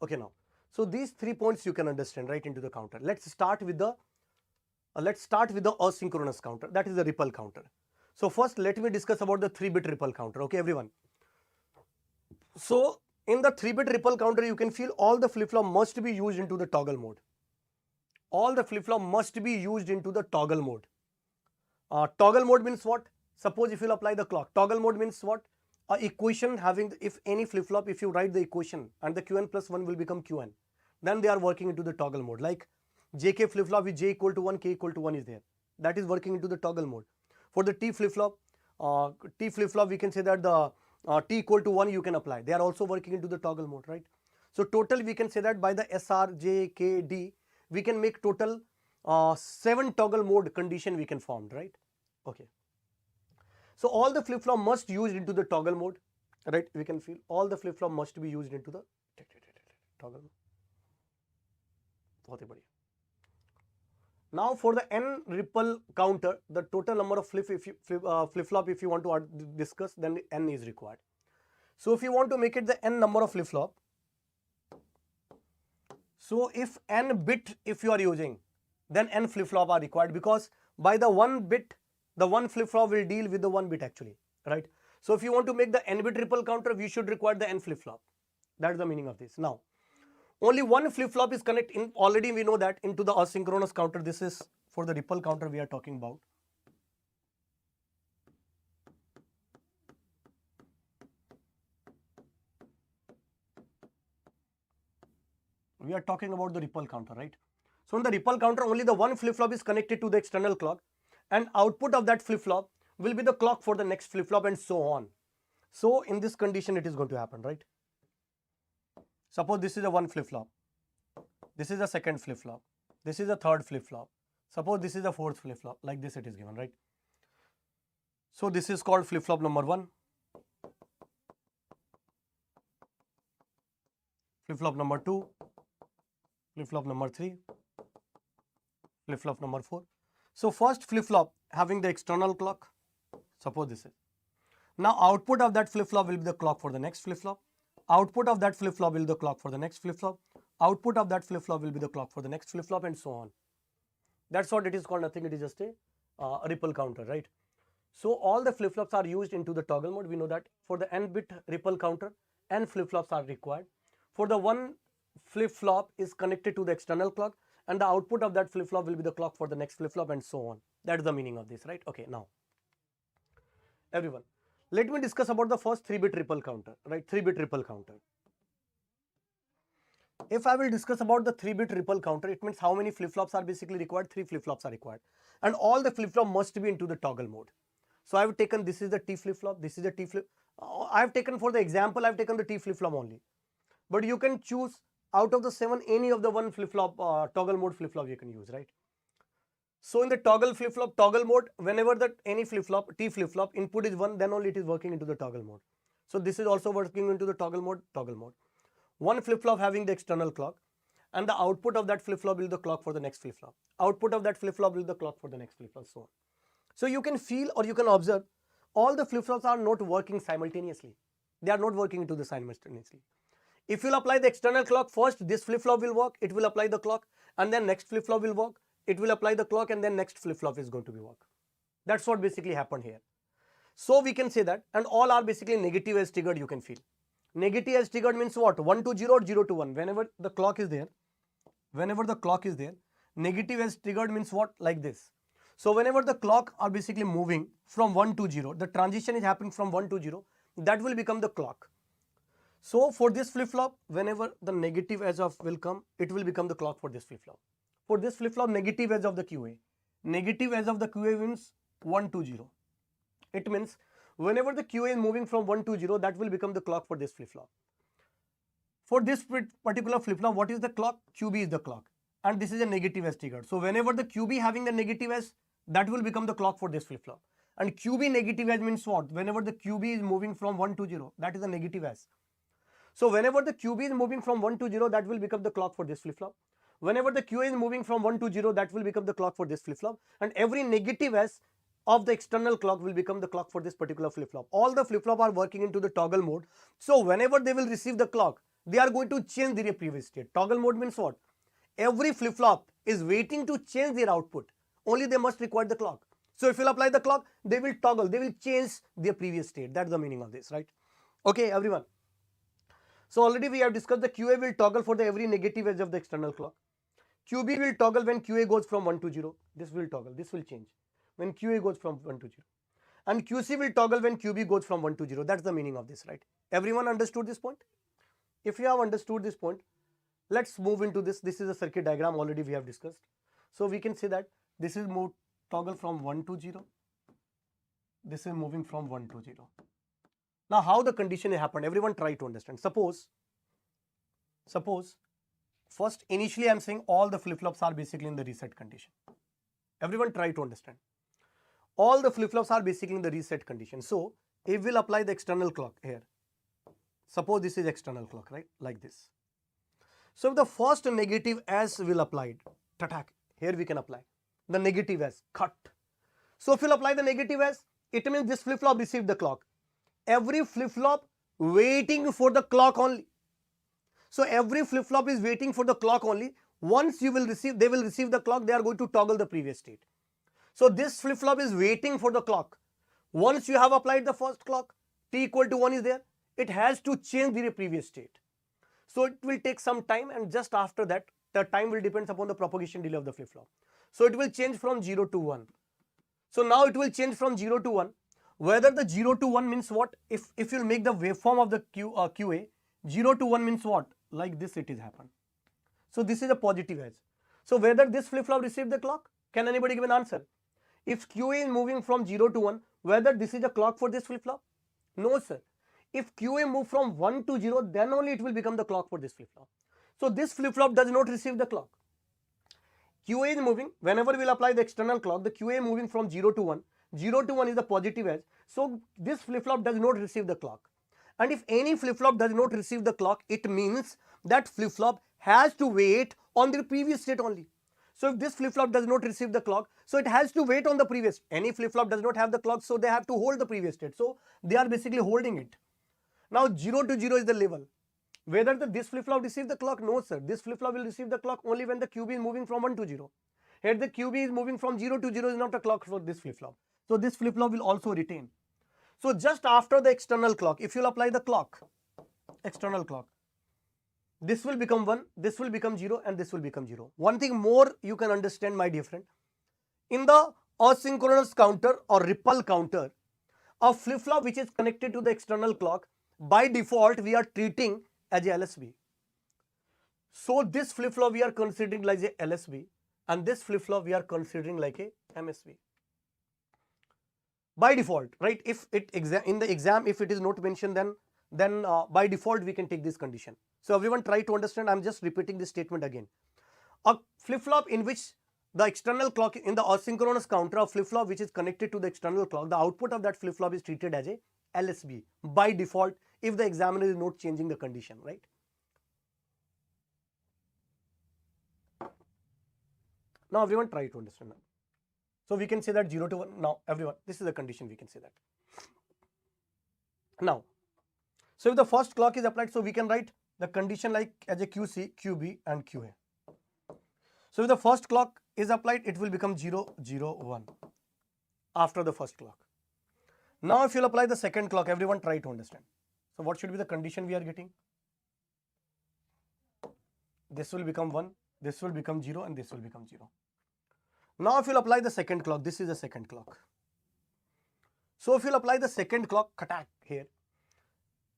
Okay, now. So these 3 points you can understand right into the counter. Let's start with the asynchronous counter, that is the ripple counter. So first let me discuss about the 3-bit ripple counter. Okay, everyone. So in the 3-bit ripple counter, you can feel all the flip-flop must be used into the toggle mode. All the flip-flop must be used into the toggle mode. Toggle mode means what? Suppose if you apply the clock, toggle mode means what? Equation having, if any flip-flop, if you write the equation and the Qn plus 1 will become Qn, then they are working into the toggle mode. Like JK flip-flop with J equal to 1, K equal to 1 is there. That is working into the toggle mode. For the T flip-flop, we can say that the T equal to 1 you can apply. They are also working into the toggle mode, right? So total we can say that by the SR, J, K, D, we can make total 7 toggle mode condition we can form, right? Okay. So all the flip-flop must used into the toggle mode, right? We can feel all the flip-flop must be used into the toggle mode. Now for the N ripple counter, the total number of flip-flop if you want to discuss, then N is required. So if you want to make it the N number of flip-flop, so if N bit if you are using, then N flip-flop are required, because by the 1 bit, the 1 flip-flop will deal with the 1 bit actually, right? So if you want to make the N bit ripple counter, we should require the N flip-flop. That is the meaning of this. Now, only 1 flip-flop is connected in, already we know that, into the asynchronous counter. This is for the ripple counter we are talking about. We are talking about the ripple counter, right? So in the ripple counter, only the 1 flip-flop is connected to the external clock, and output of that flip-flop will be the clock for the next flip-flop and so on. So in this condition it is going to happen, right? Suppose this is a 1 flip-flop, this is a 2nd flip-flop, this is a 3rd flip-flop, suppose this is a 4th flip-flop, like this it is given, right? So this is called flip-flop number 1, flip-flop number 2, flip-flop number 3, flip-flop number 4. So first flip-flop having the external clock, suppose this is. Now output of that flip-flop will be the clock for the next flip-flop. Output of that flip-flop will be the clock for the next flip-flop. Output of that flip-flop will be the clock for the next flip-flop and so on. That's what it is called, nothing, it is just a ripple counter, right? So all the flip-flops are used into the toggle mode. We know that for the N-bit ripple counter, N flip-flops are required. For the 1 flip-flop is connected to the external clock, and the output of that flip-flop will be the clock for the next flip-flop and so on. That is the meaning of this, right? Okay, now, everyone, let me discuss about the first 3-bit ripple counter, right? 3-bit ripple counter. If I will discuss about the 3-bit ripple counter, it means how many flip-flops are basically required? 3 flip-flops are required. And all the flip-flop must be into the toggle mode. So I have taken, this is the T flip-flop, this is the T flip. I have taken, for the example, I have taken the T flip-flop only. But you can choose out of the 7, any of the 1 flip-flop, toggle mode flip-flop you can use, right? So in the toggle flip-flop, toggle mode, whenever the any flip-flop, T flip-flop, input is 1, then only it is working into the toggle mode. So this is also working into the toggle mode, 1 flip-flop having the external clock, and the output of that flip-flop will be the clock for the next flip-flop. Output of that flip-flop will be the clock for the next flip-flop, so on. So you can feel or you can observe all the flip-flops are not working simultaneously. They are not working into the simultaneously. If you will apply the external clock, first this flip-flop will work, it will apply the clock, and then next flip-flop will work, it will apply the clock, and then next flip-flop is going to be work. That's what basically happened here. So we can say that, and all are basically negative as triggered, you can feel. Negative as triggered means what? 1 to 0 or 0 to 1. Whenever the clock is there, negative as triggered means what? Like this. So whenever the clock are basically moving from 1 to 0, the transition is happening from 1 to 0, that will become the clock. So for this flip-flop, whenever the negative edge of will come, it will become the clock for this flip-flop. For this flip-flop, negative edge of the QA. Negative edge of the QA means 1 to 0. It means whenever the QA is moving from 1 to 0, that will become the clock for this flip-flop. For this particular flip-flop, what is the clock? QB is the clock. And this is a negative S triggered. So whenever the QB having the negative S, that will become the clock for this flip-flop. And QB negative S means what? Whenever the QB is moving from 1 to 0, that is the negative S. So whenever the QB is moving from 1 to 0, that will become the clock for this flip-flop. Whenever the QA is moving from 1 to 0, that will become the clock for this flip-flop. And every negative S of the external clock will become the clock for this particular flip-flop. All the flip-flop are working into the toggle mode. So whenever they will receive the clock, they are going to change their previous state. Toggle mode means what? Every flip-flop is waiting to change their output. Only they must require the clock. So if you apply the clock, they will toggle, they will change their previous state. That's the meaning of this, right? Okay, everyone. So already we have discussed the QA will toggle for the every negative edge of the external clock. QB will toggle when QA goes from 1 to 0. This will toggle, this will change when QA goes from 1 to 0. And QC will toggle when QB goes from 1 to 0. That's the meaning of this, right? Everyone understood this point? If you have understood this point, let's move into this. This is a circuit diagram already we have discussed. So we can say that this is moved toggle from 1 to 0. This is moving from 1 to 0. Now how the condition happened, everyone try to understand. Suppose first initially I am saying all the flip-flops are basically in the reset condition. Everyone try to understand. All the flip-flops are basically in the reset condition. So if we'll apply the external clock here, suppose this is external clock, right? Like this. So if the first negative S will apply it, here we can apply the negative S, cut. So if we'll apply the negative S, it means this flip-flop received the clock. Every flip-flop waiting for the clock only. So every flip-flop is waiting for the clock only. Once you will receive, they will receive the clock, they are going to toggle the previous state. So this flip-flop is waiting for the clock. Once you have applied the first clock, t equal to 1 is there, it has to change the previous state. So it will take some time, and just after that, the time will depend upon the propagation delay of the flip-flop. So it will change from 0 to 1. So now it will change from 0 to 1. Whether the 0 to 1 means what? If you make the waveform of the QA, 0 to 1 means what? Like this it is happened. So this is a positive edge. So whether this flip-flop received the clock? Can anybody give an answer? If QA is moving from 0 to 1, whether this is a clock for this flip-flop? No, sir. If QA move from 1 to 0, then only it will become the clock for this flip-flop. So this flip-flop does not receive the clock. QA is moving, whenever we will apply the external clock, the QA moving from 0 to 1. 0 to 1 is the positive edge. So this flip-flop does not receive the clock. And if any flip-flop does not receive the clock, it means that flip-flop has to wait on the previous state only. So if this flip-flop does not receive the clock, so it has to wait on the previous. Any flip-flop does not have the clock, so they have to hold the previous state. So they are basically holding it. Now 0 to 0 is the level. Whether this flip-flop receive the clock? No, sir. This flip-flop will receive the clock only when the QB is moving from 1 to 0. Here the QB is moving from 0 to 0 is not a clock for this flip-flop. So this flip-flop will also retain. So just after the external clock, if you will apply the clock, external clock, this will become 1, this will become 0, and this will become 0. One thing more you can understand, my dear friend. In the asynchronous counter or ripple counter, a flip-flop which is connected to the external clock, by default we are treating as a LSB. So this flip-flop we are considering like a LSB, and this flip-flop we are considering like a MSB. By default, right? If it in the exam, if it is not mentioned, then by default we can take this condition. So everyone try to understand. I'm just repeating this statement again. A flip-flop in which the external clock in the asynchronous counter, a flip-flop which is connected to the external clock, the output of that flip-flop is treated as a LSB by default if the examiner is not changing the condition, right? Now everyone try to understand that. So we can say that 0 to 1. Now everyone, this is the condition, we can say that. Now, so if the first clock is applied, so we can write the condition like as a QC, QB and QA. So if the first clock is applied, it will become 0, 0, 1 after the first clock. Now if you will apply the second clock, everyone try to understand. So what should be the condition we are getting? This will become 1, this will become 0, and this will become 0. Now if you will apply the second clock, this is the second clock. So if you will apply the second clock, attack here,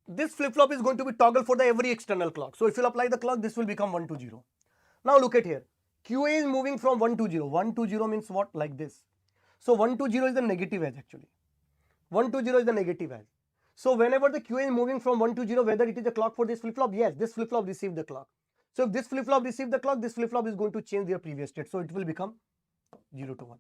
this flip-flop is going to be toggle for the every external clock. So if you will apply the clock, this will become 1 to 0. Now look at here, QA is moving from 1 to 0. 1 to 0 means what? Like this. So 1 to 0 is the negative edge actually. 120 is the negative edge. So whenever the QA is moving from 1 to 0, whether it is a clock for this flip-flop, yes, this flip-flop received the clock. So if this flip-flop received the clock, this flip-flop is going to change their previous state. So it will become 0 to 1.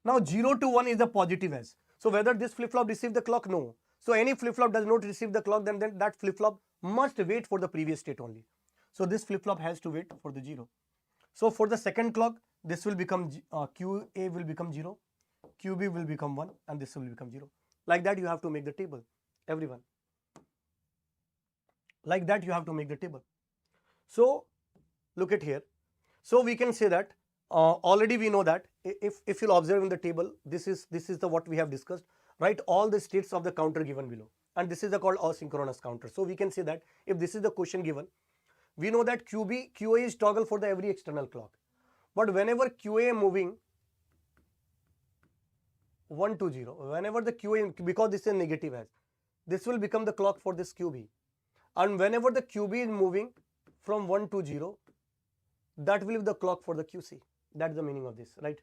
Now 0 to 1 is the positive edge. So whether this flip-flop received the clock, no. So any flip-flop does not receive the clock, then that flip-flop must wait for the previous state only. So this flip-flop has to wait for the 0. So for the second clock, this will become QA will become 0, QB will become 1, and this will become 0. Like that you have to make the table, everyone. Like that you have to make the table. So look at here. So we can say that already we know that if you'll observe in the table, this is the what we have discussed. Write all the states of the counter given below, and this is the called asynchronous counter. So we can say that if this is the question given, we know that QA is toggle for the every external clock. But whenever QA moving 1 to 0, whenever the QA, because this is a negative edge, this will become the clock for this QB. And whenever the QB is moving from 1 to 0, that will be the clock for the QC. That's the meaning of this, right?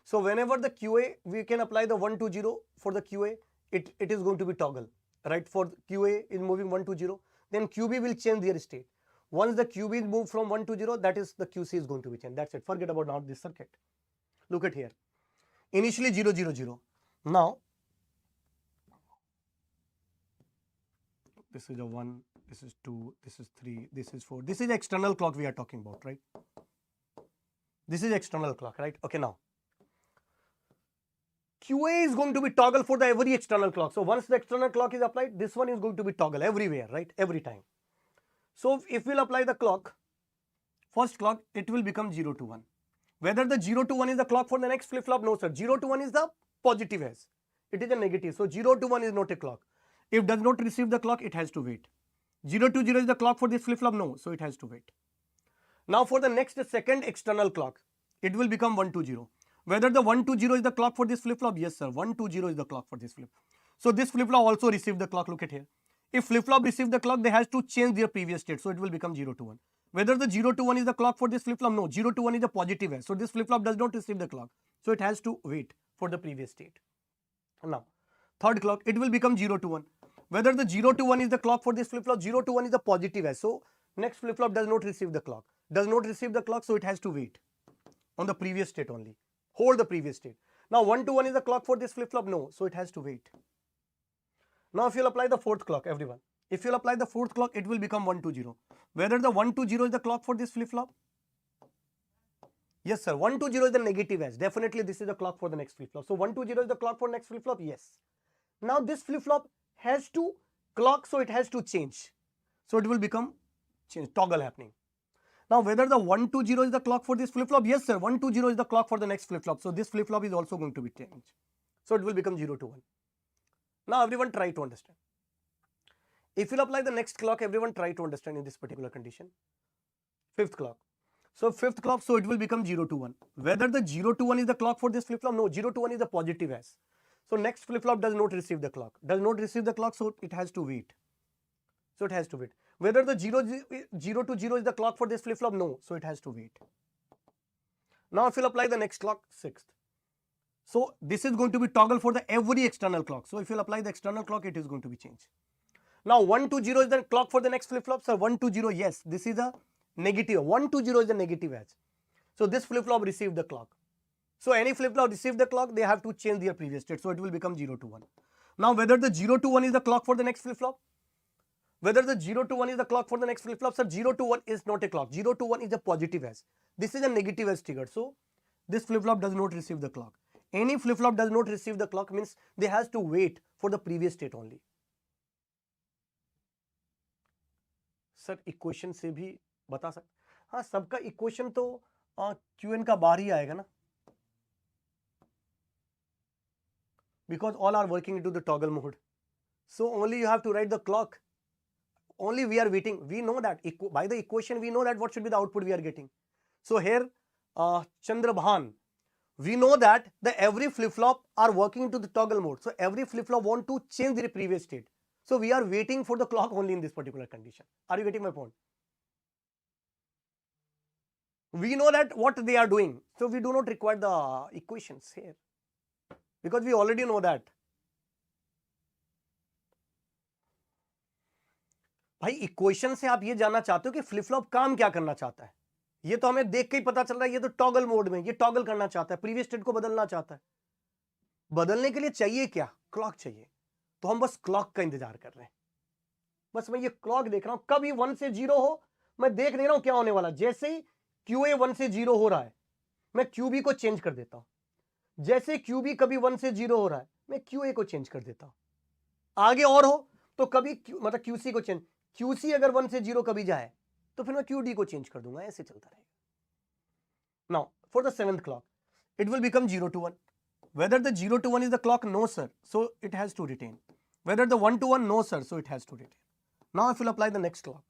So whenever the QA, we can apply the 1 to 0 for the QA, it is going to be toggle, right? For QA is moving 1 to 0, then QB will change their state. Once the QB is moved from 1 to 0, that is the QC is going to be changed. That's it. Forget about now this circuit. Look at here. Initially 0, 0, 0. Now, this is a 1, this is 2, this is 3, this is 4. This is the external clock we are talking about, right? This is external clock, right? Okay, now. QA is going to be toggle for the every external clock. So once the external clock is applied, this one is going to be toggle everywhere, right? Every time. So if we'll apply the clock, first clock, it will become 0 to 1. Whether the 0 to 1 is the clock for the next flip-flop, no sir. 0 to 1 is the positive edge. It is a negative. So 0 to 1 is not a clock. If does not receive the clock, it has to wait. 0 to 0 is the clock for this flip-flop, no. So it has to wait. Now for the next second external clock, it will become 1 to 0. Whether the 1 to 0 is the clock for this flip-flop, yes sir. 1 to 0 is the clock for this flip. So this flip-flop also received the clock. Look at here. If flip-flop receive the clock, they has to change their previous state. So it will become 0 to 1. Whether the 0 to 1 is the clock for this flip-flop, no. 0 to 1 is the positive edge. So this flip-flop does not receive the clock. So it has to wait for the previous state. Now, third clock, it will become 0 to 1. Whether the 0 to 1 is the clock for this flip-flop, 0 to 1 is the positive edge. So next flip-flop does not receive the clock. Does not receive the clock, so it has to wait on the previous state only. Hold the previous state. Now 1 to 1 is the clock for this flip-flop, no. So it has to wait. Now if you'll apply the fourth clock, everyone. If you'll apply the fourth clock, it will become 1 to 0. Whether the 1 to 0 is the clock for this flip-flop? Yes sir, 1 to 0 is the negative edge. Definitely this is the clock for the next flip-flop. So 1 to 0 is the clock for next flip-flop? Yes. Now this flip-flop has to clock, so it has to change. So it will become change, toggle happening. Now whether the 1 to 0 is the clock for this flip-flop? Yes sir, 1 to 0 is the clock for the next flip-flop. So this flip-flop is also going to be changed. So it will become 0 to 1. Now everyone try to understand. If you apply the next clock, everyone try to understand in this particular condition. Fifth clock. So fifth clock, so it will become 0 to 1. Whether the 0 to 1 is the clock for this flip-flop? No, 0 to 1 is the positive edge. So next flip-flop does not receive the clock. Does not receive the clock, so it has to wait. So it has to wait. Whether the 0 to 0 is the clock for this flip-flop? No, so it has to wait. Now if you apply the next clock, sixth. So this is going to be toggle for the every external clock. So if you apply the external clock, it is going to be changed. Now 1 to 0 is the clock for the next flip-flop. So 1 to 0, yes, this is a negative. 1 to 0 is the negative edge. So this flip-flop received the clock. So any flip-flop received the clock, they have to change their previous state. So it will become 0 to 1. Now whether the 0 to 1 is the clock for the next flip-flop? Whether the 0 to 1 is the clock for the next flip-flop? Sir, 0 to 1 is not a clock. 0 to 1 is a positive edge. This is a negative edge triggered. So this flip-flop does not receive the clock. Any flip-flop does not receive the clock means they has to wait for the previous state only. Sir equation से भी बता सकते, हाँ सबका equation तो Q n का बाहर ही आएगा ना, because all are working into the toggle mode. So only you have to write the clock. Only we are waiting. We know that by the equation we know that what should be the output we are getting. So here Chandrabhan, we know that the every flip-flop are working into the toggle mode. So every flip-flop want to change their previous state. So we are waiting for the clock only in this particular condition. Are you getting my point? We know that what they are doing. So we do not require the equations here, because we already know that. भाई equation से आप ये जानना चाहते हो कि flip flop काम क्या करना चाहता है, ये तो हमें देख के ही पता चल रहा है, ये तो टॉगल मोड में, ये टॉगल करना चाहता है, प्रीवियस स्टेट को बदलना चाहता है। बदलने के लिए चाहिए क्या? क्लॉक चाहिए। तो हम बस क्लॉक का इंतजार कर रहे हैं। बस मैं ये क्लॉक देख रहा हूं, कब ये 1 से 0 हो, मैं देख नहीं रहा हूं क्या होने वाला। जैसे ही QA 1 से 0 हो रहा है, मैं QB को चेंज कर देता हूं। जैसे QB कभी 1 से 0 हो रहा है, मैं QA को चेंज कर देता हूं। आगे और हो तो कभी मतलब QC को चेंज, QC अगर 1 से 0 कभी जाए तो फिर मैं QD को चेंज कर दूंगा, ऐसे चलता रहेगा। Now for the 7th clock, it will become 0 to 1. Whether the 0 to 1 is the clock, no sir, so it has to retain. Whether the 1 to 1, no sir, so it has to retain. Now if we'll apply the next clock,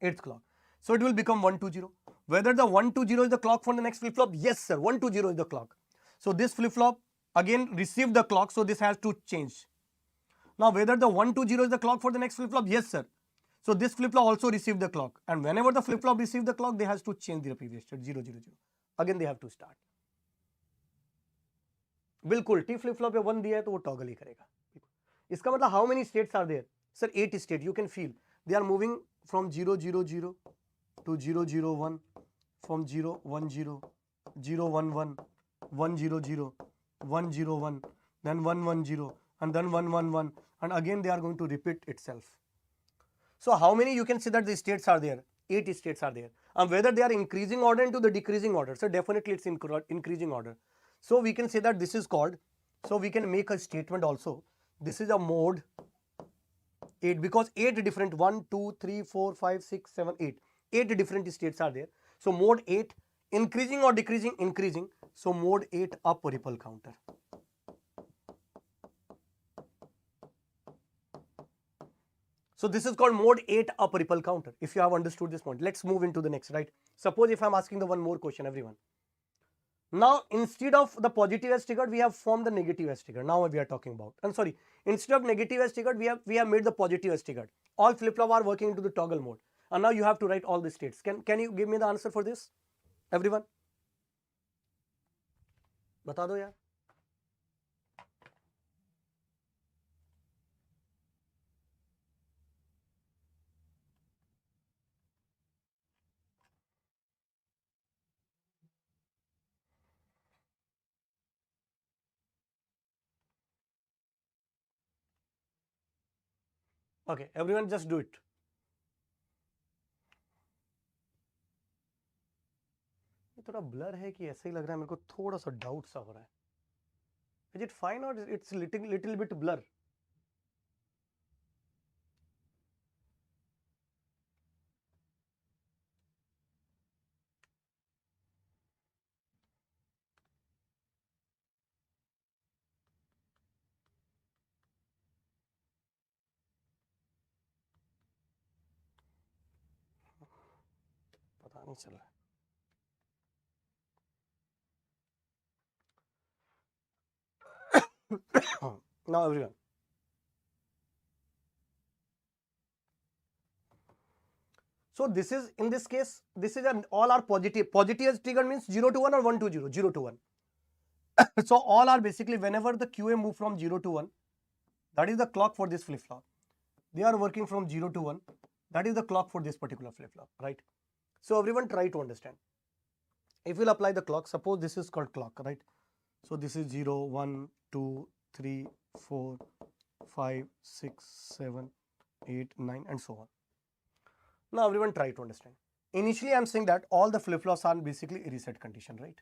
8th clock, so it will become 1 to 0. Whether the 1 to 0 is the clock for the next flip flop, yes sir, 1 to 0 is the clock. So this flip flop again received the clock, so this has to change. Now whether the 1 to 0 is the clock for the next flip flop, yes sir. So this flip flop also received the clock, and whenever the flip flop receives the clock, they has to change the previous state 0 0 0. Again they have to start. बिल्कुल T flip flop पे 1 दिया है तो वो toggle ही करेगा। इसका मतलब how many states are there? Sir 8 state. You can feel they are moving from 0 0 0 to 0 0 1, from 0 1 0, 0 1 1, 1 0 0, 1 0 1, then 1 1 0, and then 1 1 1, and again they are going to repeat itself. So how many you can see that the states are there? 8 states are there. And whether they are increasing order into the decreasing order, so definitely it's increasing order. So we can say that this is called, so we can make a statement also, this is a mode 8, because 8 different 1 2 3 4 5 6 7 8 8 different states are there. So mode 8, increasing or decreasing? Increasing. So mode 8 up ripple counter. So this is called mode 8 up ripple counter. If you have understood this point, let's move into the next, right? Suppose if I'm asking the one more question, everyone. Now instead of the positive as triggered, we have formed the negative as triggered. Now we are talking about, and sorry, instead of negative as triggered, we have made the positive as triggered. All flip flop are working into the toggle mode, and now you have to write all the states. Can you give me the answer for this, everyone? बता दो यार. Okay, everyone just do it. ये थोड़ा blur है कि ऐसे ही लग रहा है, मेरे को थोड़ा सा डाउट सा हो रहा है. Is it fine or it's little bit blur? पता नहीं चल रहा है. Now everyone. So this is, in this case, this is all are positive. Positive as triggered means 0 to 1 or 1 to 0, 0 to 1. So all are basically, whenever the QA move from 0 to 1, that is the clock for this flip flop. They are working from 0 to 1. That is the clock for this particular flip flop, right? So everyone try to understand. If we'll apply the clock, suppose this is called clock, right? So this is 0, 1, 2, 3, 4, 5, 6, 7, 8, 9, and so on. Now everyone try to understand. Initially I'm saying that all the flip flops are basically a reset condition, right?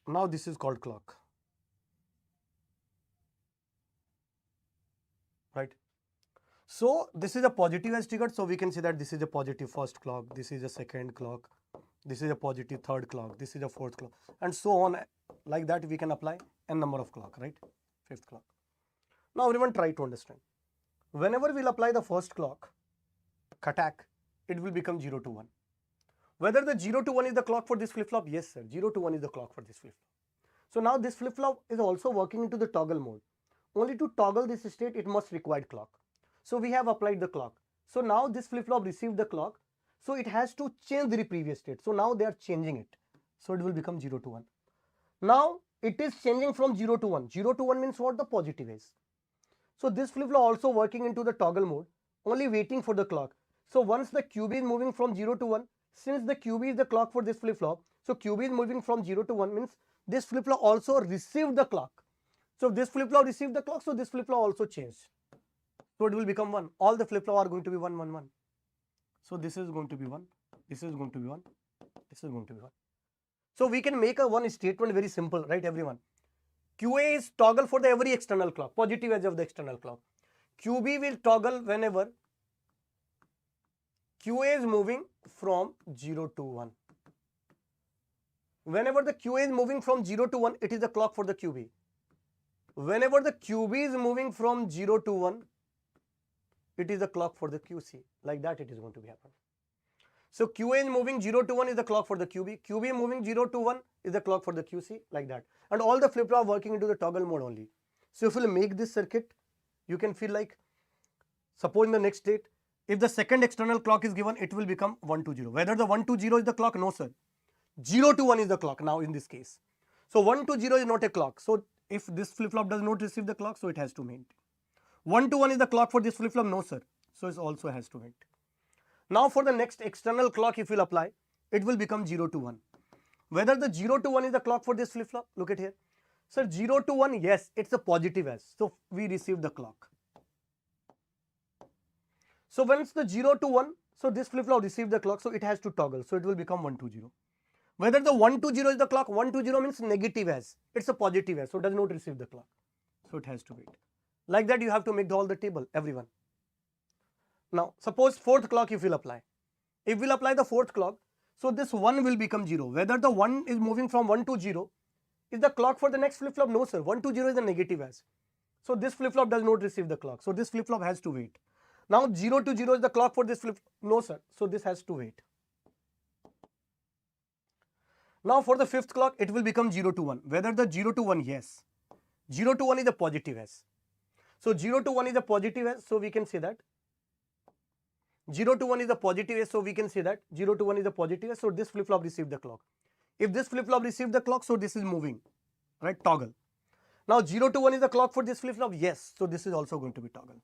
Now this is called clock, right? So this is a positive as triggered, so we can say that this is a positive first clock, this is a second clock, this is a positive third clock, this is a fourth clock, and so on. Like that we can apply n number of clock, right? Fifth clock. Now everyone try to understand. Whenever we'll apply the first clock attack, it will become 0 to 1. Whether the 0 to 1 is the clock for this flip flop? Yes sir, 0 to 1 is the clock for this flip flop. So now this flip flop is also working into the toggle mode. Only to toggle this state, it must require clock. So we have applied the clock. So now this flip flop received the clock, so it has to change the previous state. So now they are changing it. So it will become 0 to 1. Now it is changing from 0 to 1. 0 to 1 means what? The positive is. So this flip-flop also working into the toggle mode, only waiting for the clock. So once the QB is moving from 0 to 1, since the QB is the clock for this flip-flop, so QB is moving from 0 to 1 means this flip-flop also received the clock. So if this flip-flop received the clock, so this flip-flop also changed. So it will become 1. All the flip-flop are going to be 1, 1, 1. So this is going to be 1, this is going to be 1, this is going to be 1. So we can make a one statement very simple, right everyone? QA is toggle for the every external clock, positive edge of the external clock. QB will toggle whenever QA is moving from 0 to 1. Whenever the QA is moving from 0 to 1, it is the clock for the QB. Whenever the QB is moving from 0 to 1, it is the clock for the QC. Like that it is going to be happen. So QA is moving 0 to 1 is the clock for the QB. QB moving 0 to 1 is the clock for the QC, like that. And all the flip-flop working into the toggle mode only. So if you make this circuit, you can feel like, suppose in the next state, if the second external clock is given, it will become 1 to 0. Whether the 1 to 0 is the clock? No, sir. 0 to 1 is the clock now in this case. So 1 to 0 is not a clock. So if this flip-flop does not receive the clock, so it has to maintain. 1 to 1 is the clock for this flip-flop? No, sir. So it also has to maintain. Now for the next external clock, if you will apply, it will become 0 to 1. Whether the 0 to 1 is the clock for this flip-flop? Look at here. Sir, 0 to 1, yes, it's a positive edge. So we receive the clock. So once the 0 to 1, so this flip-flop received the clock, so it has to toggle. So it will become 1 to 0. Whether the 1 to 0 is the clock, 1 to 0 means negative edge. It's a positive edge, so it does not receive the clock. So it has to wait. Like that you have to make all the table, everyone. Now suppose fourth clock if we'll apply. If we'll apply the fourth clock, so this 1 will become 0. Whether the 1 is moving from 1 to 0 is the clock for the next flip-flop? No, sir. 1 to 0 is the negative edge. So this flip-flop does not receive the clock. So this flip-flop has to wait. Now 0 to 0 is the clock for this flip-flop? No, sir. So this has to wait. Now for the fifth clock, it will become 0 to 1. Whether the 0 to 1, yes. 0 to 1 is a positive edge. So 0 to 1 is a positive edge, so we can say that 0 to 1 is a positive edge, so we can say that 0 to 1 is a positive edge, so this flip-flop received the clock. If this flip-flop received the clock, so this is moving, right, toggle. Now 0 to 1 is the clock for this flip-flop, yes, so this is also going to be toggle,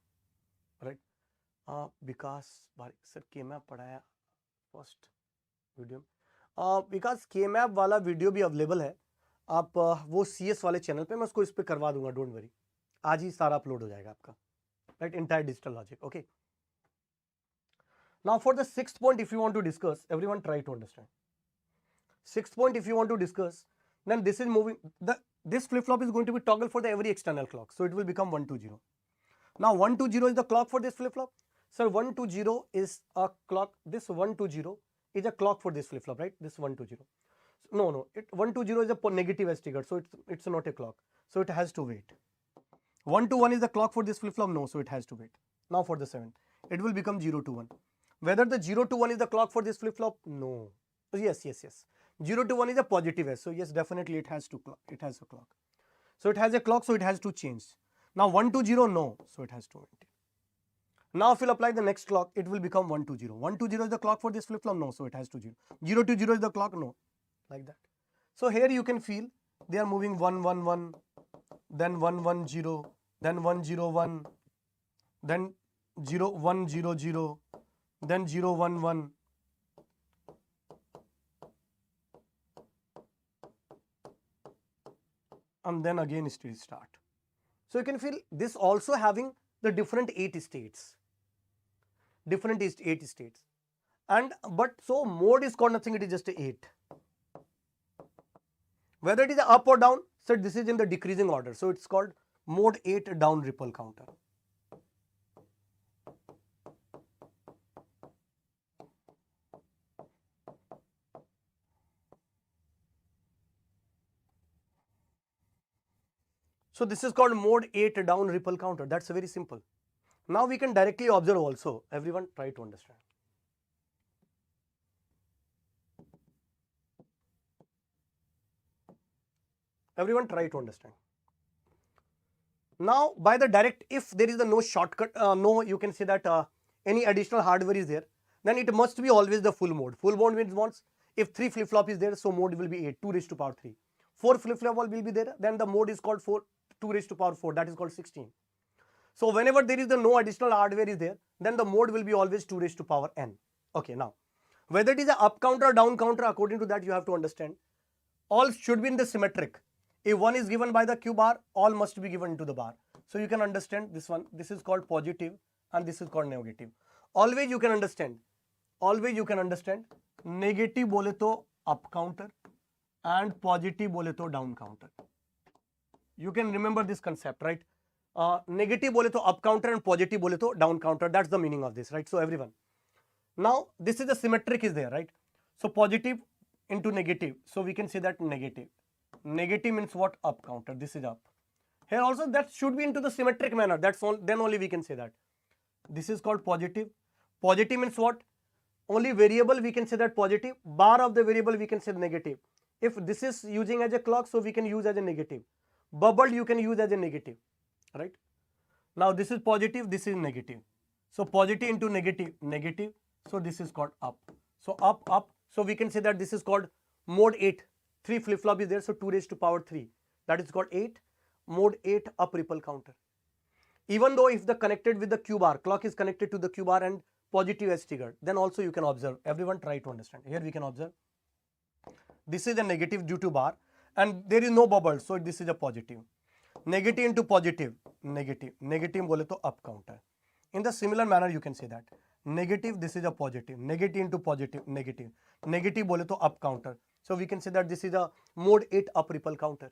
right. Because sir K-map पढ़ाया first video, because K-map वाला video भी available है, आप वो CS वाले channel पे, मैं उसको इस पे करवा दूंगा, डोंट वरी, आज ही सारा अपलोड हो जाएगा आपका, right, entire digital logic, okay. Now for the sixth point, if you want to discuss, everyone try to understand. Sixth point, if you want to discuss, then this is moving, this flip-flop is going to be toggle for the every external clock, so it will become 1 to 0. Now 1 to 0 is the clock for this flip-flop. Sir, 1 to 0 is a clock, this 1 to 0 is a clock for this flip-flop, right, this 1 to 0. No, 1 to 0 is a negative edge trigger, so it's not a clock, so it has to wait. 1 to 1 is the clock for this flip-flop, no, so it has to wait. Now for the seventh, it will become 0 to 1. Whether the 0 to 1 is the clock for this flip-flop? No. Yes. 0 to 1 is a positive edge, so yes, definitely it has to clock. It has a clock. So it has a clock, so it has to change. Now 1 to 0, no, so it has to maintain. Now if we'll apply the next clock, it will become 1 to 0. 1 to 0 is the clock for this flip-flop? No, so it has to 0. 0 to 0 is the clock? No, like that. So here you can feel they are moving 1, 1, 1, then 1, 1, 0, then 1, 0, 1, then 0, 1, 0, 0, then 0, 1, 1. And then again steady start. So you can feel this also having the different 8 states. Different 8 states. And but so mode is called nothing, it is just a 8. Whether it is up or down, so this is in the decreasing order. So it's called mode 8 down ripple counter. So this is called mode 8 down ripple counter. That's very simple. Now we can directly observe also. Everyone try to understand. Everyone try to understand. Now by the direct, if there is a no shortcut, no, you can say that any additional hardware is there, then it must be always the full mode. Full mode means once if 3 flip-flop is there, so mode will be 8, 2 raised to power 3. 4 flip-flop will be there, then the mode is called 2 raised to power 4, that is called 16. So whenever there is no additional hardware is there, then the mode will be always 2 raised to power n. Okay, now whether it is a up counter or down counter, according to that you have to understand. All should be in the symmetric. If one is given by the Q bar, all must be given to the bar. So you can understand this one. This is called positive and this is called negative. Always you can understand. Always you can understand. Negative bole to up counter and positive bole to down counter. You can remember this concept, right? Negative bole to up counter and positive bole to down counter. That's the meaning of this, right? So everyone. Now this is the symmetric is there, right? So positive into negative. So we can say that negative. Negative means what? Up counter. This is up. Here also that should be into the symmetric manner. That's all. Then only we can say that. This is called positive. Positive means what? Only variable we can say that positive. Bar of the variable we can say negative. If this is using as a clock, so we can use as a negative. Bubbled you can use as a negative, right? Now this is positive. This is negative. So positive into negative, negative. So this is called up. So up, up. So we can say that this is called mode 8. 3 flip-flop is there, so 2 raised to power 3. That is called 8. Mode 8 up ripple counter. Even though if the connected with the Q bar, clock is connected to the Q bar and positive is triggered, then also you can observe. Everyone try to understand. Here we can observe. This is a negative due to bar and there is no bubble, so this is a positive. Negative into positive, negative. Negative bole to up counter. In the similar manner you can say that. Negative, this is a positive. Negative into positive, negative. Negative bole to up counter. So we can say that this is a mode 8 up ripple counter.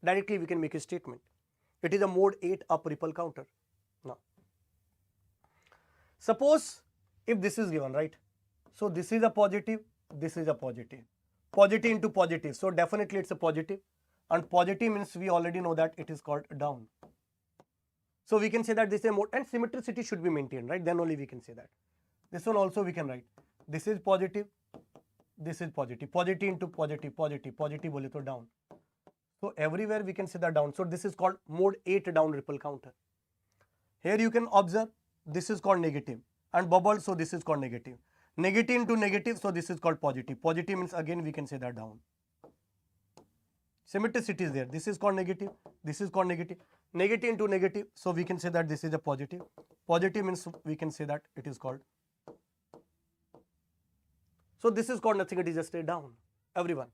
Directly we can make a statement. It is a mode 8 up ripple counter. Now, suppose if this is given, right? So this is a positive, this is a positive. Positive into positive. So definitely it's a positive. And positive means we already know that it is called down. So we can say that this is a mode and symmetricity should be maintained, right? Then only we can say that. This one also we can write. This is positive. This is positive. Positive into positive, positive, positive bole to down. So everywhere we can say that down. So this is called mode 8 down ripple counter. Here you can observe this is called negative and bubble. So this is called negative. Negative into negative. So this is called positive. Positive means again we can say that down. Symmetricity is there. This is called negative. This is called negative. Negative into negative. So we can say that this is a positive. Positive means we can say that it is called. So this is called nothing. It is just a down. Everyone.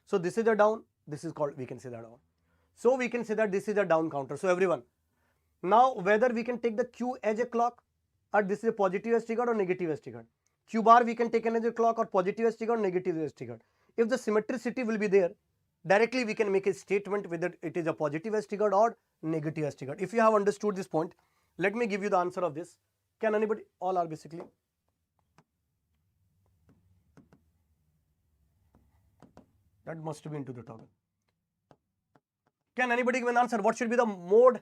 So this is a down. This is called, we can say that down. So we can say that this is a down counter. So everyone. Now whether we can take the Q as a clock or this is a positive as triggered or negative as triggered. Q bar we can take as a clock or positive as triggered or negative as triggered. If the symmetricity will be there, directly we can make a statement whether it is a positive as triggered or negative as triggered. If you have understood this point, let me give you the answer of this. Can anybody, all are basically. That must be into the toggle. Can anybody give an answer? What should be the mode?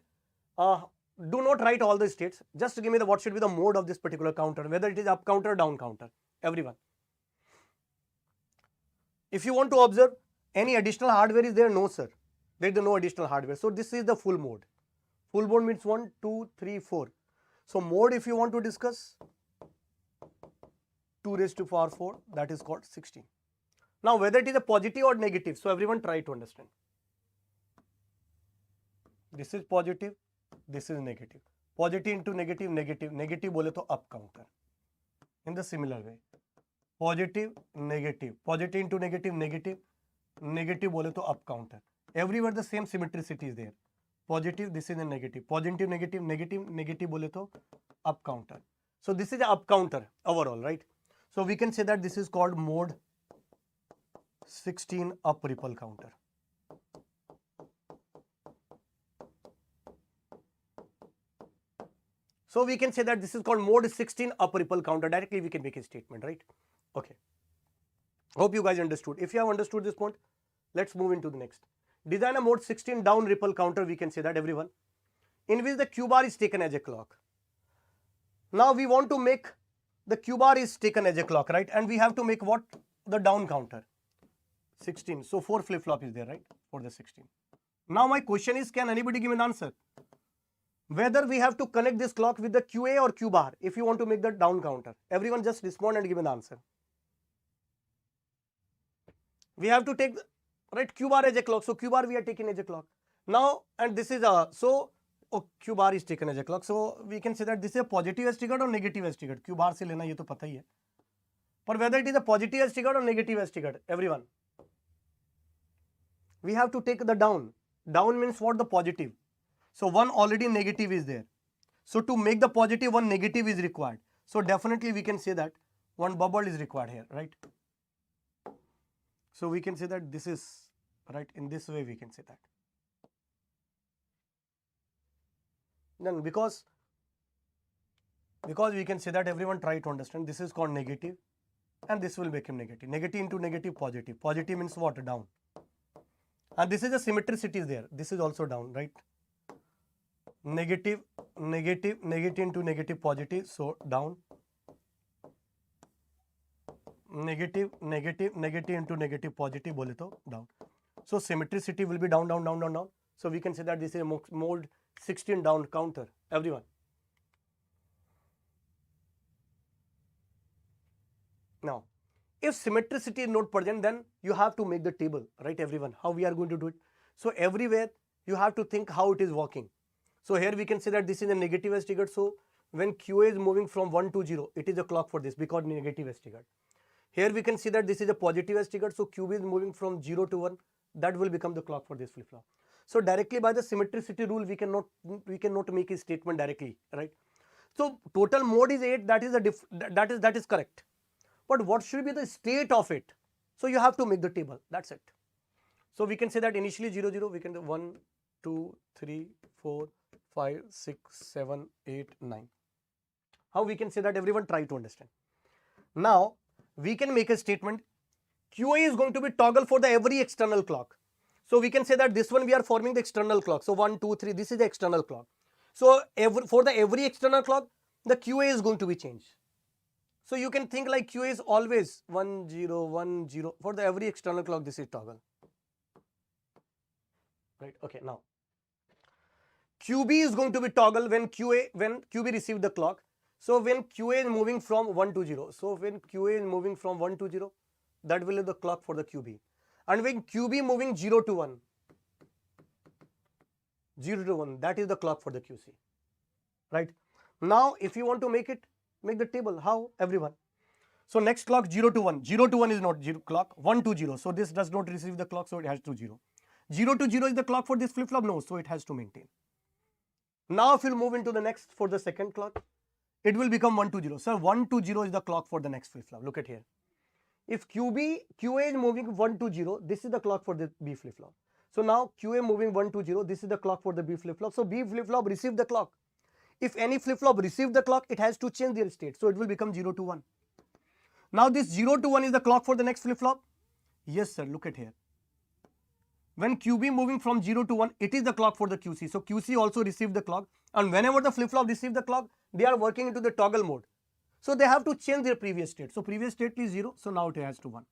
Do not write all the states. Just give me the what should be the mode of this particular counter, whether it is up counter or down counter. Everyone. If you want to observe any additional hardware is there? No, sir. There is no additional hardware. So this is the full mode. Full mode means 1, 2, 3, 4. So mode if you want to discuss 2 raised to power 4, that is called 16. Now whether it is a positive or negative, so everyone try to understand. This is positive, this is negative. Positive into negative, negative. Negative bole to up counter. In the similar way. Positive, negative. Positive into negative, negative. Negative bole to up counter. Everywhere the same symmetricity is there. Positive, this is a negative. Positive, negative, negative, negative bole to up counter. So this is the up counter overall, right? So we can say that this is called mode 16 up ripple counter. So we can say that this is called mode 16 up ripple counter. Directly we can make a statement, right? Okay. Hope you guys understood. If you have understood this point, let's move into the next. Design a mode 16 down ripple counter. We can say that everyone. In which the Q bar is taken as a clock. Now we want to make the Q bar is taken as a clock, right? And we have to make what? The down counter. 16. So 4 flip-flop is there, right? For the 16. Now my question is, can anybody give an answer? Whether we have to connect this clock with the QA or Q bar if you want to make the down counter. Everyone just respond and give an answer. We have to take, right, Q bar as a clock. So Q bar we are taking as a clock. Now, and this is a, so oh, Q bar is taken as a clock. So we can say that this is a positive as triggered or negative as triggered. Q bar से लेना ये तो पता ही है. But whether it is a positive as triggered or negative as triggered, everyone, we have to take the down. Down means what? The positive. So one already negative is there. So to make the positive, one negative is required. So definitely we can say that one bubble is required here, right? So we can say that this is right. In this way we can say that. Then because we can say that, everyone try to understand, this is called negative and this will become negative. Negative into negative, positive. Positive means what? Down. And this is a symmetricity there. This is also down, right? Negative, negative, negative into negative, positive. So down. Negative, negative, negative into negative, positive bole to down. So symmetricity will be down, down, down, down, down. So we can say that this is a mode 16 down counter, everyone. Now, if symmetricity is not present, then you have to make the table, right, everyone? How we are going to do it? So everywhere you have to think how it is working. So here we can say that this is a negative as triggered. So when QA is moving from 1 to 0, it is a clock for this because negative as triggered. Here we can see that this is a positive as triggered. So QB is moving from 0 to 1. That will become the clock for this flip flop. So directly by the symmetricity rule, we cannot make a statement directly, right? So total mode is 8. That is correct. But what should be the state of it? So you have to make the table. That's it. So we can say that initially 0, 0. We can do 1, 2, 3, 4, 5, 6, 7, 8, 9. How we can say that? Everyone try to understand. Now we can make a statement. QA is going to be toggle for the every external clock. So we can say that this one we are forming the external clock. So 1, 2, 3. This is the external clock. So for the every external clock, the QA is going to be changed. So you can think like QA is always 1, 0, 1, 0. For the every external clock, this is toggle. Right? Okay. Now QB is going to be toggle when QB received the clock. So when QA is moving from 1 to 0. So when QA is moving from 1 to 0, that will be the clock for the QB. And when QB moving 0 to 1, 0 to 1, that is the clock for the QC. Right? Now if you want to make the table, how? Everyone. So next clock 0 to 1. 0 to 1 is not 0 clock. 1 to 0. So this does not receive the clock, so it has to 0. 0 to 0 is the clock for this flip flop? No, so it has to maintain. Now if you move into the next for the second clock, it will become 1 to 0. So 1 to 0 is the clock for the next flip flop. Look at here. If QA is moving 1 to 0, this is the clock for the B flip flop. So now QA moving 1 to 0, this is the clock for the B flip flop. So B flip flop received the clock. If any flip flop received the clock, it has to change their state. So it will become 0 to 1. Now this 0 to 1 is the clock for the next flip flop. Yes, sir. Look at here. When QB moving from 0 to 1, it is the clock for the QC. So QC also received the clock. And whenever the flip flop receive the clock, they are working into the toggle mode. So they have to change their previous state. So previous state is 0. So now it has to 1.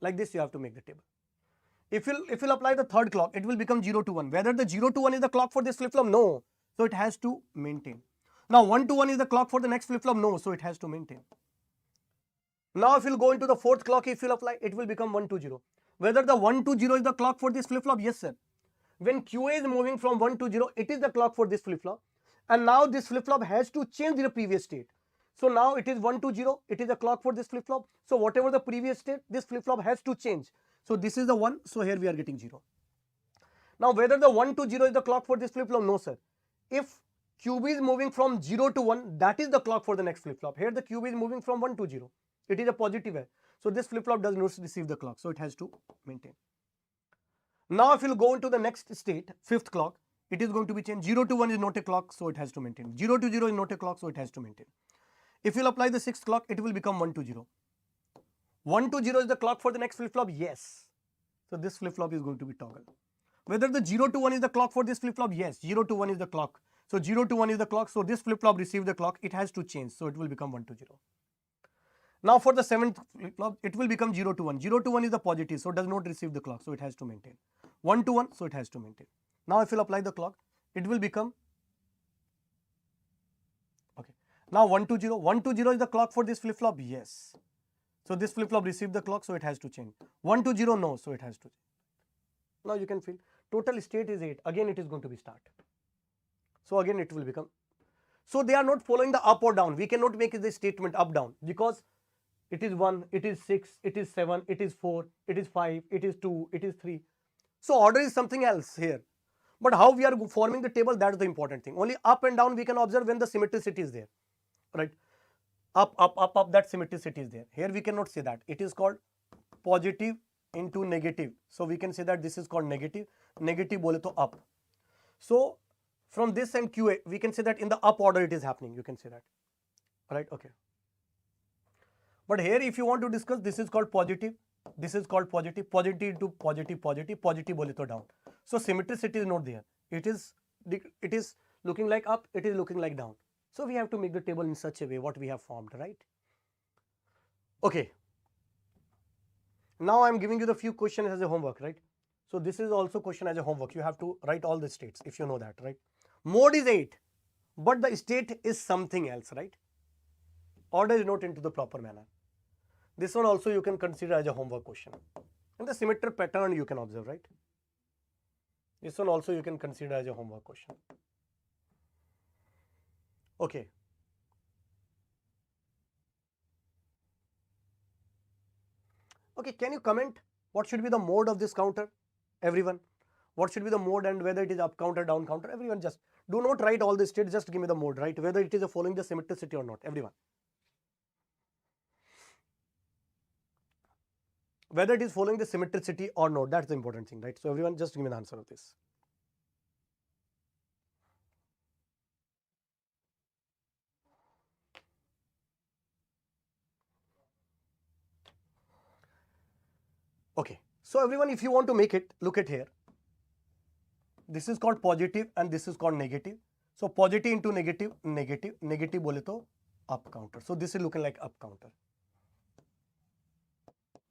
Like this, you have to make the table. If you'll apply the third clock, it will become 0 to 1. Whether the 0 to 1 is the clock for this flip flop? No. So it has to maintain. Now 1 to 1 is the clock for the next flip flop? No. So it has to maintain. Now if you'll go into the fourth clock, if you'll apply, it will become 1 to 0. Whether the 1 to 0 is the clock for this flip flop? Yes, sir. When QA is moving from 1 to 0, it is the clock for this flip flop. And now this flip flop has to change the previous state. So now it is 1 to 0. It is a clock for this flip flop. So whatever the previous state, this flip flop has to change. So this is the 1. So here we are getting 0. Now whether the 1 to 0 is the clock for this flip flop? No, sir. If QB is moving from 0 to 1, that is the clock for the next flip flop. Here the QB is moving from 1 to 0. It is a positive edge. So this flip flop does not receive the clock. So it has to maintain. Now if you go into the next state, fifth clock, it is going to be changed. 0 to 1 is not a clock, so it has to maintain. 0 to 0 is not a clock, so it has to maintain. If you apply the sixth clock, it will become 1 to 0. 1 to 0 is the clock for the next flip flop? Yes. So this flip flop is going to be toggle. Whether the 0 to 1 is the clock for this flip flop? Yes. 0 to 1 is the clock. So 0 to 1 is the clock. So this flip flop received the clock. It has to change. So it will become 1 to 0. Now for the seventh flip flop, it will become 0 to 1. 0 to 1 is the positive. So it does not receive the clock. So it has to maintain. 1 to 1. So it has to maintain. Now if you apply the clock, it will become. Okay. Now 1 to 0. 1 to 0 is the clock for this flip flop? Yes. So this flip flop received the clock. So it has to change. 1 to 0. No. So it has to change. Now you can feel total state is 8. Again it is going to be start. So again it will become, so they are not following the up or down. We cannot make the statement up down because it is 1, it is 6, it is 7, it is 4, it is 5, it is 2, it is 3. So order is something else here. But how we are forming the table, that is the important thing. Only up and down we can observe when the symmetricity is there, right? Up, up, up, up, that symmetricity is there. Here we cannot say that. It is called positive into negative. So we can say that this is called negative. Negative bole to up. So from this and QA, we can say that in the up order it is happening. You can say that, right? Okay. But here if you want to discuss, this is called positive. This is called positive. Positive into positive, positive, positive bole to down. So symmetricity is not there. It is looking like up. It is looking like down. So we have to make the table in such a way what we have formed, right? Okay. Now I am giving you the few questions as a homework, right? So this is also question as a homework. You have to write all the states if you know that, right? Mode is 8, but the state is something else, right? Order is not into the proper manner. This one also you can consider as a homework question. And the symmetric pattern you can observe, right? This one also you can consider as a homework question. Okay. Okay, can you comment what should be the mode of this counter? Everyone. What should be the mode and whether it is up counter, down counter? Everyone, just do not write all the states, just give me the mode, right? Whether it is following the symmetricity or not. Everyone. Whether it is following the symmetricity or not, that's the important thing, right? So everyone, just give me the answer of this. Okay, so everyone, if you want to make it, look at here. This is called positive and this is called negative. So positive into negative, negative, negative bole to up counter. So this is looking like up counter.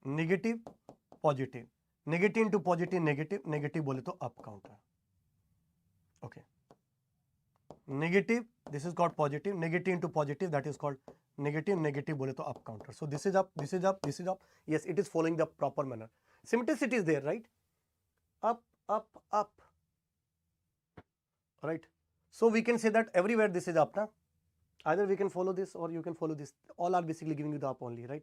Negative, positive, negative into positive, negative, negative bole to up counter. Okay. Negative, this is called positive, negative into positive, that is called negative, negative bole to up counter. So this is up, this is up, this is up. Yes, it is following the proper manner. Symmetricity is there, right? Up, up, up. Right. So we can say that everywhere this is up, na? Either we can follow this or you can follow this. All are basically giving you the up only, right?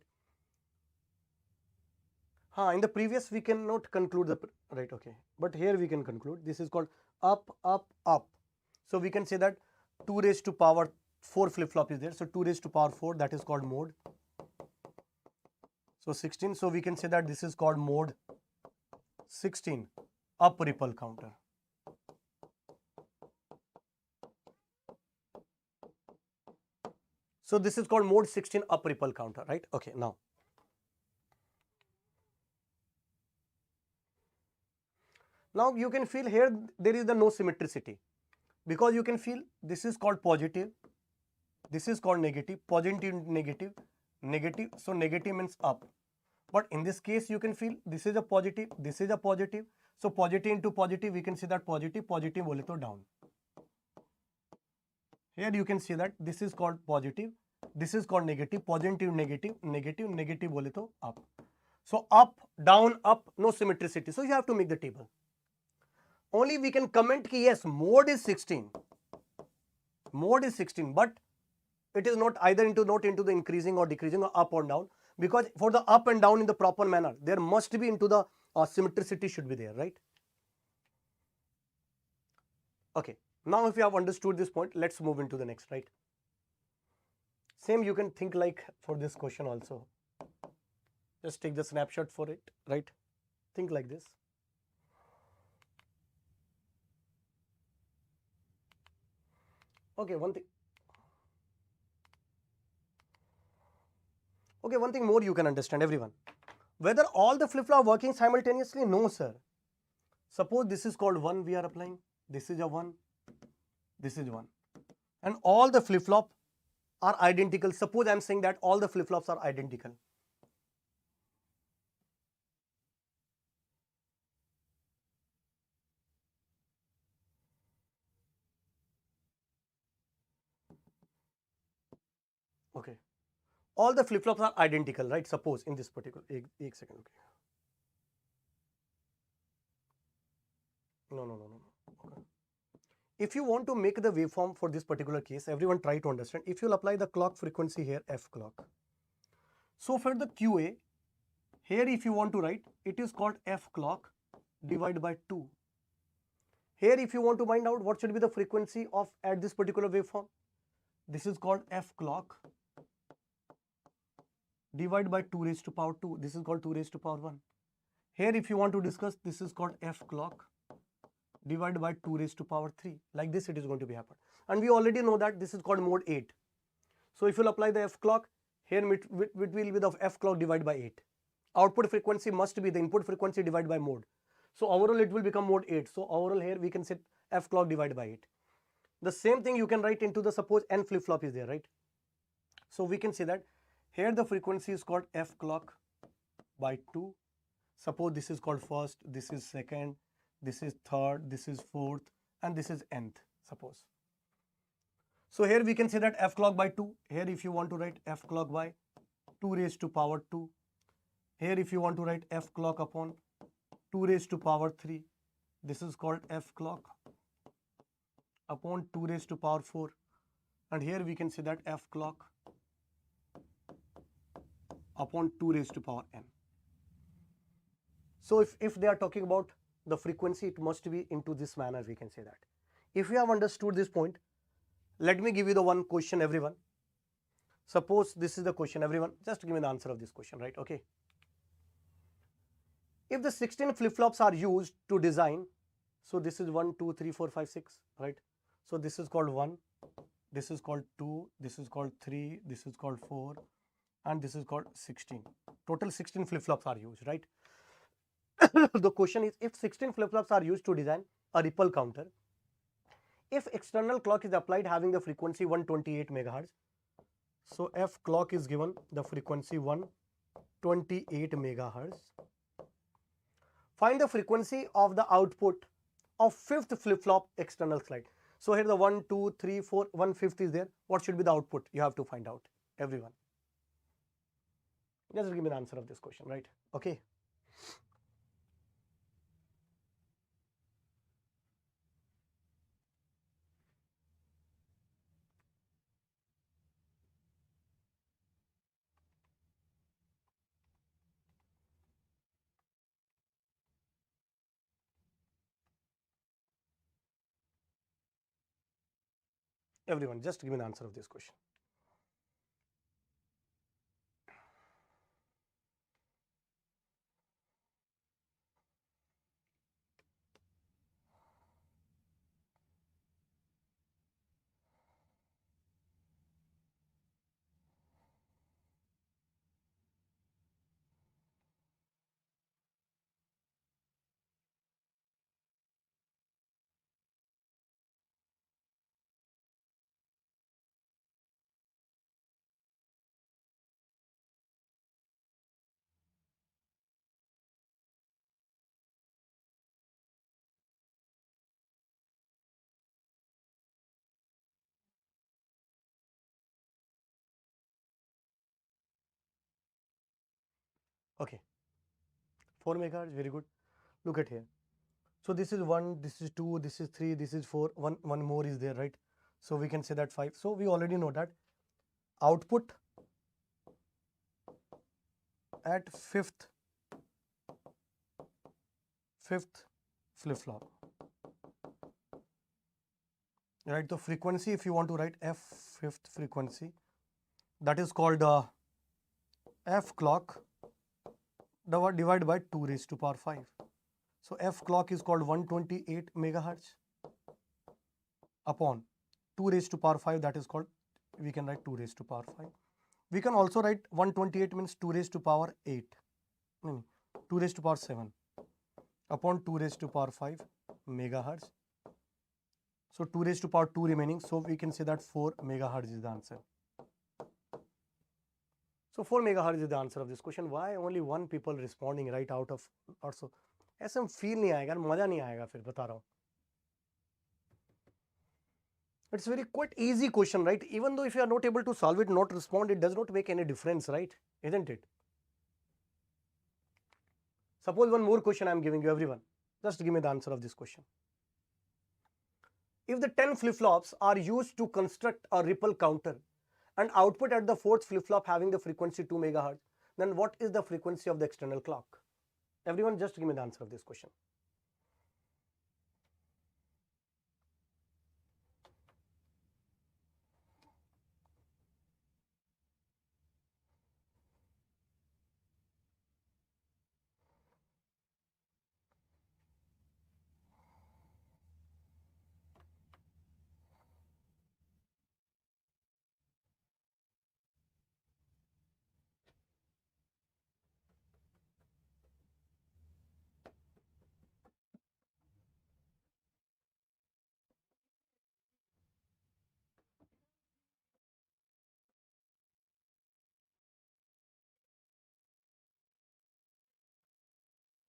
In the previous we cannot conclude the, right, okay. But here we can conclude. This is called up, up, up. So we can say that 2 raised to power 4 flip-flop is there. So 2 raised to power 4, that is called mode. So 16. So we can say that this is called mode 16, up ripple counter. So this is called mode 16 up ripple counter, right? Okay, now. Now you can feel here there is the no symmetricity, because you can feel this is called positive, this is called negative, positive, negative, negative. So negative means up. But in this case you can feel this is a positive, this is a positive. So positive into positive, we can see that positive, positive bole to down. Here you can see that this is called positive, this is called negative, positive, negative, negative, negative bole to up. So up, down, up, no symmetricity. So you have to make the table. Only we can comment ki yes, mode is 16. Mode is 16, but it is not either into the increasing or decreasing or up or down, because for the up and down in the proper manner, there must be into the symmetricity should be there, right? Okay. Now if you have understood this point, let's move into the next, right? Same you can think like for this question also. Just take the snapshot for it, right? Think like this. Okay, one thing. Okay, one thing more you can understand, everyone. Whether all the flip-flop are working simultaneously? No, sir. Suppose this is called 1 we are applying. This is a 1. This is 1. And all the flip-flop are identical. Suppose I am saying that all the flip-flops are identical. Okay. All the flip-flops are identical, right? Suppose in this particular, एक second, okay. No. Okay. if you want to make the waveform for this particular case, everyone try to understand. If you'll apply the clock frequency here, f clock. So for the QA, here if you want to write, it is called f clock divided by 2. Here if you want to find out what should be the frequency of at this particular waveform, this is called f clock divided by 2 raised to power 2. This is called 2 raised to power 1. Here if you want to discuss, this is called f clock divided by 2 raised to power 3. Like this it is going to be happen. And we already know that this is called mode 8. So if you'll apply the f clock, here it will be the f clock divided by 8. Output frequency must be the input frequency divided by mode. So overall it will become mode 8. So overall here we can set f clock divided by 8. The same thing you can write into the suppose n flip flop is there, right? So we can say that here the frequency is called f clock by 2. Suppose this is called first, this is second, this is third, this is fourth, and this is nth, suppose. So here we can say that f clock by 2. Here if you want to write f clock by 2 raised to power 2. Here if you want to write f clock upon 2 raised to power 3. This is called f clock upon 2 raised to power 4. And here we can say that f clock upon 2 raised to power n. So if they are talking about the frequency, it must be into this manner, we can say that. If you have understood this point, let me give you the one question, everyone. Suppose this is the question, everyone. Just give me the answer of this question, right? Okay. If the 16 flip-flops are used to design, so this is 1, 2, 3, 4, 5, 6, right? So this is called 1, this is called 2, this is called 3, this is called 4, and this is called 16. Total 16 flip-flops are used, right? The question is, if 16 flip-flops are used to design a ripple counter, if external clock is applied having the frequency 128 megahertz, so f clock is given the frequency 128 megahertz. Find the frequency of the output of fifth flip-flop external slide. So here the 1, 2, 3, 4, 1/5 is there. What should be the output? You have to find out, everyone. Just give me the answer of this question, right? Okay. Everyone, just give me the answer of this question. Okay. 4 megahertz, very good. Look at here. So this is 1, this is 2, this is 3, this is 4, one more is there, right? So we can say that 5. So we already know that output at fifth flip-flop, right? The frequency, if you want to write f fifth frequency, that is called f clock divided by 2 raised to power 5. So f clock is called 128 megahertz upon 2 raised to power 5, that is called, we can write 2 raised to power 5. We can also write 128 means 2 raised to power 8, 2 raised to power 7 upon 2 raised to power 5 megahertz. So 2 raised to power 2 remaining, so we can say that 4 megahertz is the answer. So 4 megahertz is the answer of this question. Why only one people responding right out of also? ऐसे हम feel नहीं आएगा, मजा नहीं आएगा, फिर बता रहा हूँ. It's very quite easy question, right? Even though if you are not able to solve it, not respond, it does not make any difference, right? Isn't it? Suppose one more question I am giving you, everyone. Just give me the answer of this question. if the 10 flip-flops are used to construct a ripple counter and output at the 4th flip-flop having the frequency 2 megahertz, then what is the frequency of the external clock? Everyone just give me the answer of this question.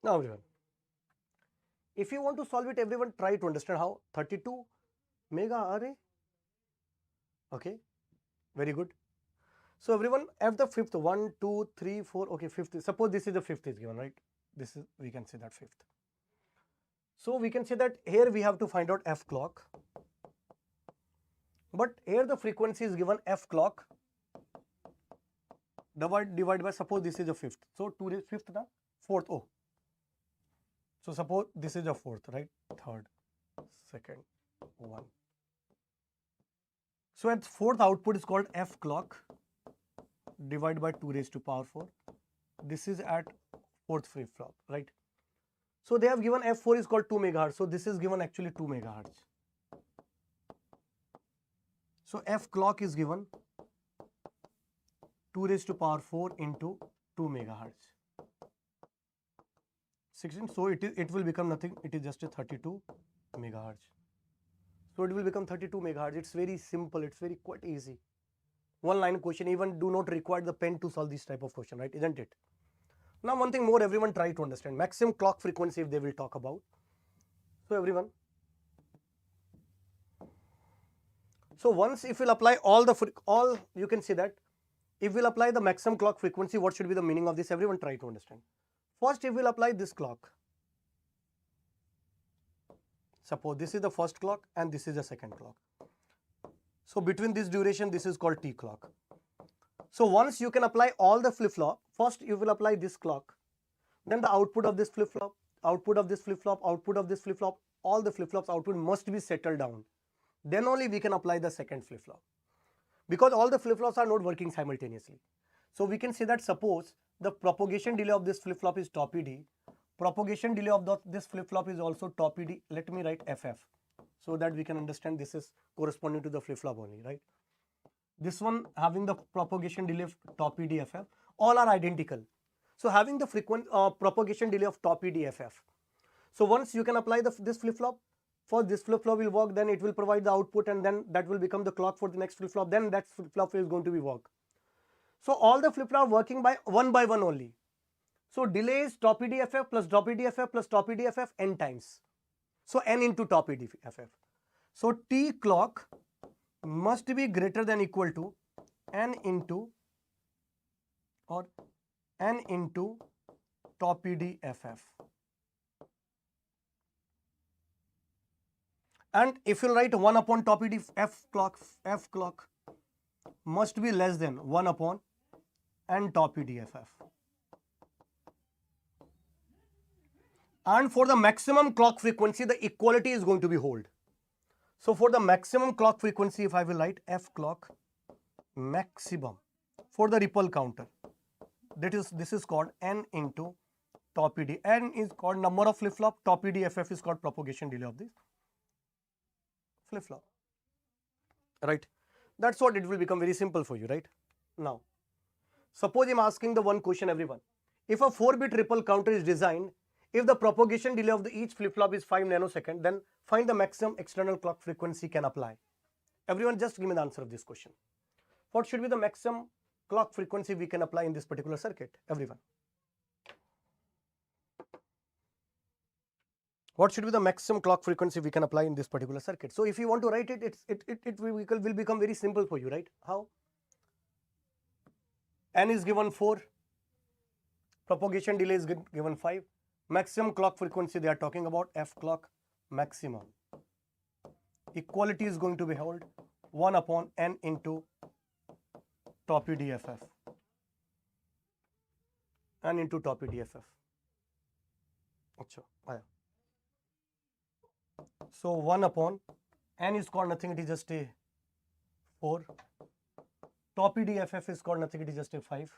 Now everyone, if you want to solve it, everyone try to understand how. 32 mega array. Okay, very good. So everyone, F the fifth, 1, 2, 3, 4, okay, fifth. Suppose this is the fifth is given, right? This is, we can say that fifth. So we can say that here we have to find out F clock. But here the frequency is given F clock divide by, suppose this is the fifth. So 2 is fifth, na? Fourth, oh. So suppose this is the fourth, right? Third, second, 1. So at fourth output is called F clock divided by 2 raised to power 4. This is at fourth flip flop, right? So they have given F4 is called 2 megahertz. So this is given actually 2 megahertz. So F clock is given 2 raised to power 4 into 2 megahertz. 16. So it will become nothing. It is just a 32 megahertz. So it will become 32 megahertz. It's very simple. It's very quite easy. One line question. Even do not require the pen to solve this type of question, right? Isn't it? Now one thing more, everyone try to understand maximum clock frequency if they will talk about. So everyone. So once if we'll apply all you can see that if we'll apply the maximum clock frequency, what should be the meaning of this? Everyone try to understand. First, if we'll apply this clock. Suppose this is the first clock and this is the second clock. So between this duration, this is called T clock. So once you can apply all the flip-flop, first you will apply this clock, then the output of this flip-flop, output of this flip-flop, output of this flip-flop, all the flip-flops output must be settled down. Then only we can apply the second flip-flop. Because all the flip-flops are not working simultaneously. So we can say that suppose the propagation delay of this flip-flop is tau PD, propagation delay of this flip-flop is also tau PD. Let me write FF so that we can understand this is corresponding to the flip-flop only, right? This one having the propagation delay of tau PD FF, all are identical. So having the propagation delay of tau PD FF. So once you can apply this flip-flop, for this flip-flop will work, then it will provide the output and then that will become the clock for the next flip-flop, then that flip-flop is going to be work. So all the flip-flop are working by one only. So delay is tau PD FF plus tau PD FF plus tau PD FF n times. So n into tau PD FF. So T clock must be greater than equal to n into or n into tau PD FF. And if you write 1 upon tau PD F clock must be less than 1 upon n tau PD FF. And for the maximum clock frequency, the equality is going to be hold. So for the maximum clock frequency, if I will write F clock maximum for the ripple counter, this is called n into tau PD. N is called number of flip-flop, tau PD FF is called propagation delay of this flip-flop. Right? That's what it will become very simple for you, right? Now, suppose I'm asking the one question, everyone. If a 4-bit ripple counter is designed, if the propagation delay of each flip-flop is 5 nanosecond, then find the maximum external clock frequency can apply. Everyone just give me the answer of this question. What should be the maximum clock frequency we can apply in this particular circuit? Everyone. What should be the maximum clock frequency we can apply in this particular circuit? So if you want to write it, it will become very simple for you, right? How? N is given 4, propagation delay is given 5, maximum clock frequency they are talking about F clock maximum equality is going to be held 1 upon n into tau p dff, n into tau p dff. So 1 upon n is called nothing, it is just a 4. Tau p dff is called nothing, it is just a 5.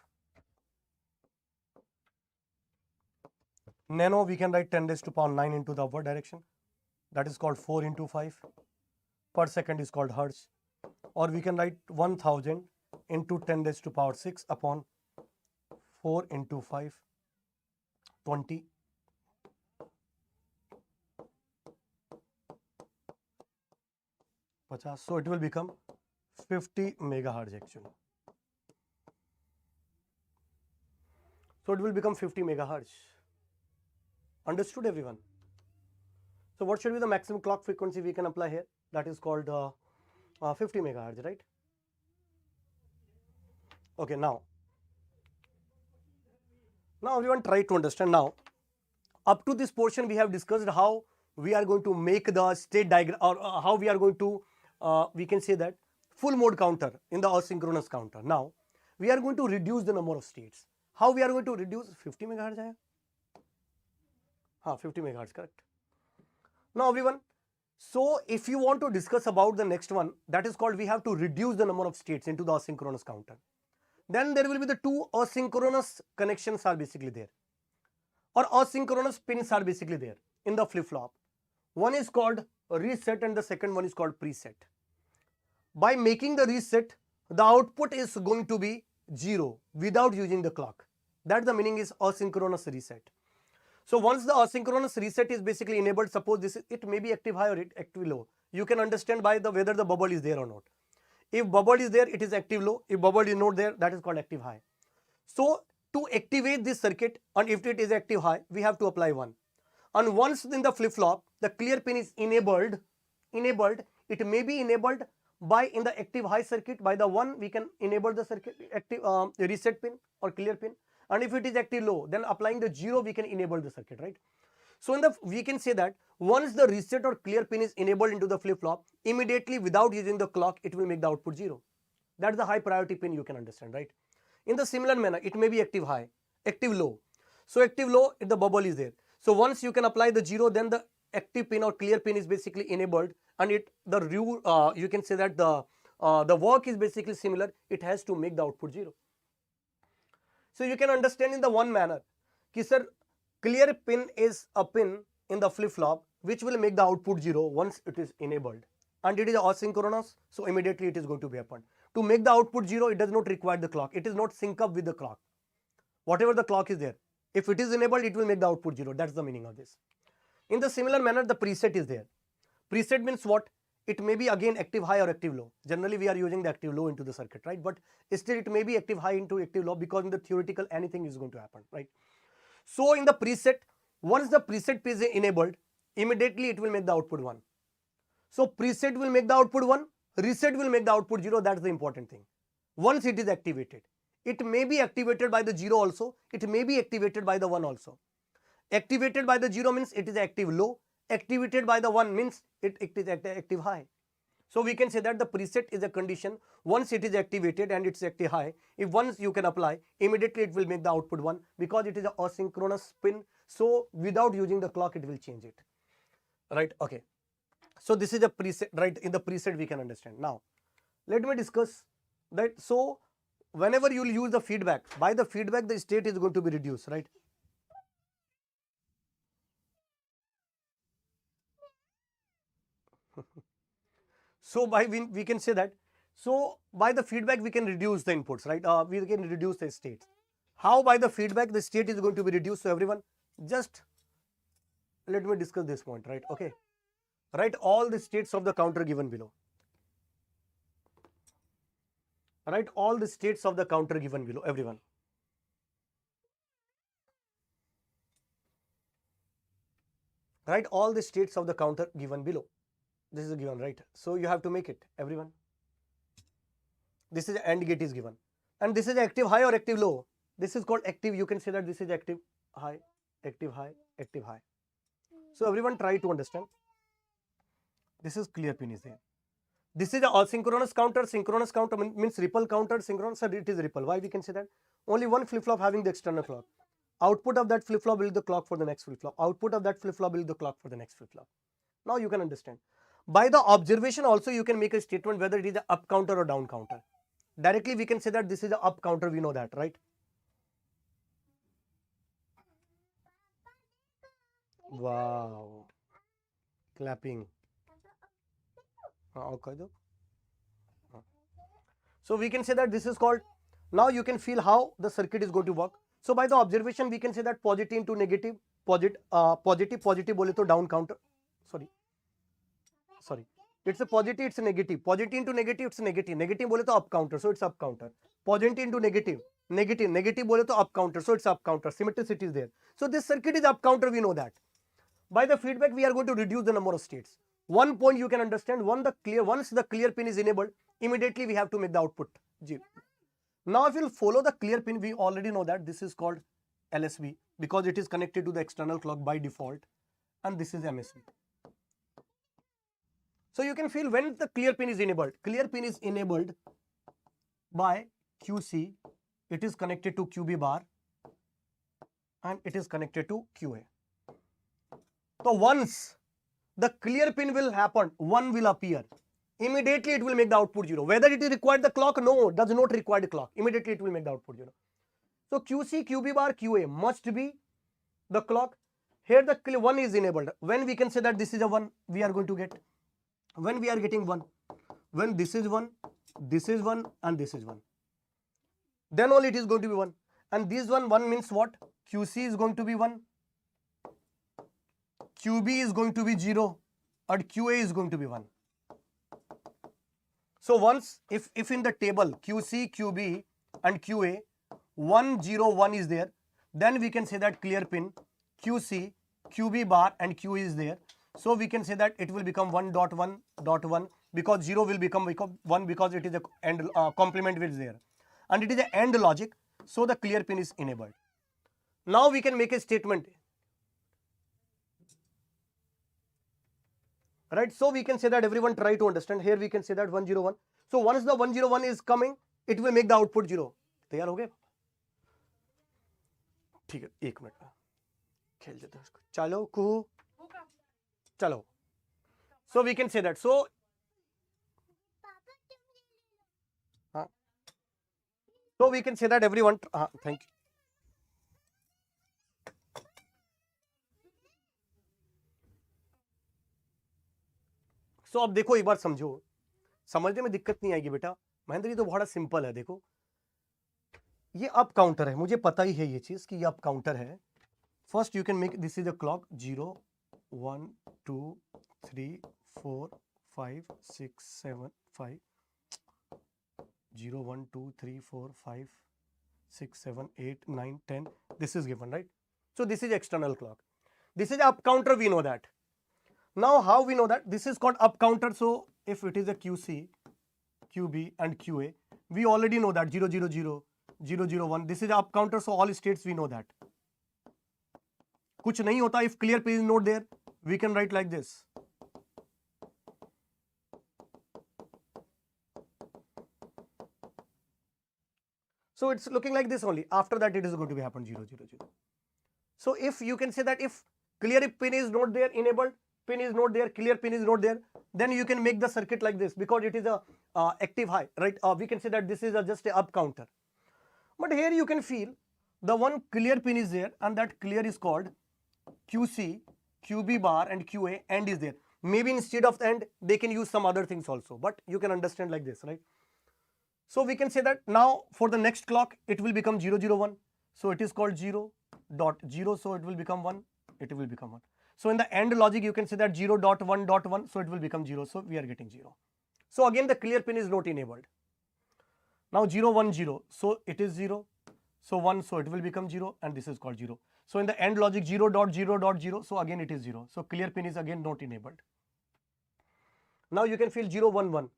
Nano we can write 10 raised to power 9 into the upward direction, that is called 4 into 5. Per second is called hertz, or we can write 1000 into 10 raised to power 6 upon 4 into 5, 20. So it will become 50 megahertz actually. So it will become 50 megahertz. Understood everyone? So what should be the maximum clock frequency we can apply here? That is called 50 megahertz, right? Okay, now everyone try to understand. Now up to this portion we have discussed how we are going to make the state diagram, or how we are going to we can say that full mode counter in the asynchronous counter. Now we are going to reduce the number of states. How we are going to reduce? 50 megahertz hai? 50 megahertz, correct. Now everyone, so if you want to discuss about the next one, that is called we have to reduce the number of states into the asynchronous counter. Then there will be the two asynchronous connections are basically there, or asynchronous pins are basically there in the flip-flop. One is called reset and the second one is called preset. By making the reset, the output is going to be 0 without using the clock. That's the meaning is asynchronous reset. So once the asynchronous reset is basically enabled, suppose this is, it may be active high or active low. You can understand by the whether the bubble is there or not. If bubble is there, it is active low. If bubble is not there, that is called active high. So to activate this circuit, and if it is active high, we have to apply 1. And once in the flip-flop, the clear pin is enabled, it may be enabled by in the active high circuit by the 1 we can enable the circuit active reset pin or clear pin, and if it is active low, then applying the 0 we can enable the circuit, right? So in the we can say that once the reset or clear pin is enabled into the flip-flop, immediately without using the clock, it will make the output 0. That's the high priority pin, you can understand, right? In the similar manner, it may be active high, active low. So active low, if the bubble is there. So once you can apply the 0, then the active pin or clear pin is basically enabled, and it the rule you can say that the work is basically similar. It has to make the output 0. So you can understand in the one manner, कि sir, clear pin is a pin in the flip-flop which will make the output 0 once it is enabled, and it is asynchronous, so immediately it is going to be happened. To make the output 0, it does not require the clock. It is not sync up with the clock. Whatever the clock is there, if it is enabled, it will make the output 0. That's the meaning of this. In the similar manner, the preset is there. Preset means what? It may be again active high or active low. Generally, we are using the active low into the circuit, right? But still, it may be active high into active low, because in the theoretical, anything is going to happen, right? So in the preset, once the preset is enabled, immediately it will make the output 1. So preset will make the output 1, reset will make the output 0. That's the important thing. Once it is activated, it may be activated by the 0 also, it may be activated by the 1 also. Activated by the 0 means it is active low, activated by the 1 means it is active high. So we can say that the preset is a condition. Once it is activated and it's active high, if once you can apply, immediately it will make the output 1, because it is an asynchronous pin. So without using the clock, it will change it, right? Okay. So this is a preset, right? In the preset we can understand. Now let me discuss that. So whenever you will use the feedback, by the feedback the state is going to be reduced, right? So by we can say that, so by the feedback we can reduce the inputs, right? We can reduce the states. How? By the feedback the state is going to be reduced. So everyone, just let me discuss this point, right? Okay, write all the states of the counter given below. Write all the states of the counter given below, everyone. Write all the states of the counter given below. This is given, right? So you have to make it, everyone. This is AND gate is given, and this is active high or active low. This is called active. You can say that this is active high, active high, active high. So everyone try to understand. This is clear pin is there. This is a asynchronous counter. Synchronous counter means ripple counter. Synchronous, it is ripple. Why we can say that? Only one flip-flop having the external clock. Output of that flip-flop will be the clock for the next flip-flop. Output of that flip-flop will be the clock for the next flip-flop. Now you can understand. By the observation also you can make a statement whether it is a up counter or down counter. Directly we can say that this is a up counter, we know that, right? Wow. Clapping. So we can say that this is called, now you can feel how the circuit is going to work. So by the observation we can say that positive into negative, positive bole to down counter, sorry, it's a positive, it's a negative, positive into negative, it's a negative bole to up counter, so it's up counter, positive into negative bole to up counter, so it's up counter, symmetricity is there. So this circuit is up counter, we know that. By the feedback we are going to reduce the number of states. One point you can understand, once the clear pin is enabled, immediately we have to make the output 0. Now if you follow the clear pin, we already know that this is called LSB because it is connected to the external clock by default, and this is MSB. So you can feel when the clear pin is enabled by QC, it is connected to QB bar and it is connected to QA. So once the clear pin will happen, 1 will appear. Immediately it will make the output 0. Whether it is required the clock, no, does not require the clock. Immediately it will make the output 0. So QC, QB bar, QA must be the clock. Here the 1 is enabled. When we can say that this is a 1, we are going to get. When we are getting 1, when this is 1, this is 1 and this is 1. Then only it is going to be 1. And this one means what? QC is going to be 1. QB is going to be 0 and QA is going to be 1. So once if in the table QC, QB and QA 1, 0, 1 is there, then we can say that clear pin QC, QB bar and QA is there. So we can say that it will become 1.1.1 because 0 will become 1 because it is a AND complement which is there. And it is a AND logic, so the clear pin is enabled. Now we can make a statement. Right, so we can say that everyone try to understand. Here we can say that 101. So once the 101 is coming, it will make the output 0. तैयार हो गए? ठीक है, 1 minute खेल देते हैं उसको. चलो कुहू, चलो. So we can say that. So we can say that everyone. Thank you. So अब देखो एक बार समझो, समझने में दिक्कत नहीं आएगी बेटा. महेंद्र ये तो बड़ा सिंपल है. देखो ये अप काउंटर है, मुझे पता ही है ये चीज कि ये अप काउंटर है. First you can make this is a clock 0 1 2 3 4 5 6 7 5 0 1 2 3 4 5 6 7 8 9 10. This is given, right? So this is external clock. This is up counter, we know that. Now how we know that? This is called up counter. So if it is a QC, QB and QA, we already know that 0 0 0 0 0 1. This is up counter, so all states we know that. कुछ नहीं होता. If clear pin is not there, we can write like this. So it's looking like this only. After that it is going to be happen 0 0 0. So if you can say that if clear pin is not there, enabled pin is not there, clear pin is not there, then you can make the circuit like this because it is a active high, right? We can say that this is just a up counter. But here you can feel the one clear pin is there and that clear is called QC, QB bar and QA, and is there. Maybe instead of the end they can use some other things also, but you can understand like this, right? So we can say that now for the next clock it will become 0 0 1. So it is called 0.0, so it will become 1, it will become 1. So in the AND logic you can say that 0.1.1, so it will become 0, so we are getting 0. So again the clear pin is not enabled. Now 0 1 0, so it is 0, so 1, so it will become 0, and this is called 0. So in the AND logic 0.0.0, so again it is 0, so clear pin is again not enabled. Now you can feel 0 1 1,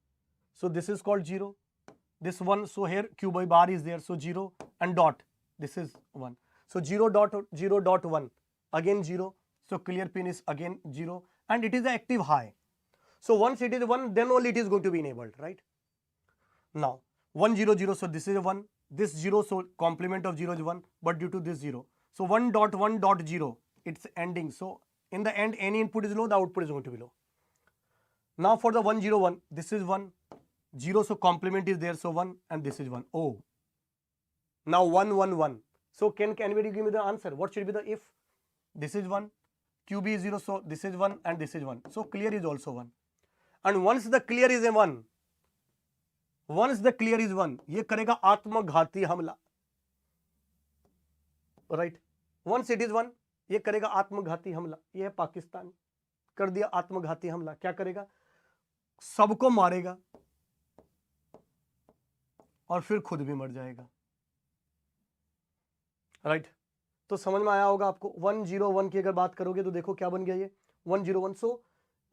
so this is called 0, this 1, so here Q by bar is there, so 0 and dot, this is 1, so 0.0.1 again 0, so clear pin is again 0, and it is the active high. So once it is 1, then only it is going to be enabled, right? Now 1 0 0, so this is a 1, this 0, so complement of 0 is 1, but due to this 0, so 1.1.0, it's ending. So in the end, any input is low, the output is going to be low. Now for the 1 0 1, this is 1 0, so complement is there, so 1, and this is 1. Oh, now 1 1 1. So can anybody give me the answer? What should be the if? This is 1, QB is 0, so this is 1 and this is 1. So clear is also 1. And once the clear is a 1, once the clear is 1, ये करेगा आत्मघाती हमला, right? Once it is 1, ये करेगा आत्मघाती हमला. ये है पाकिस्तान, कर दिया आत्मघाती हमला. क्या करेगा? सबको मारेगा और फिर खुद भी मर जाएगा, राइट? तो समझ में आया होगा आपको. 1 0 1 की अगर बात करोगे तो देखो क्या बन गया ये 1 0 1. सो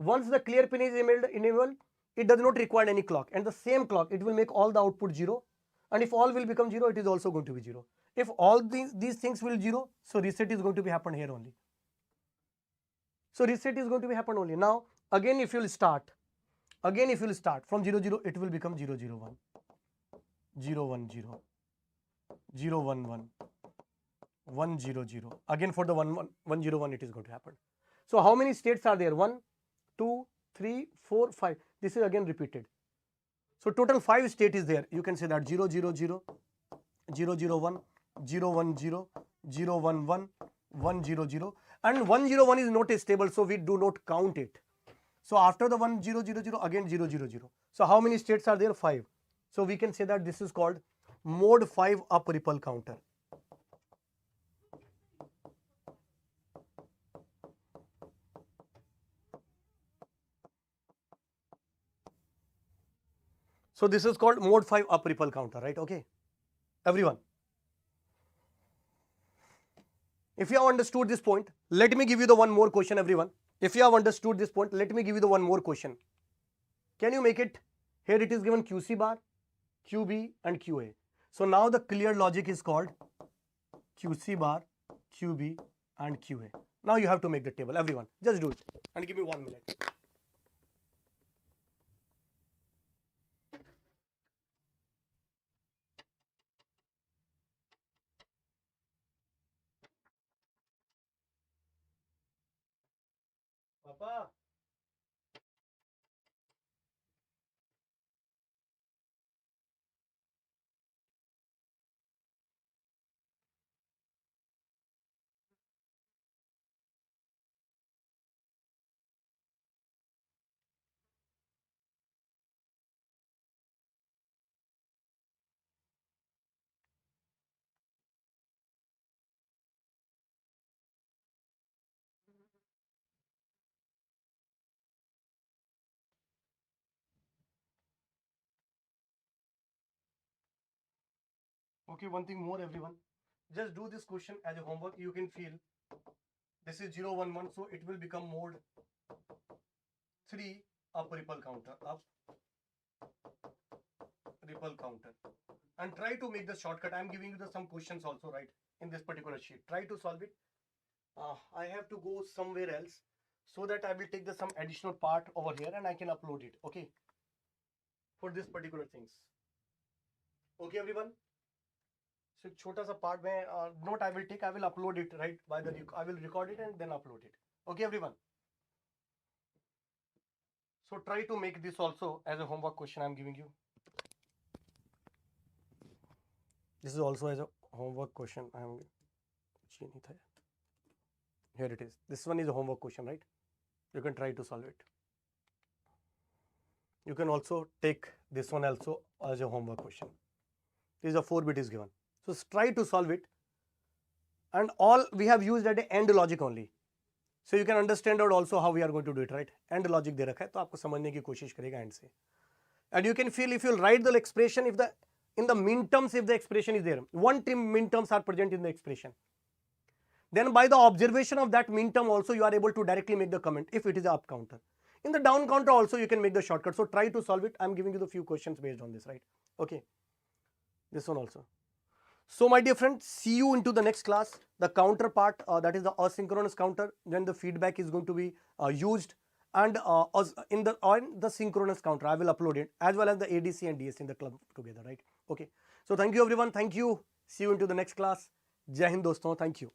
once the clear pin is enabled, it does not require any clock, and the same clock it will make all the output 0, and if all will become 0, it is also going to be 0. If all these things will 0, so reset is going to be happen here only. So reset is going to be happen only. Now again if you will start from 0 0, it will become 0 0 1, 0 1 0, 0 1 1, 1 0 0. Again for the 1 0 1 it is going to happen. So how many states are there? 1 2 3 4 5. This is again repeated. So total 5 state is there. You can say that 0 0 0, 0 0 1, 0 1 0, 0 1 1, 1 0 0, and 1 0 1 is not stable, so we do not count it. So after the 1 0 0 0, again 0 0 0. So how many states are there? 5. So we can say that this is called mode 5 up ripple counter. So this is called mode 5 up ripple counter, right? Okay, everyone. If you have understood this point, let me give you the one more question, everyone. If you have understood this point, let me give you the one more question. Can you make it? Here it is given QC bar, QB and QA. So now the clear logic is called QC bar, QB and QA. Now you have to make the table, everyone. Just do it and give me 1 minute. Papa. Okay, one thing more, everyone. Just do this question as a homework. You can feel this is 0 1 1, so it will become mode 3 up ripple counter, up ripple counter, and try to make the shortcut. I am giving you some questions also, right, in this particular sheet. Try to solve it. I have to go somewhere else, so that I will take some additional part over here and I can upload it, okay, for this particular things. Okay, everyone. So छोटा सा part में note I will take, I will upload it, right, I will record it and then upload it. Okay, everyone. So try to make this also as a homework question I am giving you. This is also as a homework question I am. Here it is. This one is a homework question, right? You can try to solve it. You can also take this one also as a homework question. This is a 4-bit is given. So try to solve it. And all we have used at the end logic only. So you can understand out also how we are going to do it, right? End logic दे रखा है तो आपको समझने की कोशिश करेगा end से. And you can feel if you write the expression, if the in the min terms, if the expression is there, 1 min terms are present in the expression, then by the observation of that min term also you are able to directly make the comment if it is a up counter. In the down counter also you can make the shortcut. So try to solve it. I am giving you the few questions based on this, right? Okay. This one also. So my dear friends, see you into the next class. The counter part, that is the asynchronous counter, then the feedback is going to be used, and in the on the synchronous counter I will upload it, as well as the ADC and DSC in the club together, right? Okay, so thank you everyone, thank you, see you into the next class. Jai Hind doston, thank you.